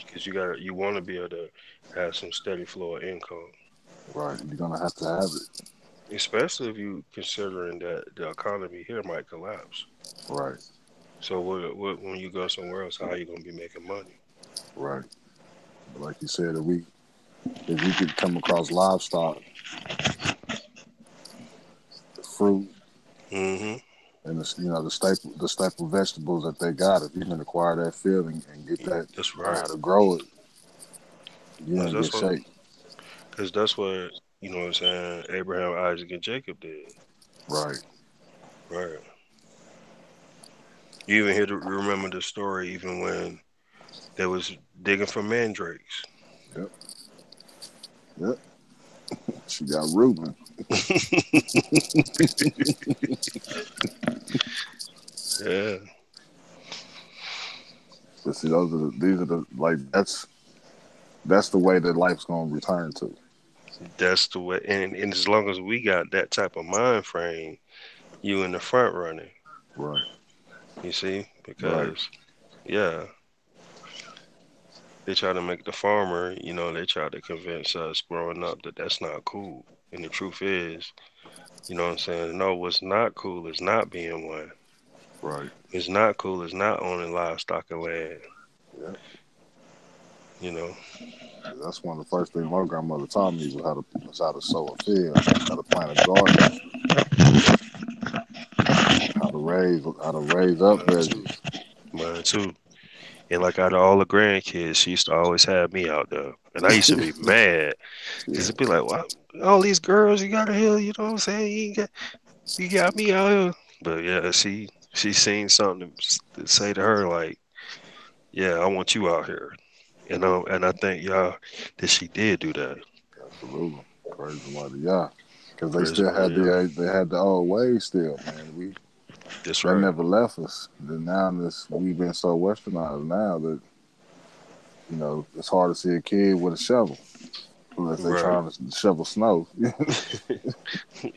because you want to be able to have some steady flow of income. Right. You're gonna have to have it. especially if you considering that the economy here might collapse. Right. So what when you go somewhere else, how you gonna be making money? Right. But like you said, if we could come across livestock, fruit, Hmm. and the staple vegetables that they got, if you can acquire that field and get that, That's learn right. how to grow it, you're Cause in good that's what shape. cause that's what you know what I'm saying. Abraham, Isaac, and Jacob did. Right. Right. You even hear remember the story even when they was digging for mandrakes. Yep. Yep. She got Reuben. Yeah, But see, these are the like that's the way that life's gonna return to. that's the way. And as long as we got that type of mind frame, you in the front running. Right. You see, Right. because yeah, they try to make the farmer. They try to convince us growing up that that's not cool. And the truth is, you know what I'm saying? No, what's not cool is not being one. Right. It's not cool is not owning livestock and land. Yep. You know, That's one of the first things my grandmother taught me was how to sow a field, how to plant a garden, how to raise up mine too. veggies. Mine too. And like out of all the grandkids, she used to always have me out there. And I used to be mad because Yeah. it'd be like, "What? All these girls you got here, you know what I'm saying? You got me out here." But yeah, she seen something to say to her like, "Yeah, I want you out here." And I think y'all that she did do that. Absolutely. Praise the Lord. Yeah. Because they Praise the still Lord, had yeah. the old ways still, man. That's That right. never left us. Then now we've been so westernized now that it's hard to see a kid with a shovel unless they Right. trying to shovel snow.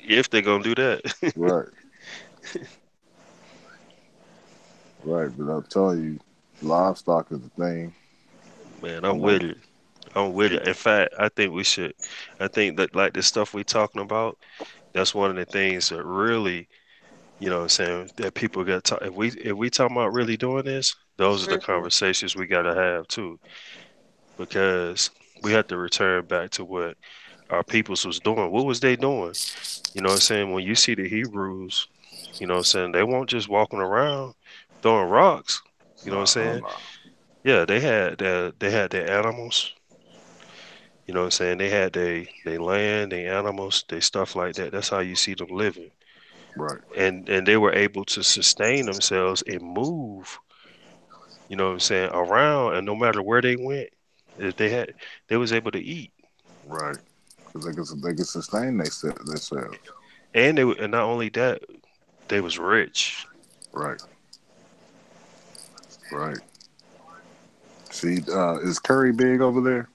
If they're gonna do that. Right. Right. But I'm telling you, livestock is the thing. Man, I I'm know. with it. I'm with it. In fact, I think we should. I think that like the stuff we talking about, that's one of the things that really, what I'm saying, that people got to. If we talking about really doing this, those are the Mhm. conversations we got to have too, because we have to return back to what our peoples was doing. What was they doing? You know what I'm saying? When you see the Hebrews, you know what I'm saying, they weren't just walking around throwing rocks. You know what I'm No, hell saying? no. Yeah, they had their animals. You know what I'm saying? They had they land, they animals, they stuff like that. That's how you see them living. Right. And they were able to sustain themselves and move, you know what I'm saying, around, and no matter where they went, if they was able to eat. Right. Because they can sustain themselves. And not only that, they was rich. Right. Right. See, is Curry big over there?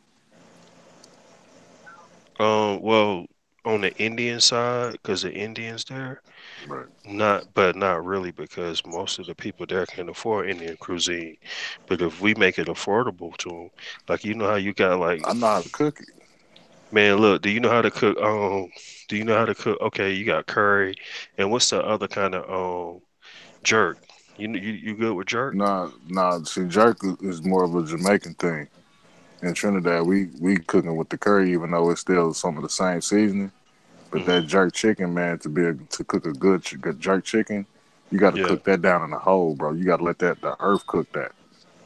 Well, on the Indian side, because the Indians there, Right. not really, because most of the people there can afford Indian cuisine. But if we make it affordable to them, like how you got like, I know how to cook it. man, look, do you know how to cook? Do you know how to cook? Okay, you got curry, and what's the other kind of jerk? You good with jerk? Nah, nah. See, jerk is more of a Jamaican thing. In Trinidad, we cooking with the curry, even though it's still some of the same seasoning. But Hmm. that jerk chicken, man, to cook a good jerk chicken, you got to Yeah. cook that down in a hole, bro. You got to let the earth cook that.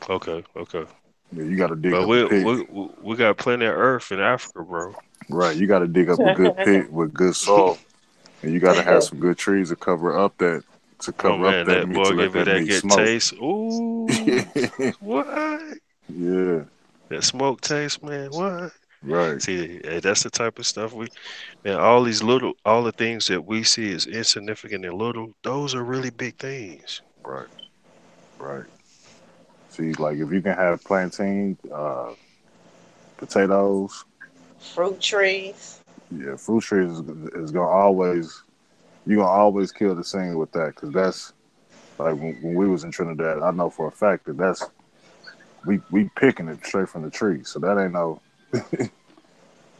Okay. Okay. Yeah, you got to dig But up a we pit. we we got plenty of earth in Africa, bro. Right, you got to dig up a good pit with good soil, and you got to have some good trees to Oh cover up man, that that meat to boy let give me that that meat good smoke. taste. Ooh, what? Yeah, That smoke taste, man. What? right, See, that's the type of stuff man. All the things that we see as insignificant and little, those are really big things. right, right. See, like if you can have plantain, potatoes, Fruit trees. yeah, fruit trees is gonna always you gonna always kill the scene with that because that's like when we was in Trinidad. I know for a fact that we picking it straight from the tree, so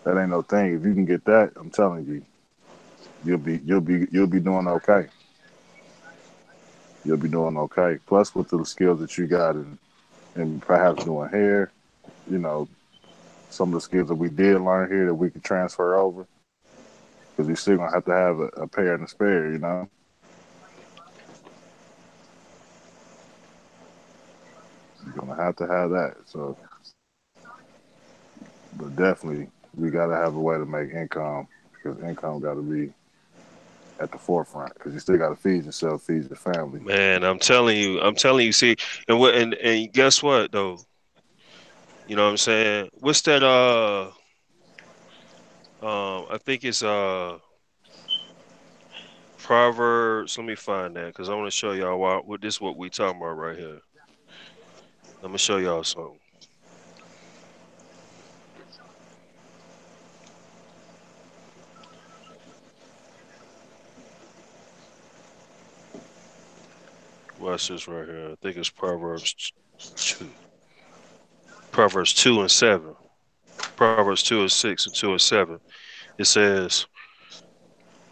that That ain't no thing. If you can get that, I'm telling you, you'll be doing okay. You'll be doing okay. Plus, with the skills that you got, and perhaps doing hair, you know, some of the skills that we did learn here that we can transfer over, because you're still gonna have to have a pair and a spare. You're gonna have to have that. So, but definitely, we gotta have a way to make income because income got to be at the forefront because you still got to feed yourself, feed your family. Man, I'm telling you. See, and guess what though? You know what I'm saying? What's that? I think it's Proverbs. Let me find that because I want to show y'all what this what we talking about right here. Let me show y'all something. Watch this right here. I think it's two, Proverbs 2:7, Proverbs 2:6 and 2:7. It says,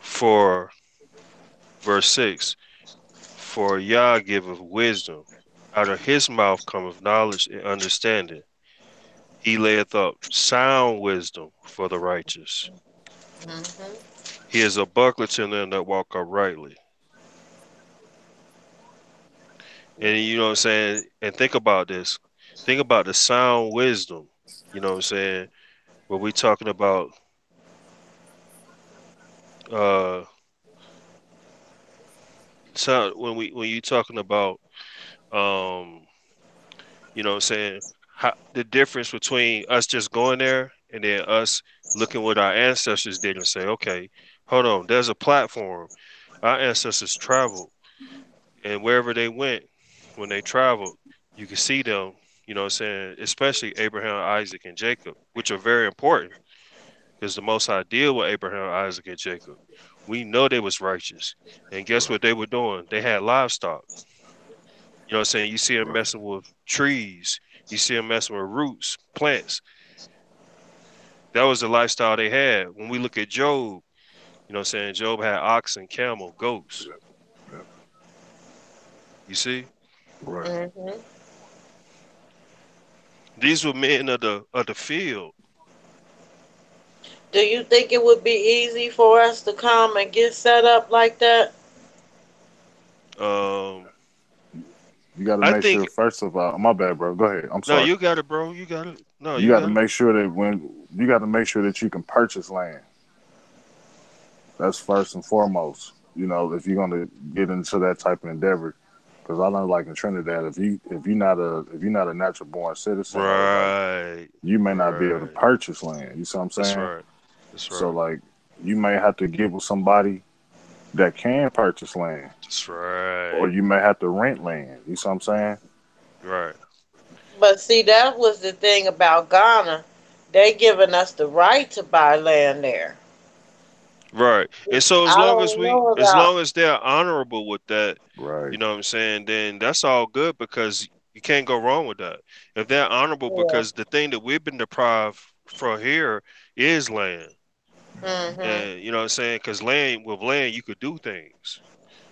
"For verse 6, for Yah giveth wisdom; out of his mouth cometh knowledge and understanding. He layeth up sound wisdom for the righteous. Hmm. He is a buckler to them that walk uprightly." And you know what I'm saying? And think about this. Think about the sound wisdom. You know what I'm saying? When we talking about uh sound when you talking about um you know what I'm saying, how the difference between us just going there and then us looking what our ancestors did and say, okay, hold on, there's a platform. Our ancestors traveled, and wherever they went, when they traveled, you can see them, you know what I'm saying, especially Abraham, Isaac, and Jacob, which are very important because the Most High deal with Abraham, Isaac, and Jacob. We know they was righteous. And guess what they were doing? They had livestock. You know what I'm saying? You see them Right. messing with trees. You see them messing with roots, plants. That was the lifestyle they had. When we look at Job, you know what I'm saying? Job had oxen, camel, goats. Yep. Yep. You see? Right. Hmm. These were men of the field. Do you think it would be easy for us to come and get set up like that? Um, You got to I make think sure first of all. My bad, bro. Go ahead. I'm no, sorry. you got it, bro. You got it. No, You you got to got it. make sure that when you got to make sure that you can purchase land. That's first and foremost. If you're gonna get into that type of endeavor, because I know, like in Trinidad, if you're not a natural born citizen or like Right. you may not be able to Right. purchase land. You see what I'm That's saying? right. That's So right. like you may have to get with somebody that can purchase land, That's or right. you may have to rent land. You see what I'm saying? Right. But see, that was the thing about Ghana. They giving us the right to buy land there. Right. And so I don't know as about. long as they're honorable with that, Right. you know what I'm saying, then that's all good because you can't go wrong with that. If they're honorable, Yeah. because the thing that we've been deprived from here is land. Mhm. And you know what I'm saying? Because with land you could do things.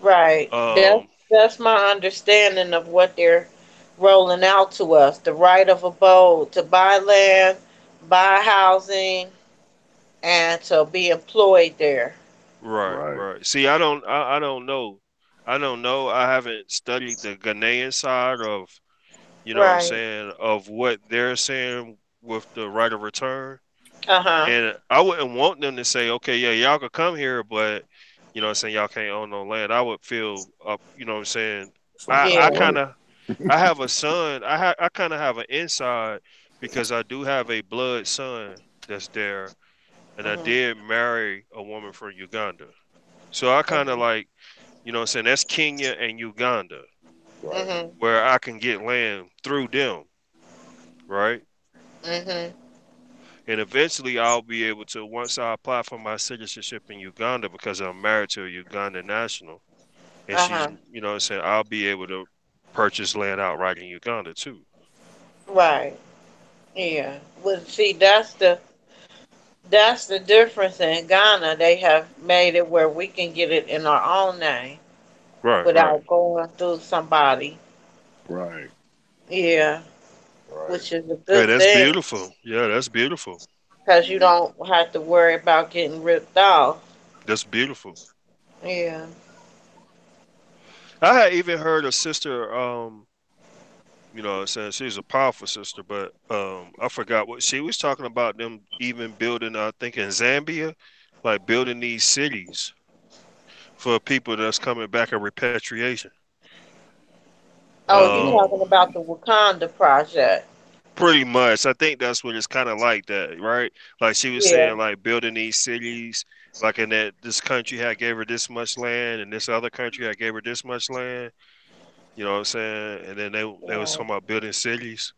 Right. That's Um, that's my understanding of what they're rolling out to us. The right of abode, to buy land, buy housing, and to be employed there. right, Right. right. See, I don't know. I don't know. I haven't studied the Ghanaian side of, you know what I'm Right. saying, of what they're saying with the right of return. Uh-huh. And I wouldn't want them to say, okay, yeah, y'all could come here, but you know what I'm saying, y'all can't own no land. I would feel up, you know what I'm saying. Some I type of Yeah. way. kind of I have a son. I kind of have an inside because I do have a blood son that's there, and I Mhm. did marry a woman from Uganda. So I kind of Mhm. like, you know what I'm saying, that's Kenya and Uganda, Right. Mhm. where I can get land through them, right? Mhm. And eventually I'll be able to, once I apply for my citizenship in Uganda, because I'm married to a Ugandan national, and she's, Uh-huh. you know what I'm saying, I'll be able to purchase land outright in Uganda too. Right. Yeah. Well, see, That's the difference in Ghana. They have made it where we can get it in our own name Right, right. without going through somebody. Right. Yeah, Right. which is a Hey, good that's thing beautiful. Yeah, that's beautiful. because you don't have to worry about getting ripped off. That's beautiful. Yeah. I had even heard a sister, you know what I'm saying, she's a powerful sister, but I forgot what she was talking about, them even building, I think in Zambia, like building these cities for people that's coming back in repatriation. Oh, you Um, talking about the Wakanda project? Pretty much. I think that's what it's kind of like that, right? Like she was Yeah. saying, like building these cities, like in that this country had gave her this much land, and this other country had gave her this much land. You know what I'm saying? And then they was Right. talking about building cities,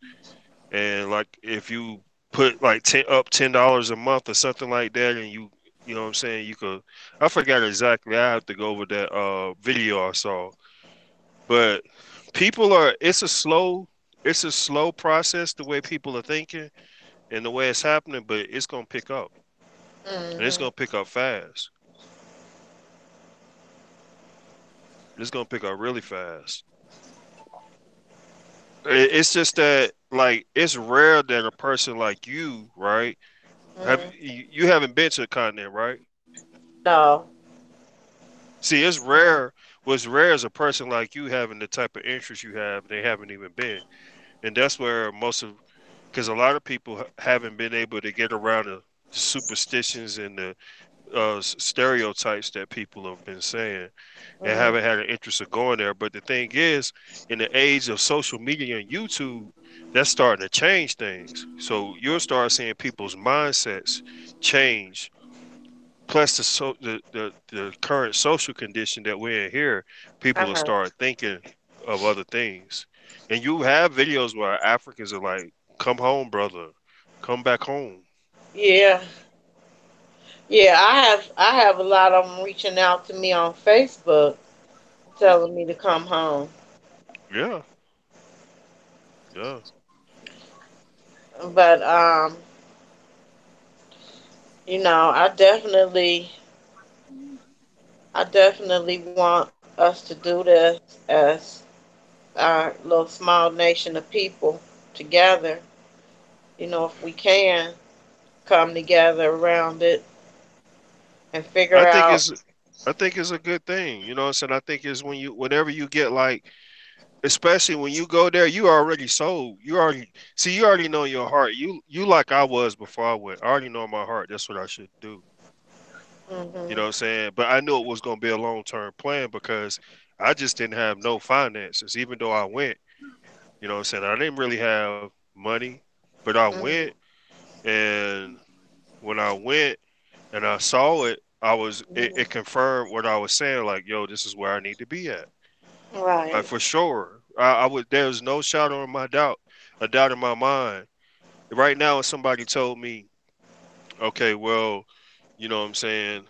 and like if you put like $10 a month or something like that, and you know what I'm saying, you could. I forgot exactly. I have to go over that video I saw, but people are. It's a slow process the way people are thinking and the way it's happening, but it's gonna pick up, and it's Mhm. gonna pick up fast. It's gonna pick up really fast. It's just that like it's rare that a person like you, right? Have Mhm. you haven't been to the continent, right? No. See, it's rare. What's rare is a person like you having the type of interest you have. They haven't even been, and that's where most of because a lot of people haven't been able to get around the superstitions and the stereotypes that people have been saying and Mhm. haven't had an interest of going there. But the thing is, in the age of social media and YouTube, that's starting to change things. So you'll start seeing people's mindsets change. Plus the current social condition that we're in here, Uh people will huh. start thinking of other things. And you have videos where Africans are like, "Come home, brother. Come back home." Yeah. Yeah. I have a lot of them reaching out to me on Facebook, telling me to come home. Yeah, yeah. But I definitely want us to do this as our little small nation of people together. If we can come together around it and I figure think out. it's I think it's a good thing. You know what I'm saying? I think it's whenever you get like, especially when you go there, you already sold. You already know your heart. You like I was before I went. I already know in my heart that's what I should do. You know Mhm. what I'm saying? But I knew it was gonna be a long term plan because I just didn't have no finances, even though I went. You know what I'm saying? I didn't really have money, but I went, Mhm. and when I went and I saw it, it Mhm. confirmed what I was saying, like, yo, this is where I need to be at. Like Right. for sure. I would there's no shadow in my doubt, a doubt in my mind. Right now if somebody told me, okay, well, you know what I'm saying,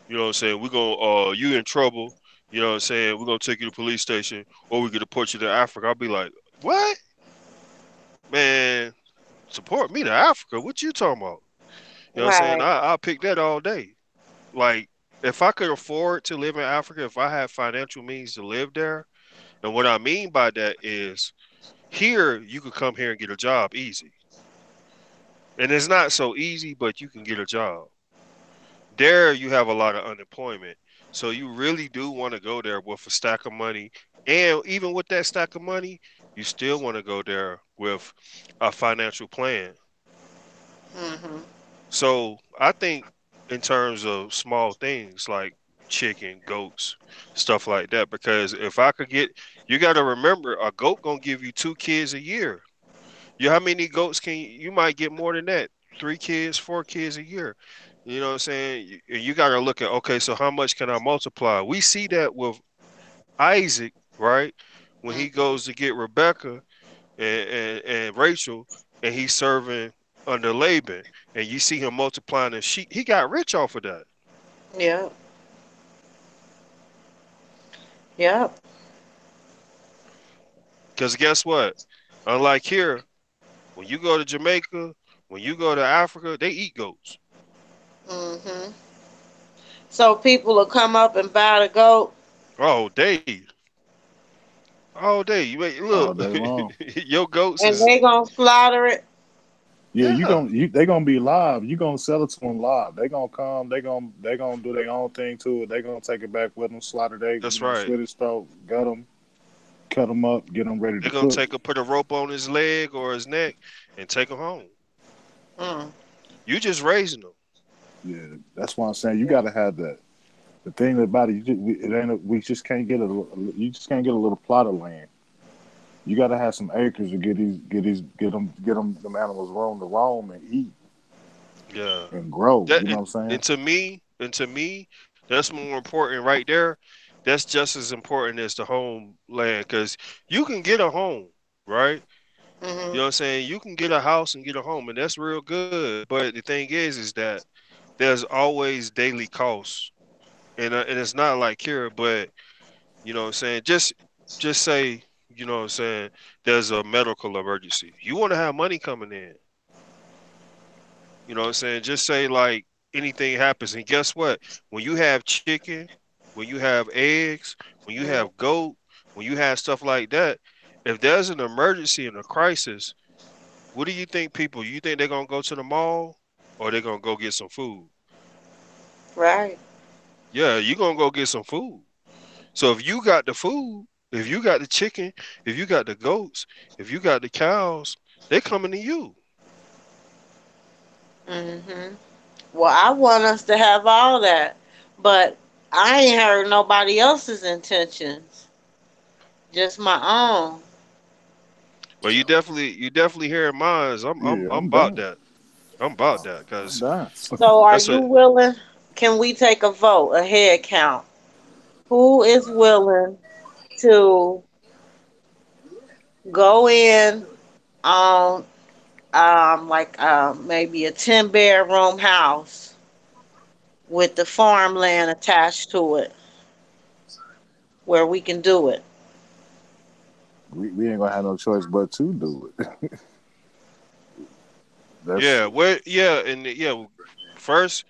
we're gonna you in trouble, you know what I'm saying, we're gonna take you to the police station or we're gonna deport you to Africa, I'll be like, what? Man, support me to Africa? What you talking about? You know what I'm saying? Right. I'll pick that all day. Like if I could afford to live in Africa, if I had financial means to live there, and what I mean by that is here you could come here and get a job easy. And it's not so easy, but you can get a job. There you have a lot of unemployment. So you really do want to go there with a stack of money. And even with that stack of money, you still want to go there with a financial plan. Mhm. So I think in terms of small things like chicken, goats, stuff like that, because if I could get, you got to remember a goat gonna give you 2 kids a year. How many goats can you might get more than that? 3 kids, 4 kids a year. You know what I'm saying? You got to look at, okay, so how much can I multiply? We see that with Isaac, right? When he Mhm. goes to get Rebecca and Rachel, and he's serving under Laban, and you see him multiplying the sheep. He got rich off of that. Yep. Yep. Because guess what? Unlike here, when you go to Jamaica When you go to Africa, they eat goats Mhm. So people will come up and buy the goat, all day, all day. You wait, look, all day long. your goats and is they gonna slaughter it. Yeah, yeah, they gonna be live. You gonna sell it to them live. They gonna come. They gonna do their own thing to it. They gonna take it back with them, slaughter they, that's slit right. his throat, gut them, cut them up, get them ready They're to gonna cook. take a put a rope on his leg or his neck and take him home. Mm. You just raising them. Yeah, that's why I'm saying you gotta have that. The thing about it, it ain't. We just can't get a. You just can't get a little plot of land. You gotta have some acres to them animals room to roam and eat Yeah. and grow. That You know what I'm saying? and to me, that's more important right there. That's just as important as the home land because you can get a home, right? You know Mhm. what I'm saying? You can get a house and get a home, and that's real good. But the thing is that there's always daily costs, and it's not like here, but you know what I'm saying? Just say, you know what I'm saying, there's a medical emergency. You want to have money coming in. You know what I'm saying? Just say like anything happens. And guess what? When you have chicken, when you have eggs, when you Mhm. have goat, when you have stuff like that, if there's an emergency and a crisis, what do you think people, you think they're gonna go to the mall or they're gonna go get some food? Right. Yeah, you're gonna go get some food. So if you got the food, if you got the chicken, if you got the goats, if you got the cows, they coming to you. Mhm. Well, I want us to have all that, but I ain't heard nobody else's intentions. Just my own. But you definitely hearing mine. I'm Yeah, I'm I'm about done. that. I'm about that I'm because done. So, are that's you what. willing? Can we take a vote, a head count? Who is willing to go in on like maybe a 10 bedroom house with the farmland attached to it where we can do it? We ain't gonna have no choice but to do it. That's Yeah, first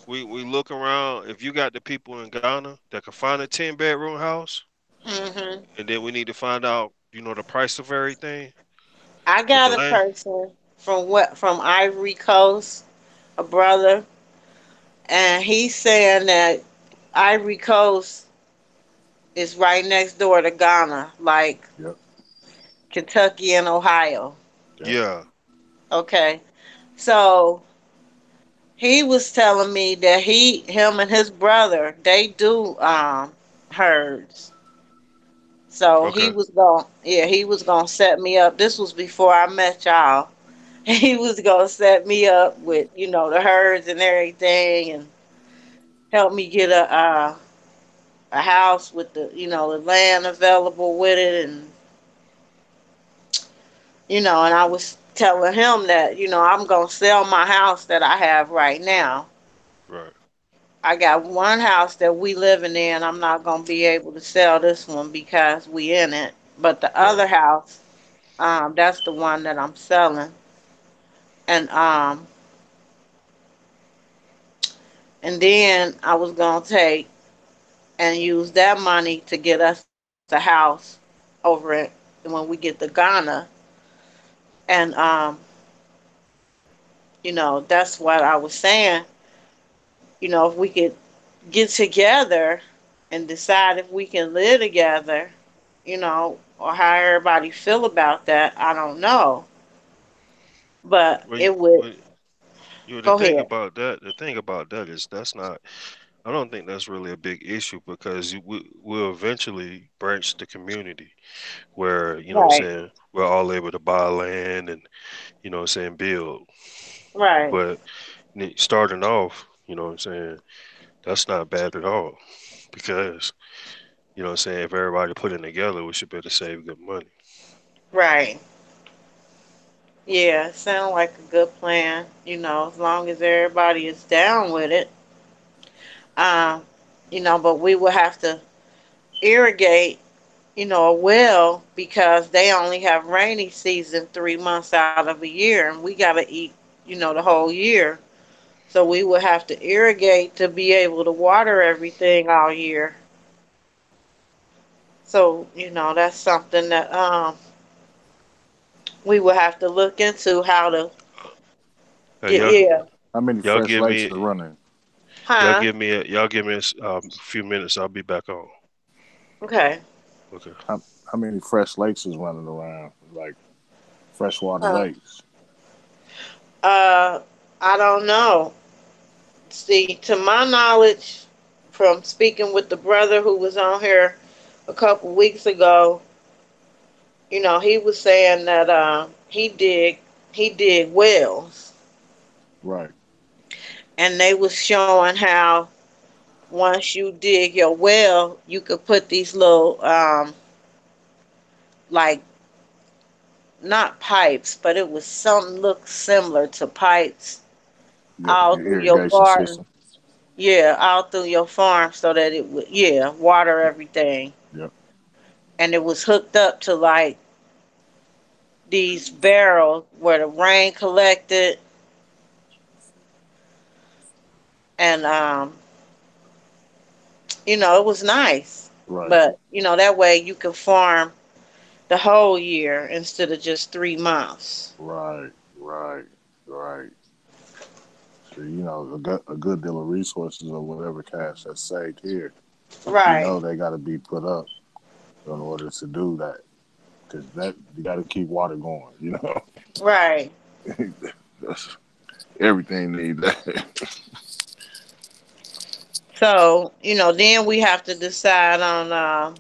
we look around. If you got the people in Ghana that can find a 10 bedroom house, Mhm. and then we need to find out, the price of everything I with the got a land. person from Ivory Coast, a brother, and he's saying that Ivory Coast is right next door to Ghana, like yep, Kentucky and Ohio. yep. Yeah. Okay. So he was telling me that him and his brother, they do herds. So Okay. he was gonna set me up. This was before I met y'all. He was gonna set me up with, the herds and everything, and help me get a house with the land available with it, and and I was telling him that, I'm gonna sell my house that I have right now. Right. I got one house that we living in. I'm not gonna be able to sell this one because we in it. But the Right. other house, that's the one that I'm selling. And then I was gonna take and use that money to get us a house over it when we get to Ghana. And that's what I was saying. If we could get together and decide if we can live together, or how everybody feel about that, I don't know. But Well, it would well, the go thing ahead. about that, is that's not. I don't think that's really a big issue because we'll eventually branch the community where Right, we're all able to buy land and build. right, But starting off, that's not bad at all because if everybody put in together, we should be able to save good money. right. Yeah, sound like a good plan. As long as everybody is down with it. Um, but we will have to irrigate, a well because they only have rainy season 3 months out of a year, and we gotta eat, the whole year. So we would have to irrigate to be able to water everything all year. So, that's something that we would have to look into how to Hey, get, yeah. How many y'all fresh give lakes me are running? Huh? y'all give me a few minutes. I'll be back on. Okay. Okay. How many fresh lakes is running around? Like freshwater Uh, lakes. uh, I don't know. See, to my knowledge, from speaking with the brother who was on here a couple weeks ago, he was saying that he dig wells, Right. and they was showing how once you dig your well, you could put these little like not pipes, but it was something look similar to pipes Yeah, all your through your irrigation garden. system. Yeah, all through your farm so that it would, yeah, water everything. Yep. And it was hooked up to like these barrels where the rain collected, and it was nice. Right. But that way you can farm the whole year instead of just 3 months. Right. Right. Right. So a good deal of resources or whatever cash that's saved here, Right, they got to be put up in order to do that. Because that you got to keep water going. right. That's, everything need that. So then we have to decide on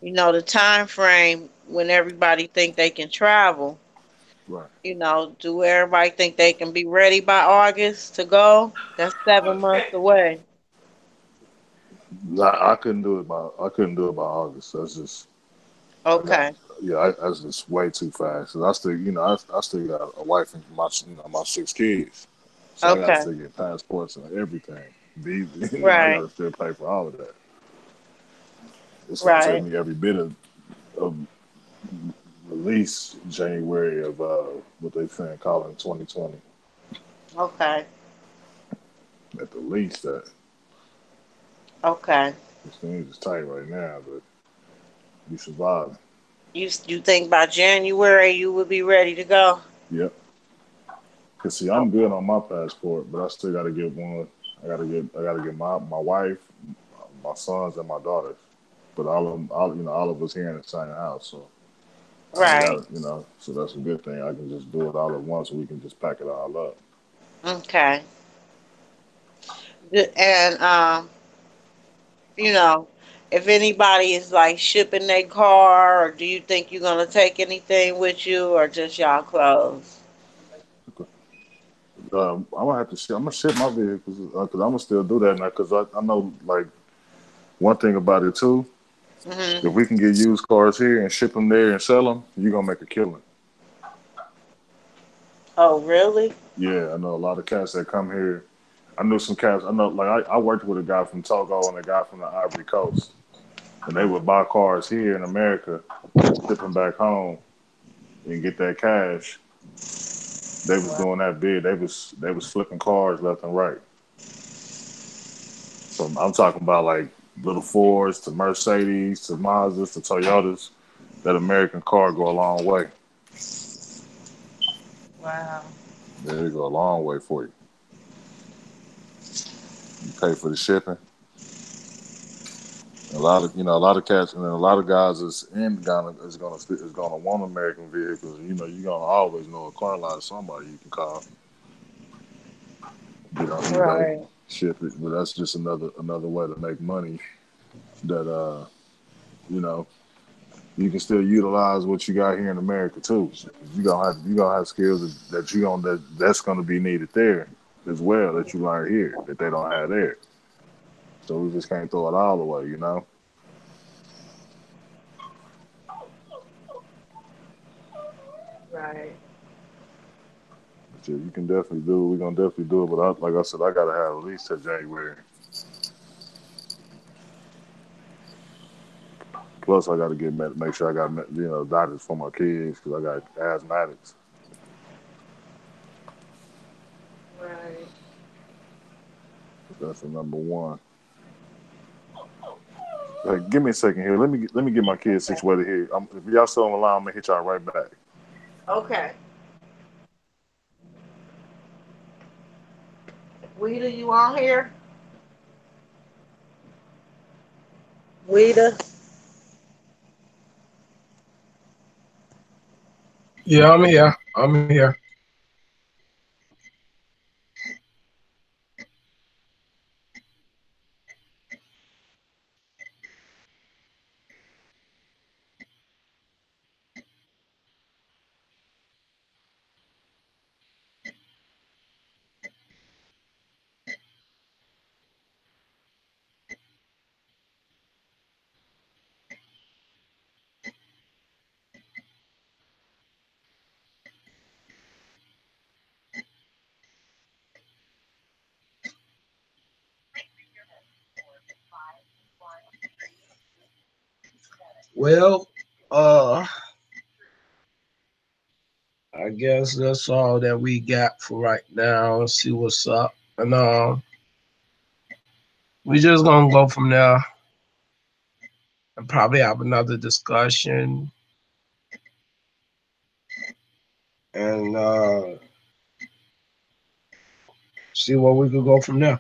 the time frame when everybody think they can travel. Right. Do everybody think they can be ready by August to go? That's 7 months away. I couldn't do it by August. That's just I got Okay. yeah. That's just way too fast. And I still I still got a wife and my 6 kids, so I got to Okay. still get passports and everything. I got Right. to still pay for all of that. It's gonna take Right. me every bit of at least January of what they saying calling 2020 Okay. at the least. That Okay. this thing is tight right now, but we surviving. You think by January you would be ready to go? Yep. Cause see, I'm Okay. good on my passport, but I still got to get one. I gotta get my wife, my sons, and my daughters. But all of us here in the same house, so I ain't Right. got So that's a good thing. I can just do it all at once. We can just pack it all up. Okay. And you know, if anybody is like shipping their car, or do you think you're gonna take anything with you, or just y'all clothes? I'm gonna have to ship. I'm gonna ship my vehicles because I'm gonna still do that now. Because I know like one thing about it too. Mhm. If we can get used cars here and ship them there and sell them, you're gonna make a killing. Oh, really? Yeah, I know a lot of cats that come here. I knew some cats. I know, like I worked with a guy from Togo and a guy from the Ivory Coast, and they would buy cars here in America, ship them back home, and get that cash. They was Wow. doing that bid. They was flipping cars left and right. From I'm talking about like little Fords to Mercedes to Mazdas to Toyotas. That American car go a long way. Wow. They go a long way for you. You pay for the shipping. A lot of cats, and then a lot of guys is gonna want American vehicles. You're gonna always know a car lot of somebody you can call, get on eBay, Right. ship it. But that's just another way to make money. That you know, you can still utilize what you got here in America too. You gonna have skills that's gonna be needed there as well that you learn here that they don't have there. So we just can't throw it all away. Right. But yeah, you can definitely do it. We're gonna definitely do it. But like I said, I gotta have at least till January. Plus, I gotta make sure I got doctors for my kids because I got asthmatics. Right. That's the number one. Hey, give me a second here. Let me get my kids Okay. situated here. If y'all still on the line, I'm gonna hit y'all right back. Okay. Weeda, you on here? Weeda. Yeah, I'm here. I'm here. Well, I guess that's all that we got for right now. Let's see what's up. And we just gonna go from there and probably have another discussion and see where we could go from there.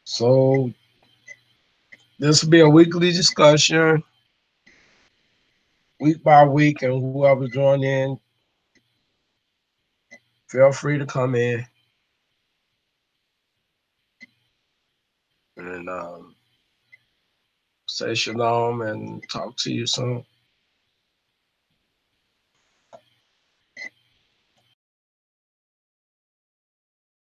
So this will be a weekly discussion, week by week, and whoever join in, feel free to come in and say shalom and talk to you soon.